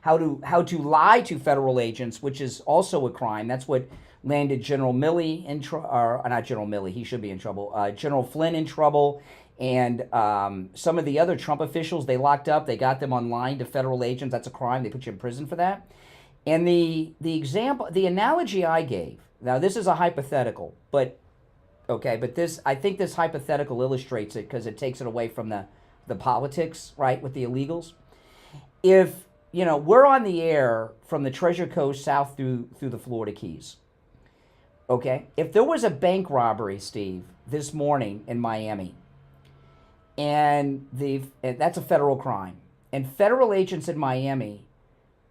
how to lie to federal agents, which is also a crime. That's what landed General Milley in trouble, or not General Milley, he should be in trouble, General Flynn in trouble, and some of the other Trump officials they locked up, they got them online to federal agents. That's a crime. They put you in prison for that. And the analogy I gave, now this is a hypothetical, but okay, but I think this hypothetical illustrates it because it takes it away from the politics, right, with the illegals. If, we're on the air from the Treasure Coast south through the Florida Keys, okay? If there was a bank robbery, Steve, this morning in Miami, and that's a federal crime, and federal agents in Miami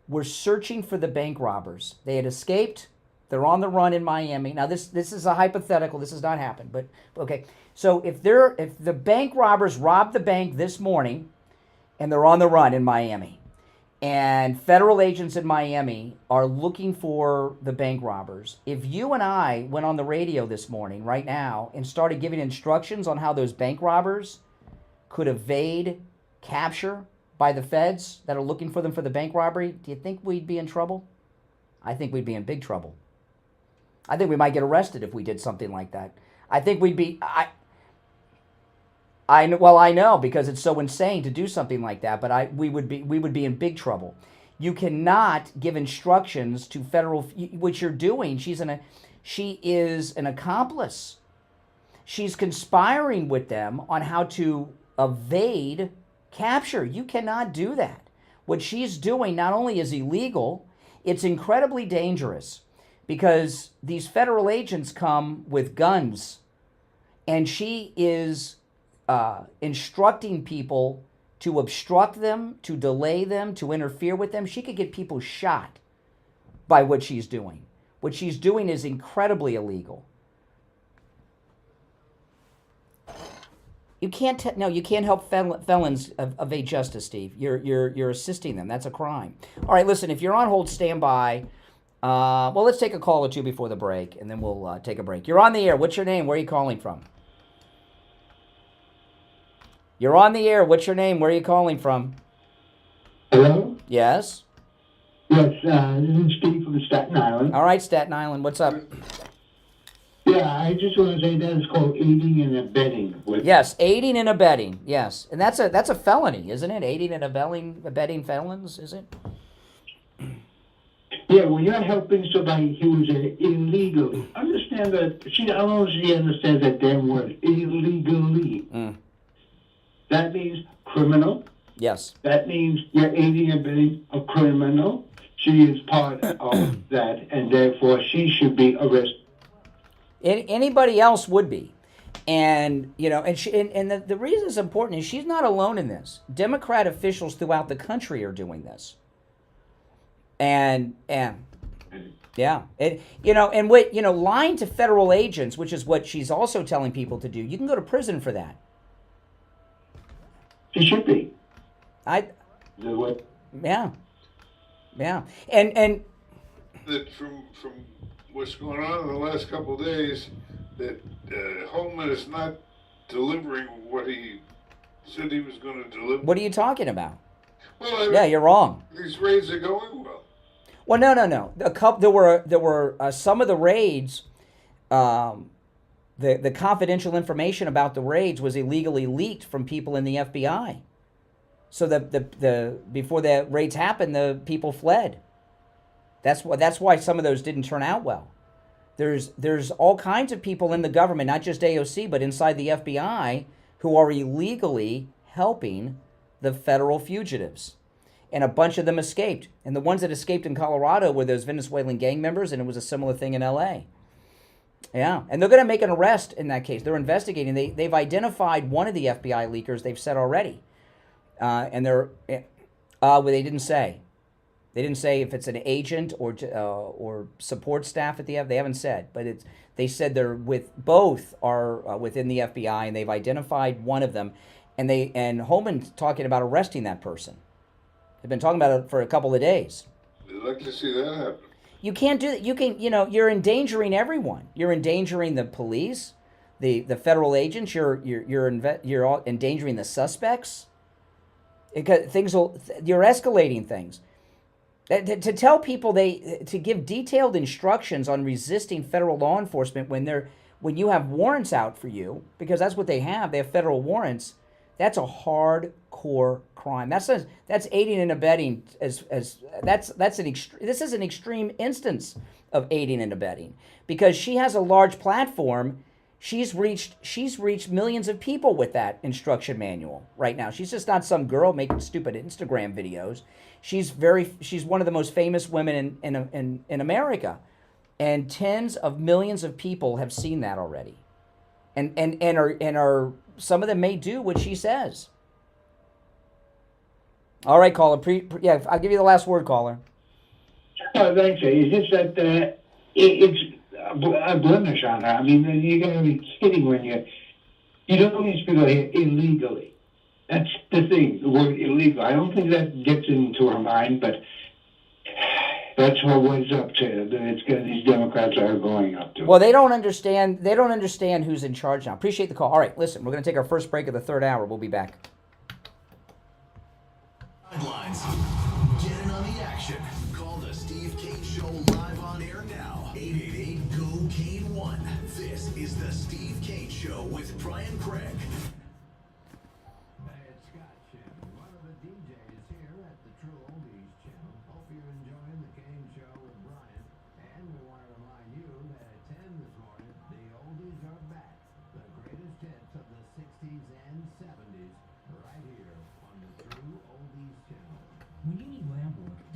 were searching for the bank robbers. They had escaped. They're on the run in Miami. Now, this is a hypothetical. This has not happened, but okay. So if the bank robbers robbed the bank this morning, and they're on the run in Miami, and federal agents in Miami are looking for the bank robbers, if you and I went on the radio this morning, right now, and started giving instructions on how those bank robbers could evade capture by the feds that are looking for them for the bank robbery, do you think we'd be in trouble? I think we'd be in big trouble. I think we might get arrested if we did something like that. I think we'd be... I know because it's so insane to do something like that, but we would be in big trouble. You cannot give instructions to federal... What you're doing, she is an accomplice. She's conspiring with them on how to evade capture. You cannot do that. What she's doing not only is illegal, it's incredibly dangerous because these federal agents come with guns, and she is instructing people to obstruct them, to delay them, to interfere with them. She could get people shot by what she's doing. What she's doing is incredibly illegal. You can't help felons evade justice, Steve. You're assisting them. That's a crime. All right, listen, if you're on hold, stand by. Let's take a call or two before the break, and then we'll take a break. You're on the air. What's your name? Where are you calling from? You're on the air. What's your name? Where are you calling from? Hello? Yes? Yes, this is Steve from Staten Island. All right, Staten Island. What's up? Yeah, I just want to say that is called aiding and abetting. Yes, aiding and abetting. Yes, and that's a felony, isn't it? Aiding and abetting felons, is it? Yeah, when you're helping somebody who's illegal, understand that I don't know if she understands that damn word, illegally. That means criminal. Yes. That means you're aiding and abetting a criminal. She is part of that, and therefore she should be arrested. Anybody else would be. And, the reason it's important is she's not alone in this. Democrat officials throughout the country are doing this. And yeah. Lying to federal agents, which is what she's also telling people to do, you can go to prison for that. She should be. Yeah. And that from what's going on in the last couple of days, that Homan is not delivering what he said he was going to deliver. What are you talking about? Well, yeah, you're wrong. These raids are going well. Well, no. There were some of the raids. The confidential information about the raids was illegally leaked from people in the FBI. So before the raids happened, the people fled. That's why some of those didn't turn out well. There's all kinds of people in the government, not just AOC, but inside the FBI, who are illegally helping the federal fugitives. And a bunch of them escaped. And the ones that escaped in Colorado were those Venezuelan gang members, and it was a similar thing in LA. Yeah, and they're going to make an arrest in that case. They're investigating. They've identified one of the FBI leakers, they've said already. And they didn't say. They didn't say if it's an agent or support staff at the FBI. They haven't said, but they said both are within the FBI, and they've identified one of them, and Homan's talking about arresting that person. They've been talking about it for a couple of days. I'd like to see that happen. You can't do that. You're endangering everyone. You're endangering the police, the federal agents. You're endangering the suspects. You're escalating things. To tell people to give detailed instructions on resisting federal law enforcement when you have warrants out for you, because that's what they have federal warrants. That's a hardcore crime. That's aiding and abetting. This is an extreme instance of aiding and abetting, because she has a large platform. She's reached millions of people with that instruction manual right now. She's just not some girl making stupid Instagram videos. She's one of the most famous women in America, and tens of millions of people have seen that already, and are some of them may do what she says. All right, caller. I'll give you the last word, caller. Thanks. It's just that it's a blemish on her. I mean, you got to be kidding when you know these people here illegally. That's the thing, the word illegal. I don't think that gets into her mind, but that's what it's up to. These Democrats are going up to. Well, they don't understand who's in charge now. Appreciate the call. All right, listen, we're going to take our first break of the third hour. We'll be back. Headlines. Get in on the action. Call the Steve Kane Show live on air now. 888-GO-KANE-1. This is the Steve Kane Show with Brian Craig.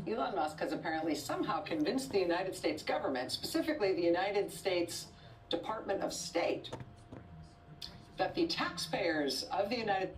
Elon Musk has apparently somehow convinced the United States government, specifically the United States Department of State, that the taxpayers of the United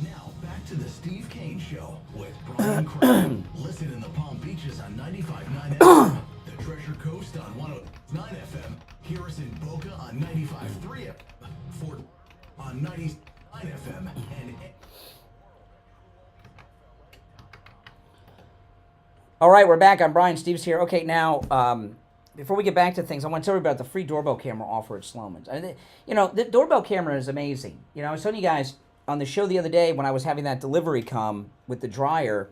Now back to the Steve Kane Show with Brian Craig. Listen in the Palm Beaches on 95.9 FM, the Treasure Coast on 109 FM, hear us in Boca on 95.3 FM, Fort on 99 FM, and All right, we're back. I'm Brian. Steve's here. Okay, now, before we get back to things, I want to tell you about the free doorbell camera offer at Sloman's. The doorbell camera is amazing. I was telling you guys on the show the other day when I was having that delivery come with the dryer,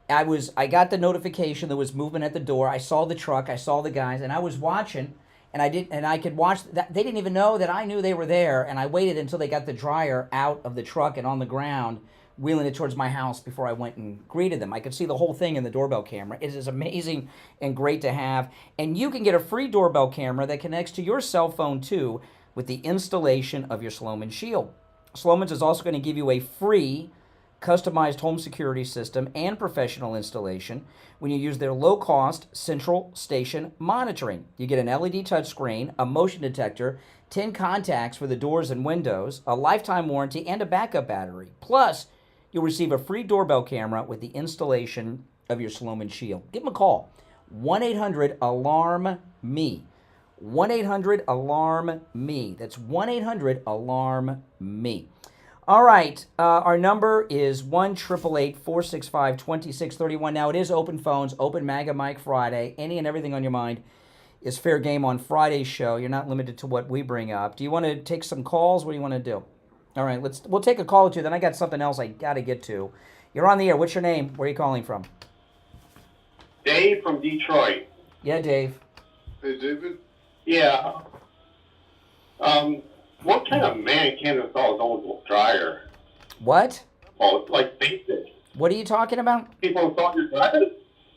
I got the notification there was movement at the door. I saw the truck. I saw the guys, and I was watching, and I could watch. They didn't even know that I knew they were there, and I waited until they got the dryer out of the truck and on the ground, wheeling it towards my house before I went and greeted them. I could see the whole thing in the doorbell camera. It is amazing and great to have. And you can get a free doorbell camera that connects to your cell phone, too, with the installation of your Sloman Shield. Sloman's is also going to give you a free customized home security system and professional installation when you use their low-cost central station monitoring. You get an LED touchscreen, a motion detector, 10 contacts for the doors and windows, a lifetime warranty, and a backup battery. Plus, you'll receive a free doorbell camera with the installation of your Sloman Shield. Give them a call. 1-800-ALARM-ME. 1-800-ALARM-ME. That's 1-800-ALARM-ME. All right. Our number is 1-888-465-2631. Now, it is open phones, open MAGA Mike Friday. Any and everything on your mind is fair game on Friday's show. You're not limited to what we bring up. Do you want to take some calls? What do you want to do? All right, we'll take a call or two. Then I got something else I got to get to. You're on the air. What's your name? Where are you calling from? Dave from Detroit. Yeah, Dave. Hey, David. Yeah. What kind of man can't install his own dryer? What? Oh, it's like basic. What are you talking about? People install your dryer?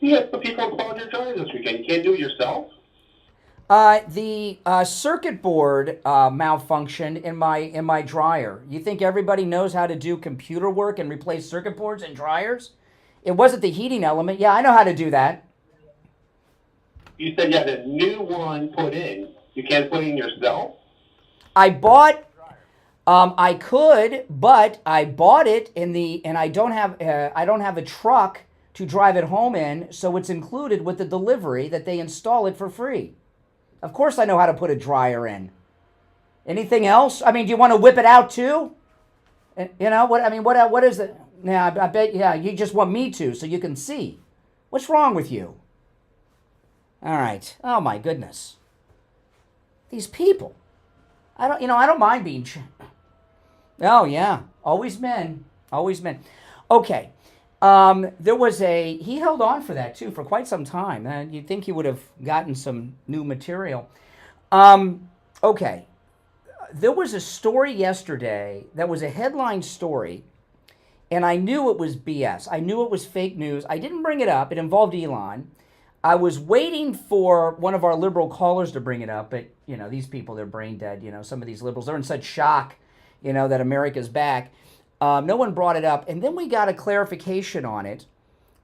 Yes, the people installed your dryer this weekend. You can't do it yourself? The circuit board malfunctioned in my dryer. You think everybody knows how to do computer work and replace circuit boards and dryers? It wasn't the heating element. Yeah, I know how to do that. You said you had a new one put in. You can't put it in yourself? I bought. I could, but I bought it and I don't have a truck to drive it home in, so it's included with the delivery that they install it for free. Of course I know how to put a dryer in. Anything else? I mean, do you want to whip it out too? You know what? I mean, what is it? Yeah, I bet. Yeah, you just want me to, so you can see. What's wrong with you? All right. Oh my goodness. These people. I don't mind being. Oh yeah, always men. Okay. There was he held on for that too for quite some time. You'd think he would have gotten some new material. Okay. There was a story yesterday that was a headline story, and I knew it was BS. I knew it was fake news. I didn't bring it up. It involved Elon. I was waiting for one of our liberal callers to bring it up, but, these people, they're brain dead. Some of these liberals, they're in such shock, that America's back. No one brought it up. And then we got a clarification on it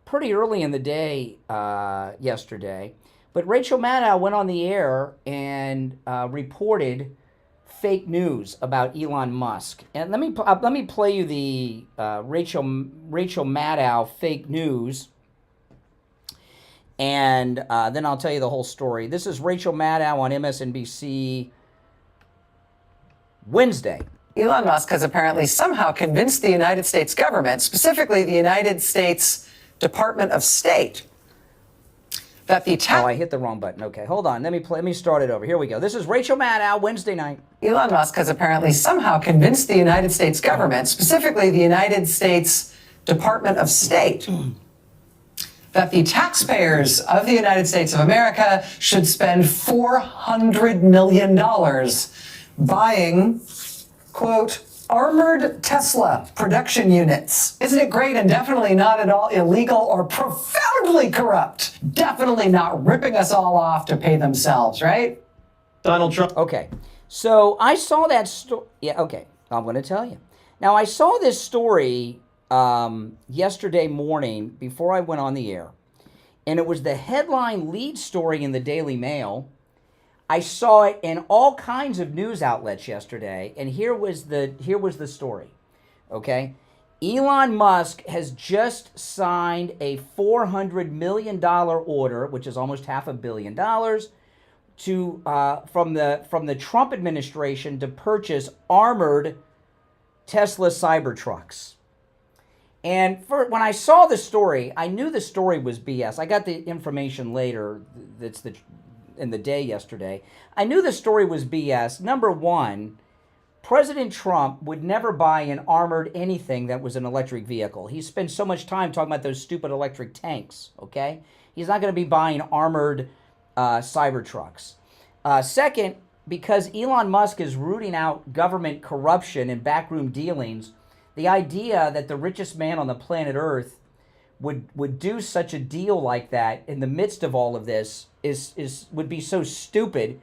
pretty early in the day yesterday. But Rachel Maddow went on the air and reported fake news about Elon Musk. And let me play you the Rachel Maddow fake news. And then I'll tell you the whole story. This is Rachel Maddow on MSNBC Wednesday. Elon Musk has apparently somehow convinced the United States government, specifically the United States Department of State, that the Oh, I hit the wrong button. Okay, hold on. Let me start it over. Here we go. This is Rachel Maddow, Wednesday night. Elon Musk has apparently somehow convinced the United States government, specifically the United States Department of State, that the taxpayers of the United States of America should spend $400 million buying, quote, armored Tesla production units. Isn't it great and definitely not at all illegal or profoundly corrupt? Definitely not ripping us all off to pay themselves, right? Donald Trump. Okay, so I saw that story. Yeah, okay, I'm going to tell you. Now, I saw this story yesterday morning before I went on the air, and it was the headline lead story in the Daily Mail. I saw it in all kinds of news outlets yesterday, and here was the story. Okay, Elon Musk has just signed a $400 million order, which is almost $500 million, to from the Trump administration to purchase armored Tesla Cybertrucks. And when I saw the story, I knew the story was BS. I got the information later. That's in the day yesterday. I knew the story was BS. Number one, President Trump would never buy an armored anything that was an electric vehicle. He spent so much time talking about those stupid electric tanks, okay? He's not going to be buying armored Cybertrucks. Second, because Elon Musk is rooting out government corruption and backroom dealings, the idea that the richest man on the planet Earth would do such a deal like that in the midst of all of this would be so stupid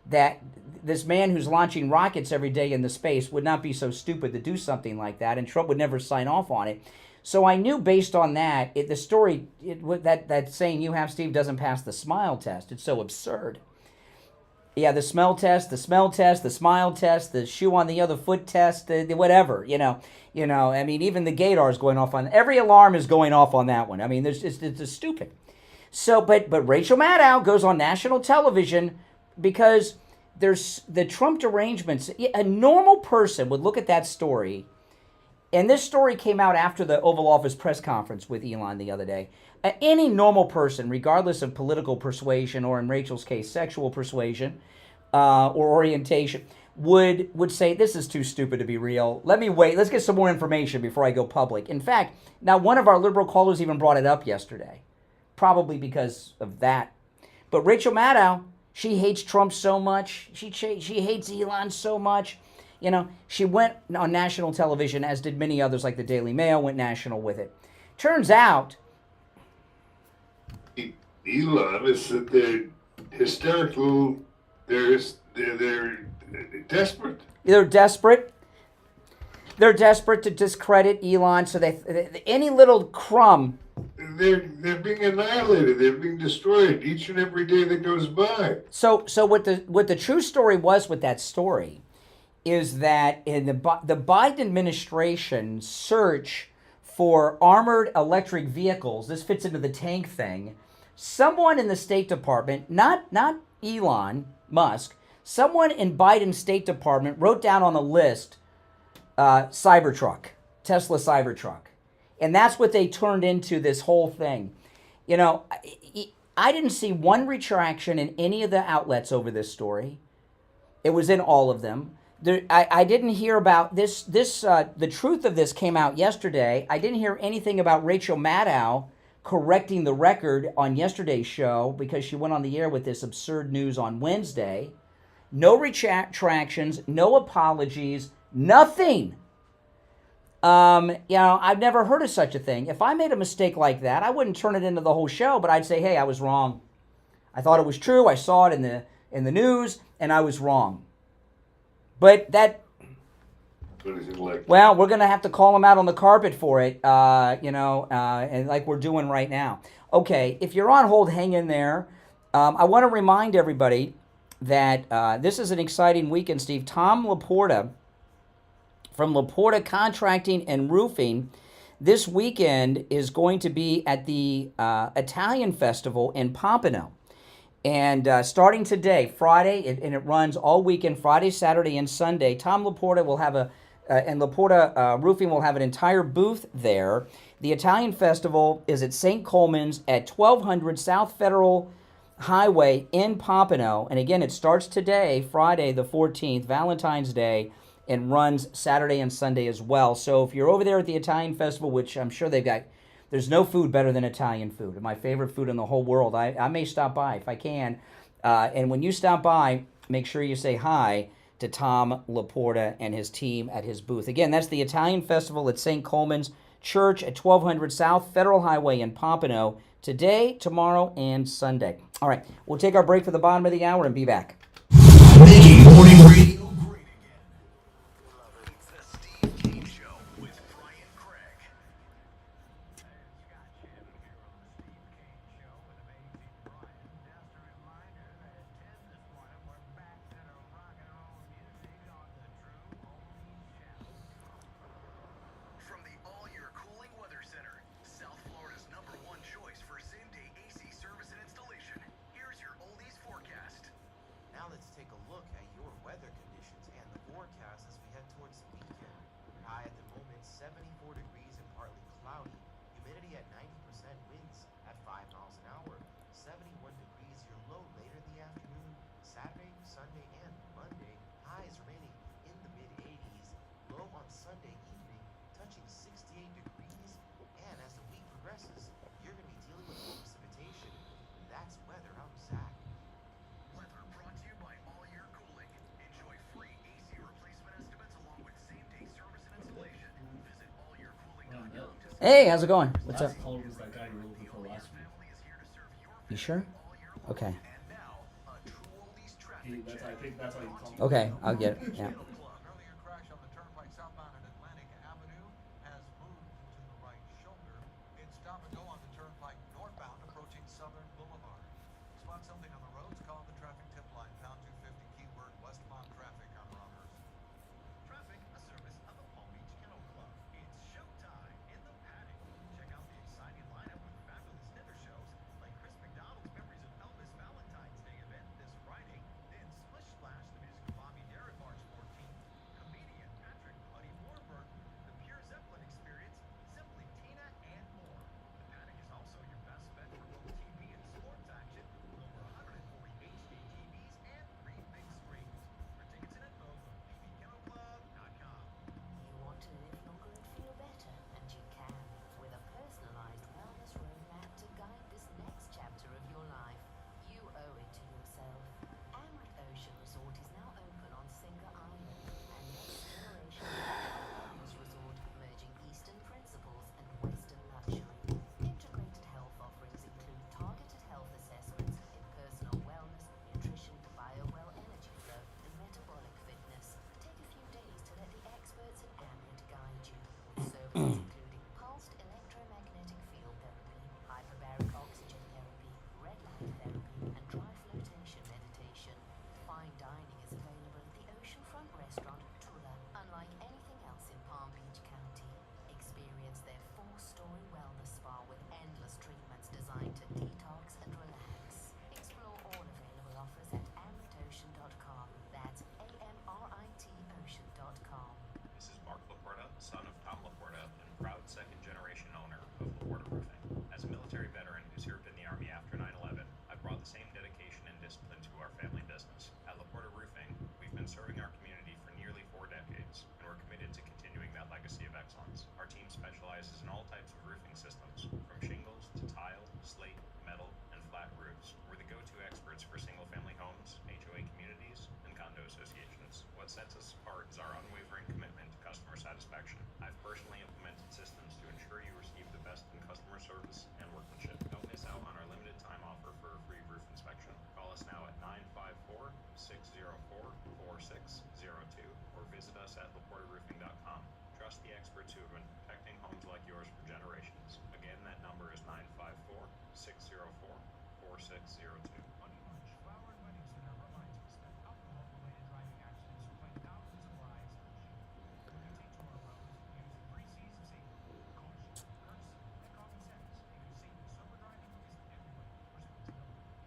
that this man who's launching rockets every day in the space would not be so stupid to do something like that, and Trump would never sign off on it. So I knew based on that, the story, that saying you have, Steve, doesn't pass the smile test. It's so absurd. Yeah, the smell test, the smile test, the shoe on the other foot test, the whatever, I mean, even the gaydar is going off on, every alarm is going off on that one. I mean, it's stupid. So, but Rachel Maddow goes on national television because there's the Trump derangements. A normal person would look at that story And this story came out after the Oval Office press conference with Elon the other day. Any normal person, regardless of political persuasion or, in Rachel's case, sexual persuasion or orientation, would say, this is too stupid to be real. Let me wait. Let's get some more information before I go public. In fact, now one of our liberal callers even brought it up yesterday, probably because of that. But Rachel Maddow, she hates Trump so much. She hates Elon so much. You know, she went on national television, as did many others, like the Daily Mail went national with it. Turns out, Elon is that they're hysterical. They're desperate. They're desperate. They're desperate to discredit Elon, so they any little crumb. They're being annihilated. They're being destroyed each and every day that goes by. So what the true story was with that story is that in the Biden administration's search for armored electric vehicles, this fits into the tank thing, someone in the State Department, not Elon Musk, someone in Biden's State Department wrote down on a list Cybertruck, Tesla Cybertruck. And that's what they turned into this whole thing. You know, I didn't see one retraction in any of the outlets over this story. It was in all of them. I didn't hear about this. The truth of this came out yesterday. I didn't hear anything about Rachel Maddow correcting the record on yesterday's show because she went on the air with this absurd news on Wednesday. No retractions, no apologies, nothing. You know, I've never heard of such a thing. If I made a mistake like that, I wouldn't turn it into the whole show, but I'd say, hey, I was wrong. I thought it was true. I saw it in the news, and I was wrong. But that, well, we're going to have to call him out on the carpet for it, and like we're doing right now. Okay, if you're on hold, hang in there. I want to remind everybody that this is an exciting weekend, Steve. Tom Laporta from Laporta Contracting and Roofing this weekend is going to be at the Italian Festival in Pompano. And starting today, Friday, and it runs all weekend, Friday, Saturday, and Sunday, Tom Laporta will have and Laporta Roofing will have an entire booth there. The Italian Festival is at St. Coleman's at 1200 South Federal Highway in Pompano. And again, it starts today, Friday the 14th, Valentine's Day, and runs Saturday and Sunday as well. So if you're over there at the Italian Festival, which I'm sure they've got, there's no food better than Italian food. My favorite food in the whole world. I may stop by if I can. And when you stop by, make sure you say hi to Tom Laporta and his team at his booth. Again, that's the Italian Festival at St. Coleman's Church at 1200 South Federal Highway in Pompano today, tomorrow, and Sunday. All right, we'll take our break for the bottom of the hour and be back. Making morning radio great again. It's the Steve Kane Show with Brian Craig. From the All-Year Cooling Weather Center, South Florida's #1 choice for same-day AC service and installation. Here's your oldies forecast. Now let's take a look at your weather conditions and the forecast as we head towards the weekend. High at the moment, 74 degrees and partly cloudy. Humidity at 90%, winds at 5 miles an hour. 71 degrees, your low later in the afternoon. Saturday, Sunday, and Monday, highs remaining in the mid-80s. Low on Sunday evening, touching 68 degrees. And as the week progresses, you're going to be dealing with more precipitation. That's weather. I'm Zach. Weather brought to you by All Year Cooling. Enjoy free AC replacement estimates along with same-day service and installation. Visit allyearcooling.com to Hey, how's it going? What's up? Call was that guy you were looking for last week. You sure? Okay. I think that's how you call me. Okay, I'll get it. Yeah. Earlier crash on the turnpike southbound at Atlantic Avenue has moved to the right shoulder. It's stop and go on the turnpike northbound approaching Southern Boulevard. Spot something on the roads, call the traffic tip line, pound 250, keyword westbound traffic on Robbers. Traffic, a service of the Palm Beach Kennel Club. It's showtime in the paddock. Check out the exciting lineup with fabulous dinner shows like Chris McDonald's Memories of Elvis Valentine's Day event this Friday. Then Splish Splash, the music of Bobby Darin, March 14th. Comedian Patrick Buddy Warburton, the Pure Zeppelin including pulsed electromagnetic field therapy, hyperbaric oxygen therapy, red light therapy, and dry flotation meditation. Fine dining is available at the oceanfront restaurant Tula. Unlike anything else in Palm Beach County, experience their 4-story wellness spa with endless treatments designed to detox and relax. Explore all available offers at amritocean.com. That's AMRITOcean.com. This is Mark Laporta, son of Tom Laporta and proud second-generation owner of Laporta Roofing. As a military veteran who served in the Army after 9/11, I've brought the same dedication and discipline to our family business. At Laporta Roofing, we've been serving our community for nearly 4 decades, and we're committed to continuing that legacy of excellence. Our team specializes in all types of roofing systems, from shingles to tile, slate, metal, and flat roofs. We're the go-to experts for single-family homes, HOA communities, and condo associations. What sets us apart is our unwavering commitment to customer satisfaction. I've personally implemented systems to ensure you receive the best in customer service and workmanship. Don't miss out on our limited time offer for a free roof inspection. Call us now at 954-604-4602 or visit us at laportaroofing.com. Trust the experts who have been protecting homes like yours for generations. Again, that number is 954-604-4602. Flower and Wedding Center reminds us that alcohol-related driving accidents claim thousands of lives each year. When you take to our roads, use the 3 C's of safety: caution, courtesy, and common sense, because safe and sober driving is everyone's responsibility.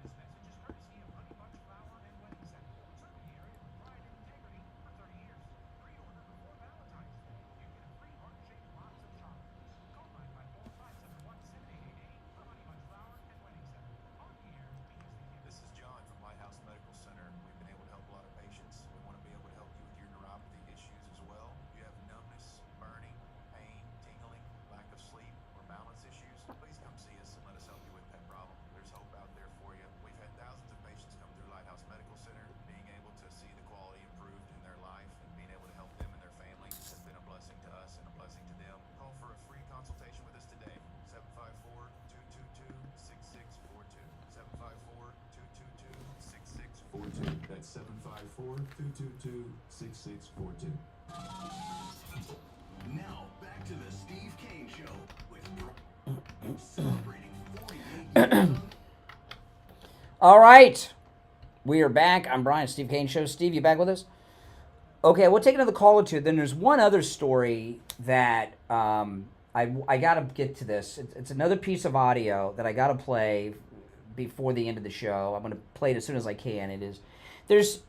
This message is courtesy of Honey Bunch Flower and Wedding Center, serving the area with pride and integrity for 30 years. Pre-order before Valentine's Day. You get a free heart-shaped box of chocolates. Call 954-571-7888 for Honey Bunch Flower and Wedding Center. On the air because they care. This is John from Lighthouse Medical Center. We've been able to help a lot of patients. We want to be able to help you with your neuropathy issues as well. You have numbness, burning, pain, tingling, lack of sleep, or balance issues. Please come see us and let us help you with that problem. There's hope out there for you. We've had thousands of patients come through Lighthouse Medical Center. Being able to see the quality improved in their life and being able to help them and their family has been a blessing to us and a blessing to them. Call for a free consultation with us today. 754-222-6642. 754-222-6642. That's 754-222-6642. Now, back to the Steve Kane Show with celebrating 48 years. All right. We are back. I'm Brian, Steve Kane Show. Steve, you back with us? Okay, we'll take another call or two. Then there's one other story that I got to get to this. It's another piece of audio that I got to play before the end of the show. I'm going to play it as soon as I can. There's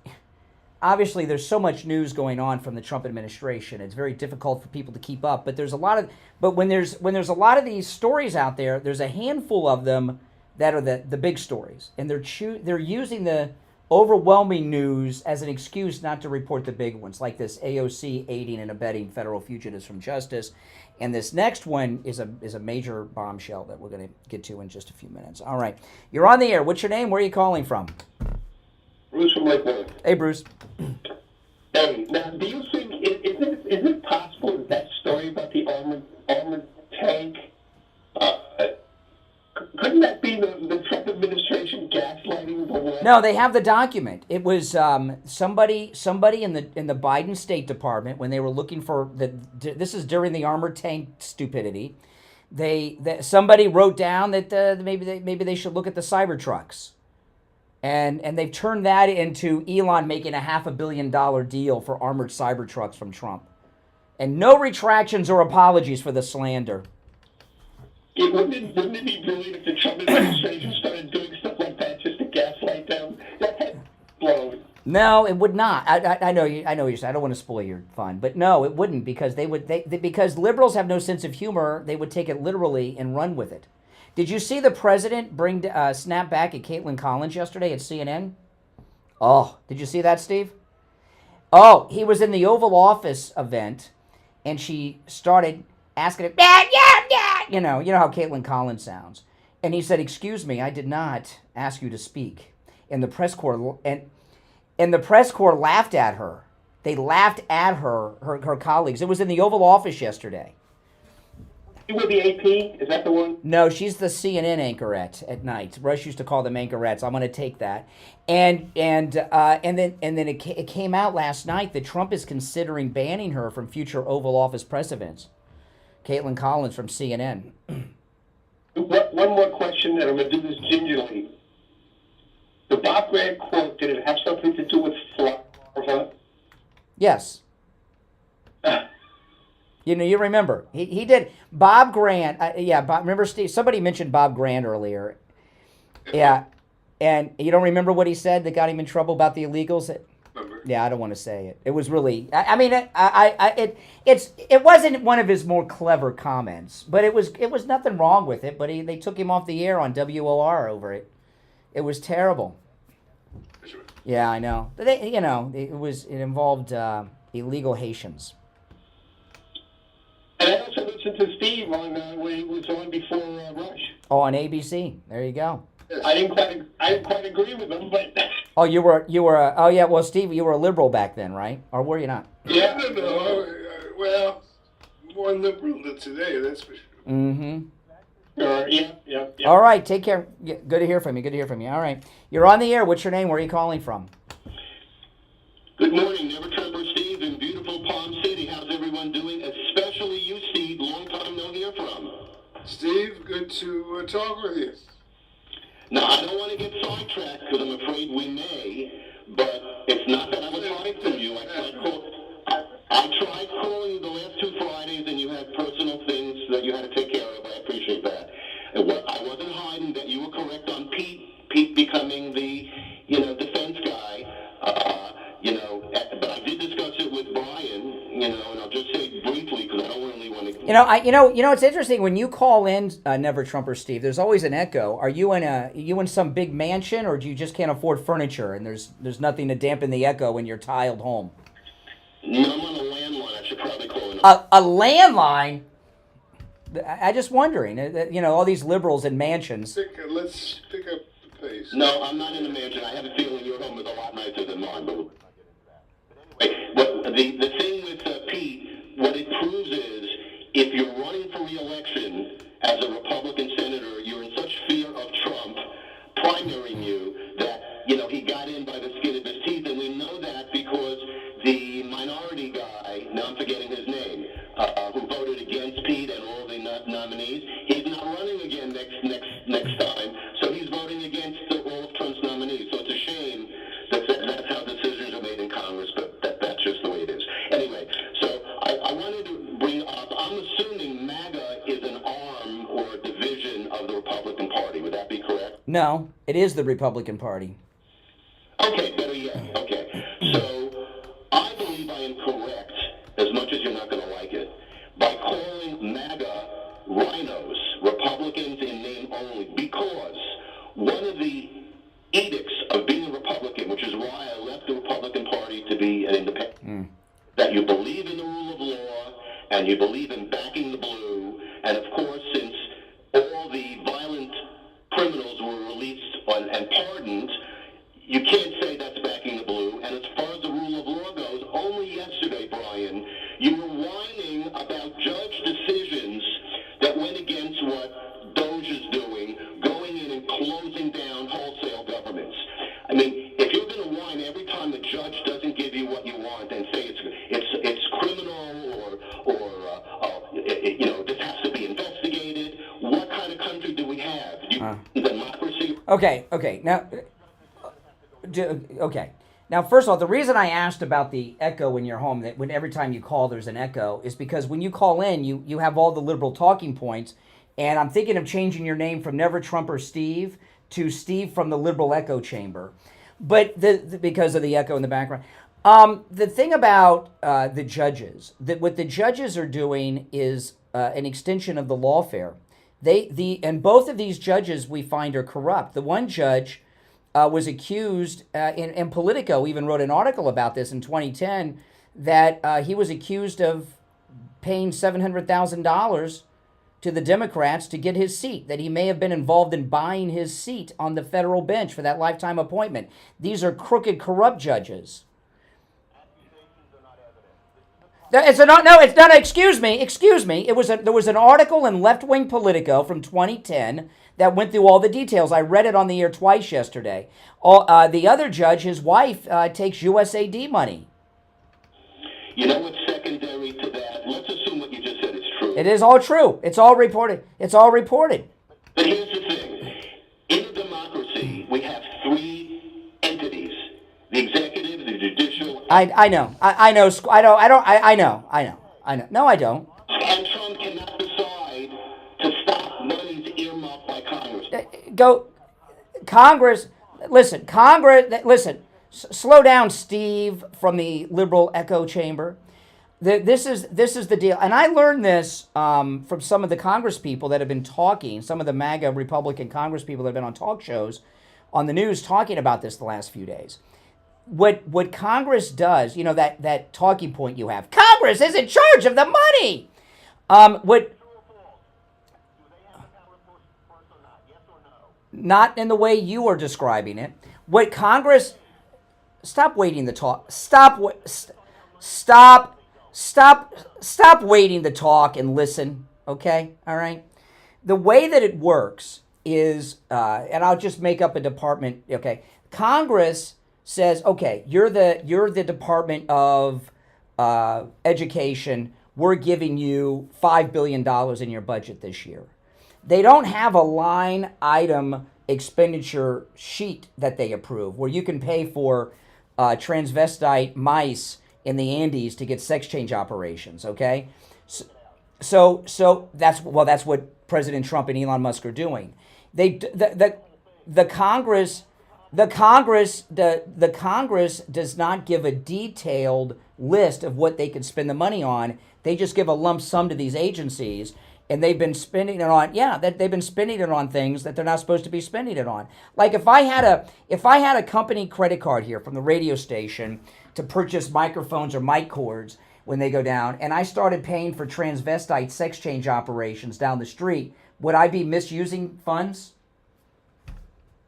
so much news going on from the Trump administration. It's very difficult for people to keep up. But when there's a lot of these stories out there, there's a handful of them that are the big stories, and they're using the overwhelming news as an excuse not to report the big ones, like this AOC aiding and abetting federal fugitives from justice. And this next one is a major bombshell that we're going to get to in just a few minutes. All right. You're on the air. What's your name? Where are you calling from? Bruce from Lakewood. Hey, Bruce. Hey, now, do you think, is it possible that story about the armored tank, couldn't that be the Trump administration gaslighting the West? No, they have the document. It was somebody in the Biden State Department when they were looking for this is during the armored tank stupidity. Somebody wrote down that maybe they should look at the Cybertrucks, and they've turned that into Elon making a $500 million deal for armored Cybertrucks from Trump, and no retractions or apologies for the slander. Wouldn't it be brilliant if the Trump administration started doing stuff like that just to gaslight them? That head blown. No, it would not. I know you. I know you. I don't want to spoil your fun, but no, it wouldn't, because because liberals have no sense of humor. They would take it literally and run with it. Did you see the president snap back at Caitlin Collins yesterday at CNN? Oh, did you see that, Steve? Oh, he was in the Oval Office event, and she started asking him, yeah. You know how Caitlin Collins sounds. And he said, "Excuse me, I did not ask you to speak." And the press corps laughed at her. They laughed at her colleagues. It was in the Oval Office yesterday. You with the AP? Is that the one? No, she's the CNN anchorette at night. Rush used to call them anchorettes. I'm going to take that. And then it came out last night that Trump is considering banning her from future Oval Office press events, Caitlin Collins from CNN. One more question, and I'm going to do this gingerly. The Bob Grant quote, did it have something to do with Florida? Yes. You remember. He did. Bob Grant, remember, Steve, somebody mentioned Bob Grant earlier. Yeah. And you don't remember what he said that got him in trouble about the illegals? Yeah, I don't want to say it. It was really, it wasn't one of his more clever comments, but it was nothing wrong with it, but they took him off the air on WOR over it. It was terrible. Yeah, I know. But it involved illegal Haitians. And I also listened to Steve when he was on before Rush. Oh, on ABC. There you go. I didn't quite agree with him, but. Oh, you were. Oh, yeah. Well, Steve, you were a liberal back then, right? Or were you not? Yeah, no. Well, more liberal than today. That's for sure. Mm-hmm. Yeah. All right. Take care. Good to hear from you. All right. You're on the air. What's your name? Where are you calling from? Good morning, Never Trumper Steve in beautiful Palm City. How's everyone doing? Especially you, Steve. Long time no hear from. Steve, good to talk with you. Now, I don't want to get sidetracked because I'm afraid we may, but it's not that I was hiding from you. I tried calling you the last 2 Fridays, and you had personal things that you had to take care of. I appreciate that. I wasn't hiding that you were correct on Pete becoming the, defense guy, but I did discuss it with Brian, and I'll just say briefly because I don't really want to. It's interesting when you call in Never Trumper Steve. There's always an echo. Are you in some big mansion, or do you just can't afford furniture and there's nothing to dampen the echo in your tiled home? No, I'm on a landline. I should probably call in. A landline? I just wondering. All these liberals in mansions. Let's pick up the pace. No, I'm not in a mansion. I have a feeling your home is a lot nicer than mine. But anyway, the thing with Pete, what it proves is, if you're running for re-election as a Republican senator, you're in such fear of Trump primarying you that, he got in by the skin of his teeth, and we know that because the minority guy, now I'm forgetting his name, who voted against Pete and all the nominees, he's not running again next time, so he's voting against all of Trump's nominees. So it's a shame that's how decisions are made in Congress, but that's just the way it is. Anyway, so I wanted to bring up, I'm assuming MAGA is an arm or a division of the Republican Party. Would that be correct? No, it is the Republican Party. Okay, better yet. Okay. So I believe I am correct, as much as you're not going to like it, by calling MAGA rhinos, Republicans in name only, because one of the edicts of being a Republican, which is why I left the Republican Party to be an independent, that you believe in the rule of law and you believe in backing the blue, and of course, since all the violent criminals were released and pardoned, you can't say that's backing the blue. And as far as the rule of law goes, only yesterday, Brian, you were whining about judge decisions that went against what Doge is doing, going in and closing down wholesale governments. I mean, if you're going to whine every time the judge doesn't give you what you want and say it's criminal or this has to be investigated, what kind of country do we have? Democracy? Okay. Now, first of all, the reason I asked about the echo in your home, that when every time you call there's an echo, is because when you call in, you have all the liberal talking points, and I'm thinking of changing your name from Never Trumper Steve to Steve from the Liberal Echo Chamber, but because of the echo in the background. The thing about the judges, that what the judges are doing is an extension of the lawfare. And both of these judges we find are corrupt. The one judge was accused, and Politico even wrote an article about this in 2010, that he was accused of paying $700,000 to the Democrats to get his seat, that he may have been involved in buying his seat on the federal bench for that lifetime appointment. These are crooked, corrupt judges. It's not. Excuse me. There was an article in Left Wing Politico from 2010 that went through all the details. I read it on the air twice yesterday. The other judge, his wife, takes USAID money. You know what's secondary to that? Let's assume what you just said is true. It is all true. It's all reported. It's all reported. But here's the thing. In a democracy, we have three entities. The executive, the judicial... I know. I know. No, I don't. And Trump cannot decide to stop monies earmarked by Congress. Listen, slow down, Steve, from the liberal echo chamber. This is the deal. And I learned this from some of the Congress people that have been talking, some of the MAGA Republican Congress people that have been on talk shows on the news talking about this the last few days. What Congress does, that talking point you have, Congress is in charge of the money. Not in the way you are describing it. What Congress... Stop waiting to talk. Stop waiting to talk and listen, okay? All right? The way that it works is, and I'll just make up a department, okay? Congress says, okay, you're the Department of Education. We're giving you $5 billion in your budget this year. They don't have a line item expenditure sheet that they approve where you can pay for transvestite mice in the Andes to get sex change operations, okay? So that's what President Trump and Elon Musk are doing. The Congress does not give a detailed list of what they could spend the money on. They just give a lump sum to these agencies, and they've been spending it on they've been spending it on things that they're not supposed to be spending it on. Like if I had a company credit card here from the radio station to purchase microphones or mic cords when they go down, and I started paying for transvestite sex change operations down the street, would I be misusing funds?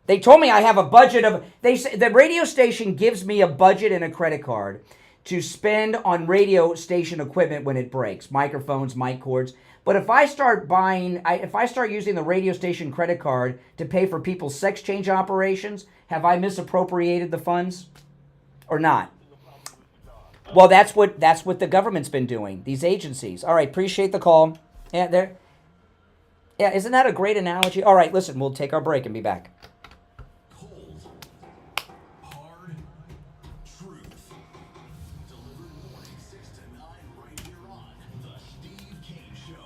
They told me I have a budget of... the radio station gives me a budget and a credit card to spend on radio station equipment when it breaks, microphones, mic cords. But if I start using the radio station credit card to pay for people's sex change operations, have I misappropriated the funds or not? Well, that's what the government's been doing, these agencies. All right, appreciate the call. Yeah, isn't that a great analogy? All right, listen, we'll take our break and be back.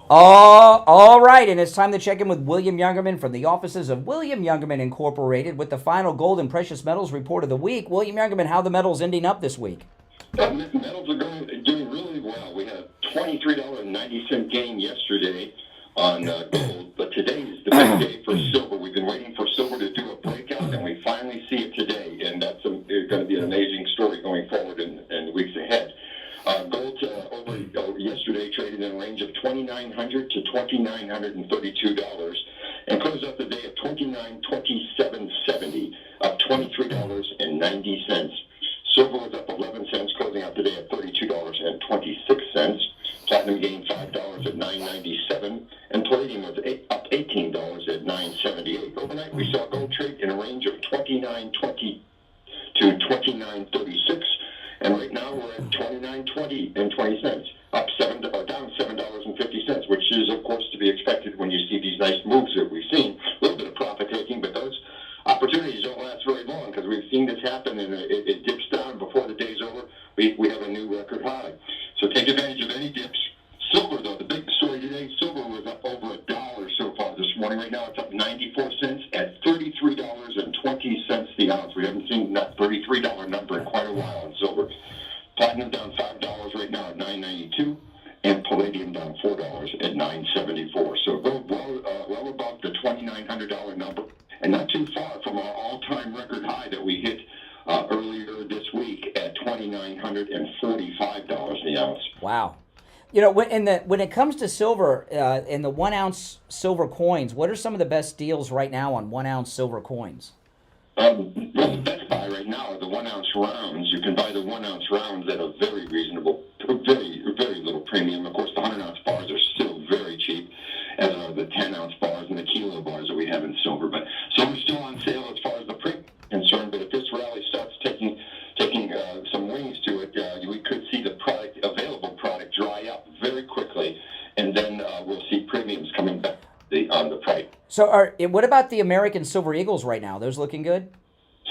All right, and it's time to check in with William Youngerman from the offices of William Youngerman Incorporated with the final gold and precious metals report of the week. William Youngerman, how are the metals ending up this week? Metals are doing really well. We had a $23.90 gain yesterday on gold, but today is the big day for silver. We've been waiting for silver to do a breakout, and we finally see it today, and that's going to be an amazing story going forward in weeks ahead. Gold yesterday traded in a range of $2,900 to $2,932 and closed up the day at $29.2770, up $23.90. Silver was up 11 cents, closing out the day at $32.26. Platinum gained $5 at $9.97, and palladium was up $18 at $9.78. Overnight, we saw gold trade in a range of $29.20 to $29.36. And right now we're at $29.20 and 20 cents, down $7.50, which is, of course, to be expected when you see these nice moves that we've seen. A little bit of profit taking, but those opportunities don't last very long because we've seen this happen and it dips down before the day's over. We have a new record high. So take advantage of any dips. Silver, though, the big story today, silver was up over $1 so far this morning. Right now it's up 94 cents at $33.20 the ounce. We haven't seen that $33 number in quite a while on silver. Platinum down $5 right now at $9.92, and palladium down $4 at $9.74. So gold well above the $2,900 number, and not too far from our all-time record high that we hit earlier this week at $2,945 the ounce. Wow. When it comes to silver, in the 1 ounce silver coins, what are some of the best deals right now on 1 ounce silver coins? Well, the best buy right now are the 1 ounce rounds. You can buy the 1 ounce rounds at a very reasonable, very, very little premium. Of course, the 100 ounce bars are still very cheap, as are the 10 ounce bars and the kilo bars that we have in silver. But silver's still on sale as far as the premium is concerned. But if this rally starts taking some wings to it, we could see the available product dry up very quickly. And then So, what about the American Silver Eagles right now? Those looking good?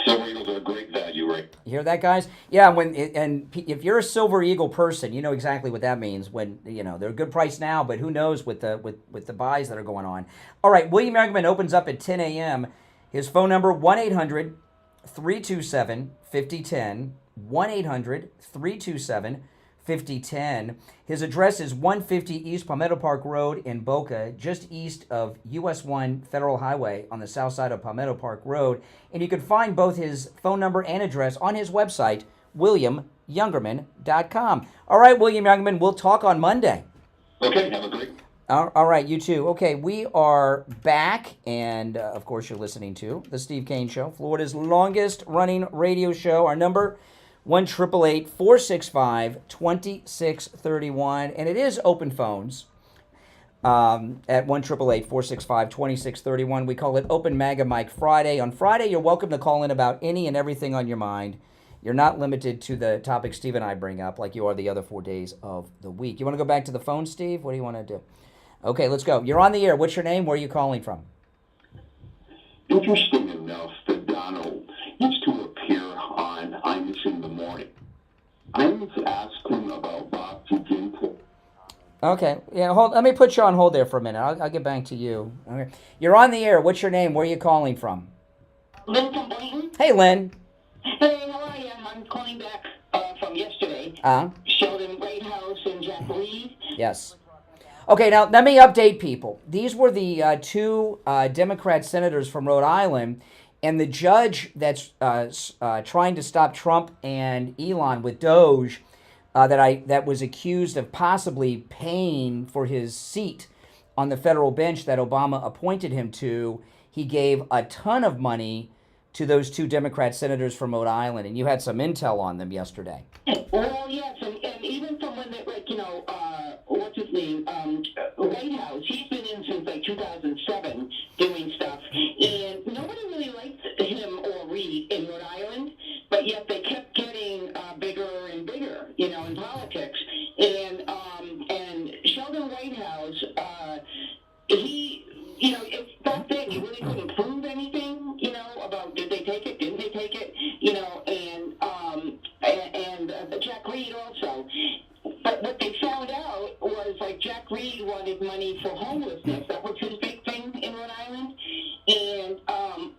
Silver Eagles are a great value, right? You hear that, guys? Yeah. If you're a Silver Eagle person, you know exactly what that means. When they're a good price now, but who knows with the buys that are going on. All right, William Youngman opens up at 10 a.m. His phone number 1-800-327-5010. 1-800-327-5010. His address is 150 East Palmetto Park Road in Boca, just east of US 1 Federal Highway on the south side of Palmetto Park Road. And you can find both his phone number and address on his website, WilliamYoungerman.com. All right, William Youngman, we'll talk on Monday. Okay, have a great. All right, you too. Okay, we are back, and of course you're listening to The Steve Kane Show, Florida's longest-running radio show. Our number, 1-888-465-2631, and it is open phones at 1-888-465-2631. We call it Open MAGA Mike Friday. On Friday, you're welcome to call in about any and everything on your mind. You're not limited to the topics Steve and I bring up like you are the other 4 days of the week. You want to go back to the phone, Steve? What do you want to do? Okay, let's go. You're on the air. What's your name? Where are you calling from? Interesting enough that Donald used to appear on I'm Missing the Morning. I was asked him about Bob Ginkel. Okay, yeah. Let me put you on hold there for a minute. I'll get back to you. Okay, you're on the air. What's your name? Where are you calling from? Lynn from Boynton. Hey, Lynn. Hey, how are you? I'm calling back from yesterday. Sheldon Greathouse and Jack Reed. Yes. Okay, now let me update people. These were the two Democrat senators from Rhode Island, and the judge that's trying to stop Trump and Elon with Doge, that was accused of possibly paying for his seat on the federal bench that Obama appointed him to. He gave a ton of money to those two Democrat senators from Rhode Island, and you had some intel on them yesterday. Well, yes, and even from when they, what's his name, White House, he's been in since 2007 doing stuff, and nobody really liked him or Reed in Rhode Island, but yet they kept getting bigger and bigger, in politics. And Sheldon Whitehouse, back then you really couldn't prove anything, about did they take it, didn't they take it, and Jack Reed also. But what they found out was Jack Reed wanted money for homelessness. That was his big thing in Rhode Island. And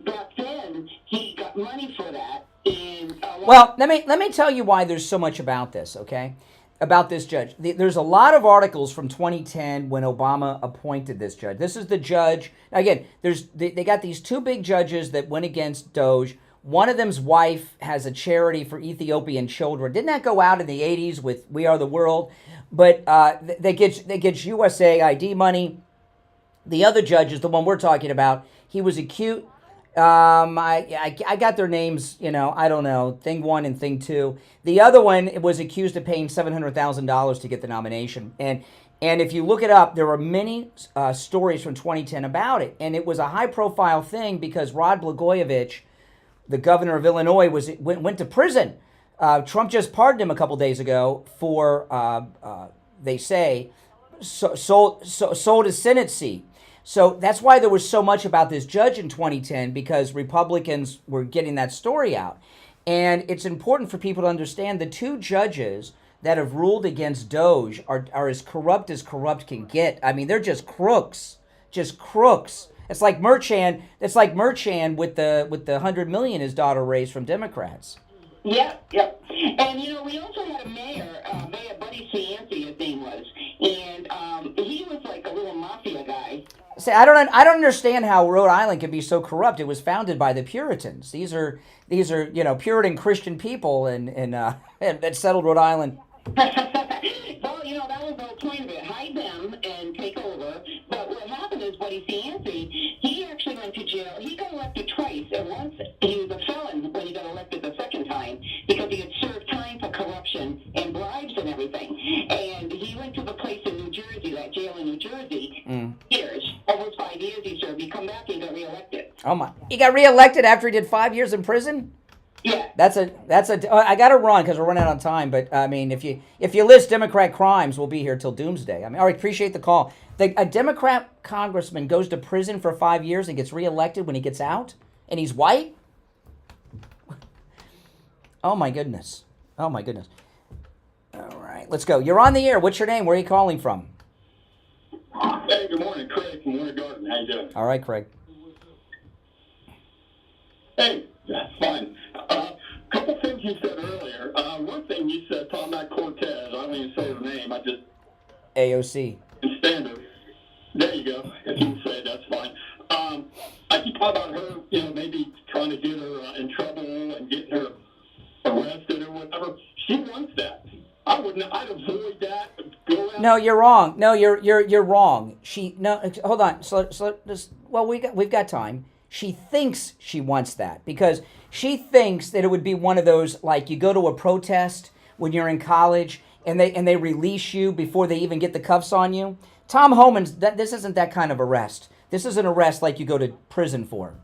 back then he got money for that. And well, let me tell you why there's so much about this, okay? About this judge. There's a lot of articles from 2010 when Obama appointed this judge. This is the judge. Again, they got these two big judges that went against Doge. One of them's wife has a charity for Ethiopian children. Didn't that go out in the 80s with We Are the World? But they get USA ID money. The other judge is the one we're talking about. He was accused. I got their names, I don't know, thing one and thing two. The other one was accused of paying $700,000 to get the nomination. And if you look it up, there were many stories from 2010 about it. And it was a high-profile thing because Rod Blagojevich, the governor of Illinois, went to prison. Trump just pardoned him a couple days ago for, they say, sold his Senate seat. So that's why there was so much about this judge in 2010, because Republicans were getting that story out. And it's important for people to understand the two judges that have ruled against Doge are as corrupt can get. I mean, they're just crooks. Just crooks. It's like Merchan with the $100 million his daughter raised from Democrats. Yep. And we also had a mayor Buddy Cianci, his name was, and he was like a little mafia guy. See, I don't understand how Rhode Island can be so corrupt. It was founded by the Puritans. These are Puritan Christian people and that settled Rhode Island. Well, that was the whole point of it. Hide them and take over. But what happened is Buddy Cianci, he actually went to jail. He got elected twice. And once he was a felon when he got elected the second time because he had served time for corruption and bribes and everything. And he went to the place in New Jersey, that jail in New Jersey, years. Almost 5 years he served. He come back and got reelected. Oh, my. He got reelected after he did 5 years in prison? Yeah. That's a. I got to run because we're running out of time. But I mean, if you list Democrat crimes, we'll be here till doomsday. I mean, all right, appreciate the call. A Democrat congressman goes to prison for 5 years and gets reelected when he gets out, and he's white. Oh my goodness. Oh my goodness. All right, let's go. You're on the air. What's your name? Where are you calling from? Hey, good morning, Craig from Winter Garden. How you doing? All right, Craig. Hey, that's fine. Couple things you said earlier. One thing you said, talking about Cortez, I don't even say her name, I just... AOC. Standard. There you go. If you say it, that's fine. I keep talking about her, maybe trying to get her in trouble and getting her arrested or whatever. She wants that. I'd avoid that. Go out. No, you're wrong. No, you're wrong. Hold on. We've got time. She thinks she wants that because she thinks that it would be one of those, like, you go to a protest when you're in college and they release you before they even get the cuffs on you. Tom Homan's, this isn't that kind of arrest. This is an arrest like you go to prison for.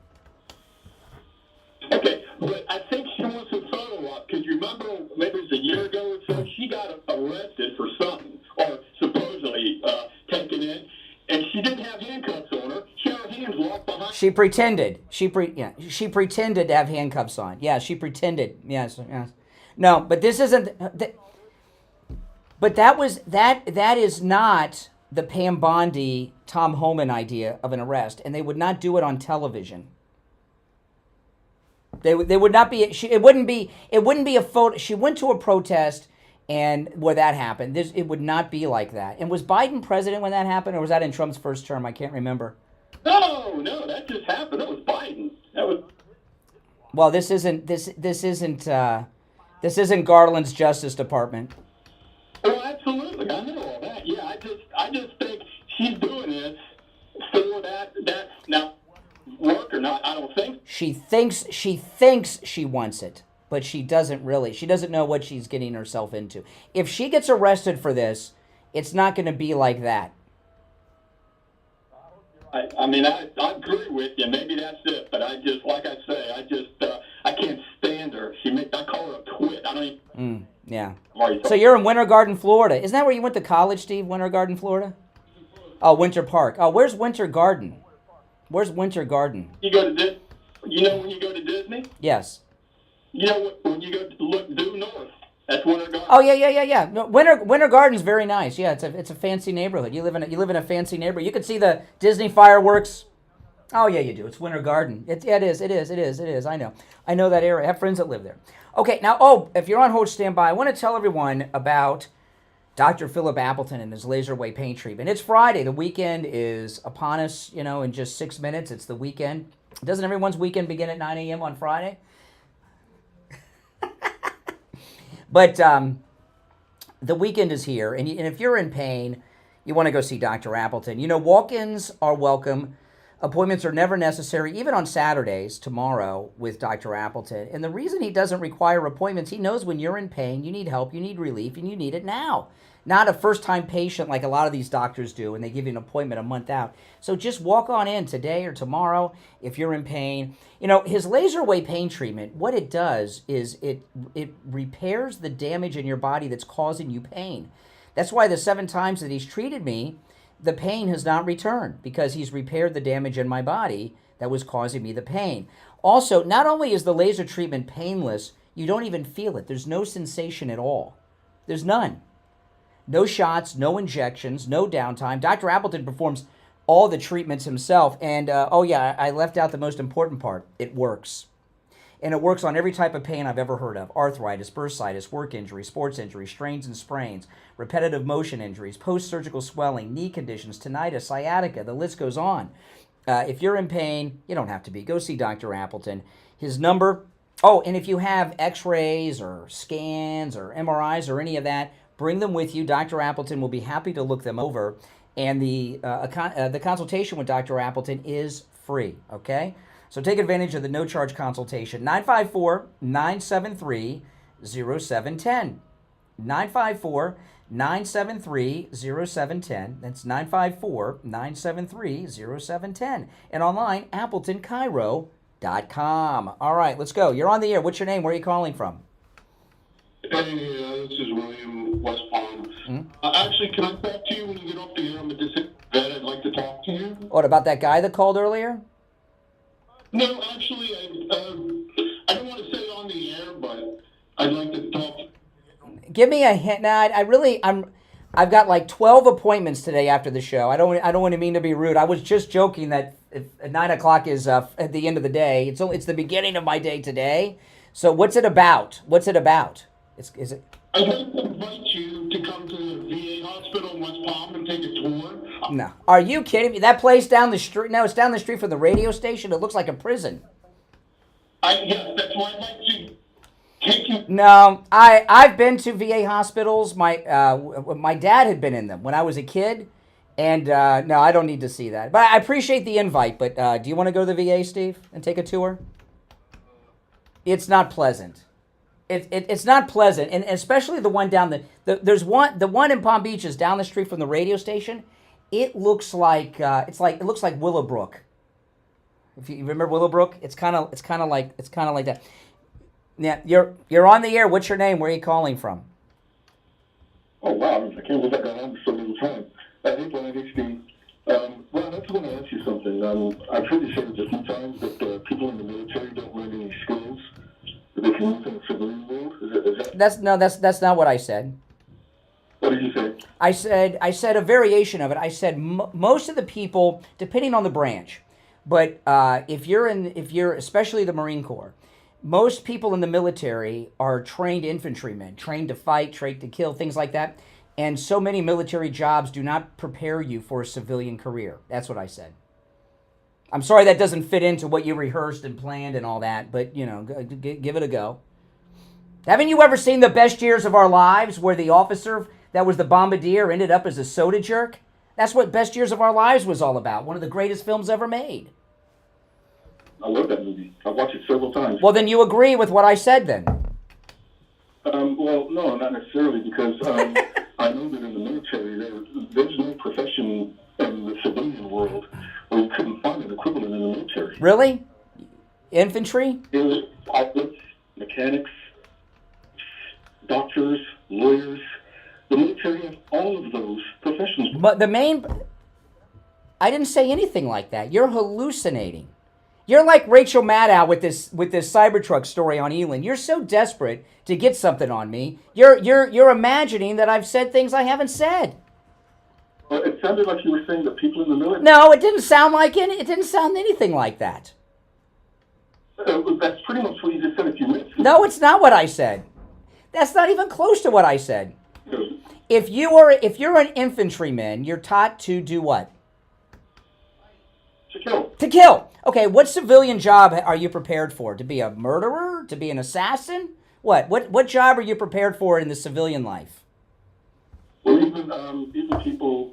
Okay, but I think she wants a photo op because you remember maybe it was a year ago or so, she got arrested for something or supposedly taken in, and she didn't have handcuffs on her. She had her hands locked behind. She pretended. She pretended to have handcuffs on. Yeah, she pretended. Yes. No, but this isn't. But that is not the Pam Bondi, Tom Homan idea of an arrest, and they would not do it on television. They would not be. It wouldn't be a photo. She went to a protest, and where that happened, it would not be like that. And was Biden president when that happened, or was that in Trump's first term? I can't remember. No, that just happened. That was Biden. That was. Well, this isn't Garland's Justice Department. Oh, absolutely. I know all that. Yeah, I just think she's doing this for that now work or not. I don't think she thinks she wants it, but she doesn't really. She doesn't know what she's getting herself into. If she gets arrested for this, it's not going to be like that. I agree with you. Maybe that's it. But I just, like I say, I can't stand her. I call her a twit. I don't even. Yeah. So you're in Winter Garden, Florida. Isn't that where you went to college, Steve? Winter Garden, Florida? Oh, Winter Park. Oh, where's Winter Garden? Where's Winter Garden? You go to when you go to Disney? Yes. When you go due north, that's Winter Garden. Oh yeah. No, Winter Garden's very nice. Yeah, it's a fancy neighborhood. You live in a fancy neighborhood. You can see the Disney fireworks. Oh yeah, you do. It's Winter Garden. It is. I know that area. I have friends that live there. Okay, now, if you're on hold, stand by. I want to tell everyone about Dr. Philip Appleton and his laser weight pain treatment. It's Friday. The weekend is upon us, in just 6 minutes. It's the weekend. Doesn't everyone's weekend begin at 9 a.m. on Friday? But the weekend is here, and if you're in pain, you want to go see Dr. Appleton. Walk-ins are welcome. Appointments are never necessary, even on Saturdays, tomorrow, with Dr. Appleton. And the reason he doesn't require appointments, he knows when you're in pain, you need help, you need relief, and you need it now. Not a first-time patient like a lot of these doctors do, and they give you an appointment a month out. So just walk on in today or tomorrow if you're in pain. His laser weight pain treatment, what it does is it repairs the damage in your body that's causing you pain. That's why the 7 times that he's treated me, the pain has not returned, because he's repaired the damage in my body that was causing me the pain. Also, not only is the laser treatment painless, you don't even feel it. There's no sensation at all. There's none. No shots, no injections, no downtime. Dr. Appleton performs all the treatments himself. And, I left out the most important part. It works. And it works on every type of pain I've ever heard of. Arthritis, bursitis, work injury, sports injury, strains and sprains, repetitive motion injuries, post-surgical swelling, knee conditions, tinnitus, sciatica, the list goes on. If you're in pain, you don't have to be. Go see Dr. Appleton. His number, and if you have x-rays or scans or MRIs or any of that, bring them with you. Dr. Appleton will be happy to look them over. And the consultation with Dr. Appleton is free, okay? So take advantage of the no-charge consultation. 954-973-0710. 954-973-0710. That's 954-973-0710. And online, AppletonChiro.com. ActicFox.com. All right, let's go. You're on the air. What's your name? Where are you calling from? Hey, this is William, West Palm. Actually, can I talk to you when you get off the air? I'm a disabled vet. I'd like to talk to you. What, about that guy that called earlier? No, actually, I don't want to say it on the air, but I'd like to talk. Give me a hint. Nah, I've got like 12 appointments today after the show. I don't want to mean to be rude. I was just joking that if 9 o'clock is at the end of the day. It's the beginning of my day today. So what's it about? What's it about? Is it? I'd like to invite you to come to the VA hospital in West Palm and take a tour. No. Are you kidding me? That place down the street? No, it's down the street from the radio station. It looks like a prison. Yes, that's why I'd like to take you. No, I've been to VA hospitals. My dad had been in them when I was a kid, and no, I don't need to see that. But I appreciate the invite. But do you want to go to the VA, Steve, and take a tour? It's not pleasant. It's not pleasant, and especially the one down the one in Palm Beach is down the street from the radio station. It looks like it looks like Willowbrook. If you remember Willowbrook, it's kind of like that. Yeah, you're on the air. What's your name? Where are you calling from? Oh wow! I can't believe I got on for so little time. Hey Brian, hey Steve. Well, I just want to ask you something. I've heard you say it a few times that people in the military don't learn any skills that they can use in the civilian world. Is that? That's not what I said. What did you say? I said a variation of it. I said most of the people, depending on the branch, but if you're especially the Marine Corps, most people in the military are trained infantrymen, trained to fight, trained to kill, things like that. And so many military jobs do not prepare you for a civilian career. That's what I said. I'm sorry that doesn't fit into what you rehearsed and planned and all that, but, you know, give it a go. Haven't you ever seen The Best Years of Our Lives, where the officer that was the bombardier ended up as a soda jerk? That's what Best Years of Our Lives was all about. One of the greatest films ever made. I love that movie. I've watched it several times. Well, then you agree with what I said then. Well, no, not necessarily, because I know that in the military, there's no profession in the civilian world where you couldn't find an equivalent in the military. Really? Infantry? Pilots, mechanics, doctors, lawyers. The military has all of those professions. But I didn't say anything like that. You're hallucinating. You're like Rachel Maddow with this Cybertruck story on Elon. You're so desperate to get something on me. You're imagining that I've said things I haven't said. Well, it sounded like you were saying that people in the military. No, it didn't sound like it. It didn't sound anything like that. That's pretty much what you just said a few minutes ago. No, it's not what I said. That's not even close to what I said. If you're an infantryman, you're taught to do what? To kill. To kill. Okay, what civilian job are you prepared for? To be a murderer? To be an assassin? What job are you prepared for in the civilian life? Well, even people.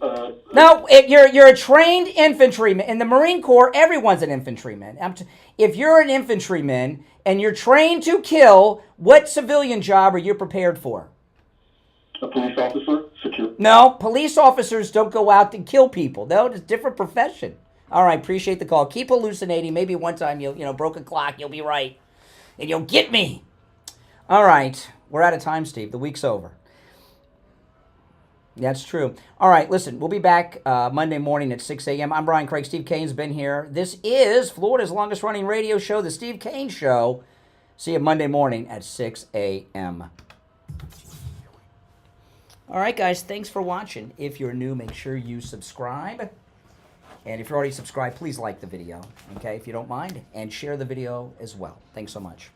No, you're a trained infantryman. In the Marine Corps, everyone's an infantryman. If you're an infantryman and you're trained to kill, what civilian job are you prepared for? A police officer? Security? No, police officers don't go out to kill people. No, it's a different profession. All right, appreciate the call. Keep hallucinating. Maybe one time you'll broke a clock, you'll be right. And you'll get me. All right, we're out of time, Steve. The week's over. That's true. All right, listen, we'll be back Monday morning at 6 a.m. I'm Brian Craig. Steve Kane's been here. This is Florida's longest-running radio show, The Steve Kane Show. See you Monday morning at 6 a.m. All right, guys, thanks for watching. If you're new, make sure you subscribe. And if you're already subscribed, please like the video, okay, if you don't mind, and share the video as well. Thanks so much.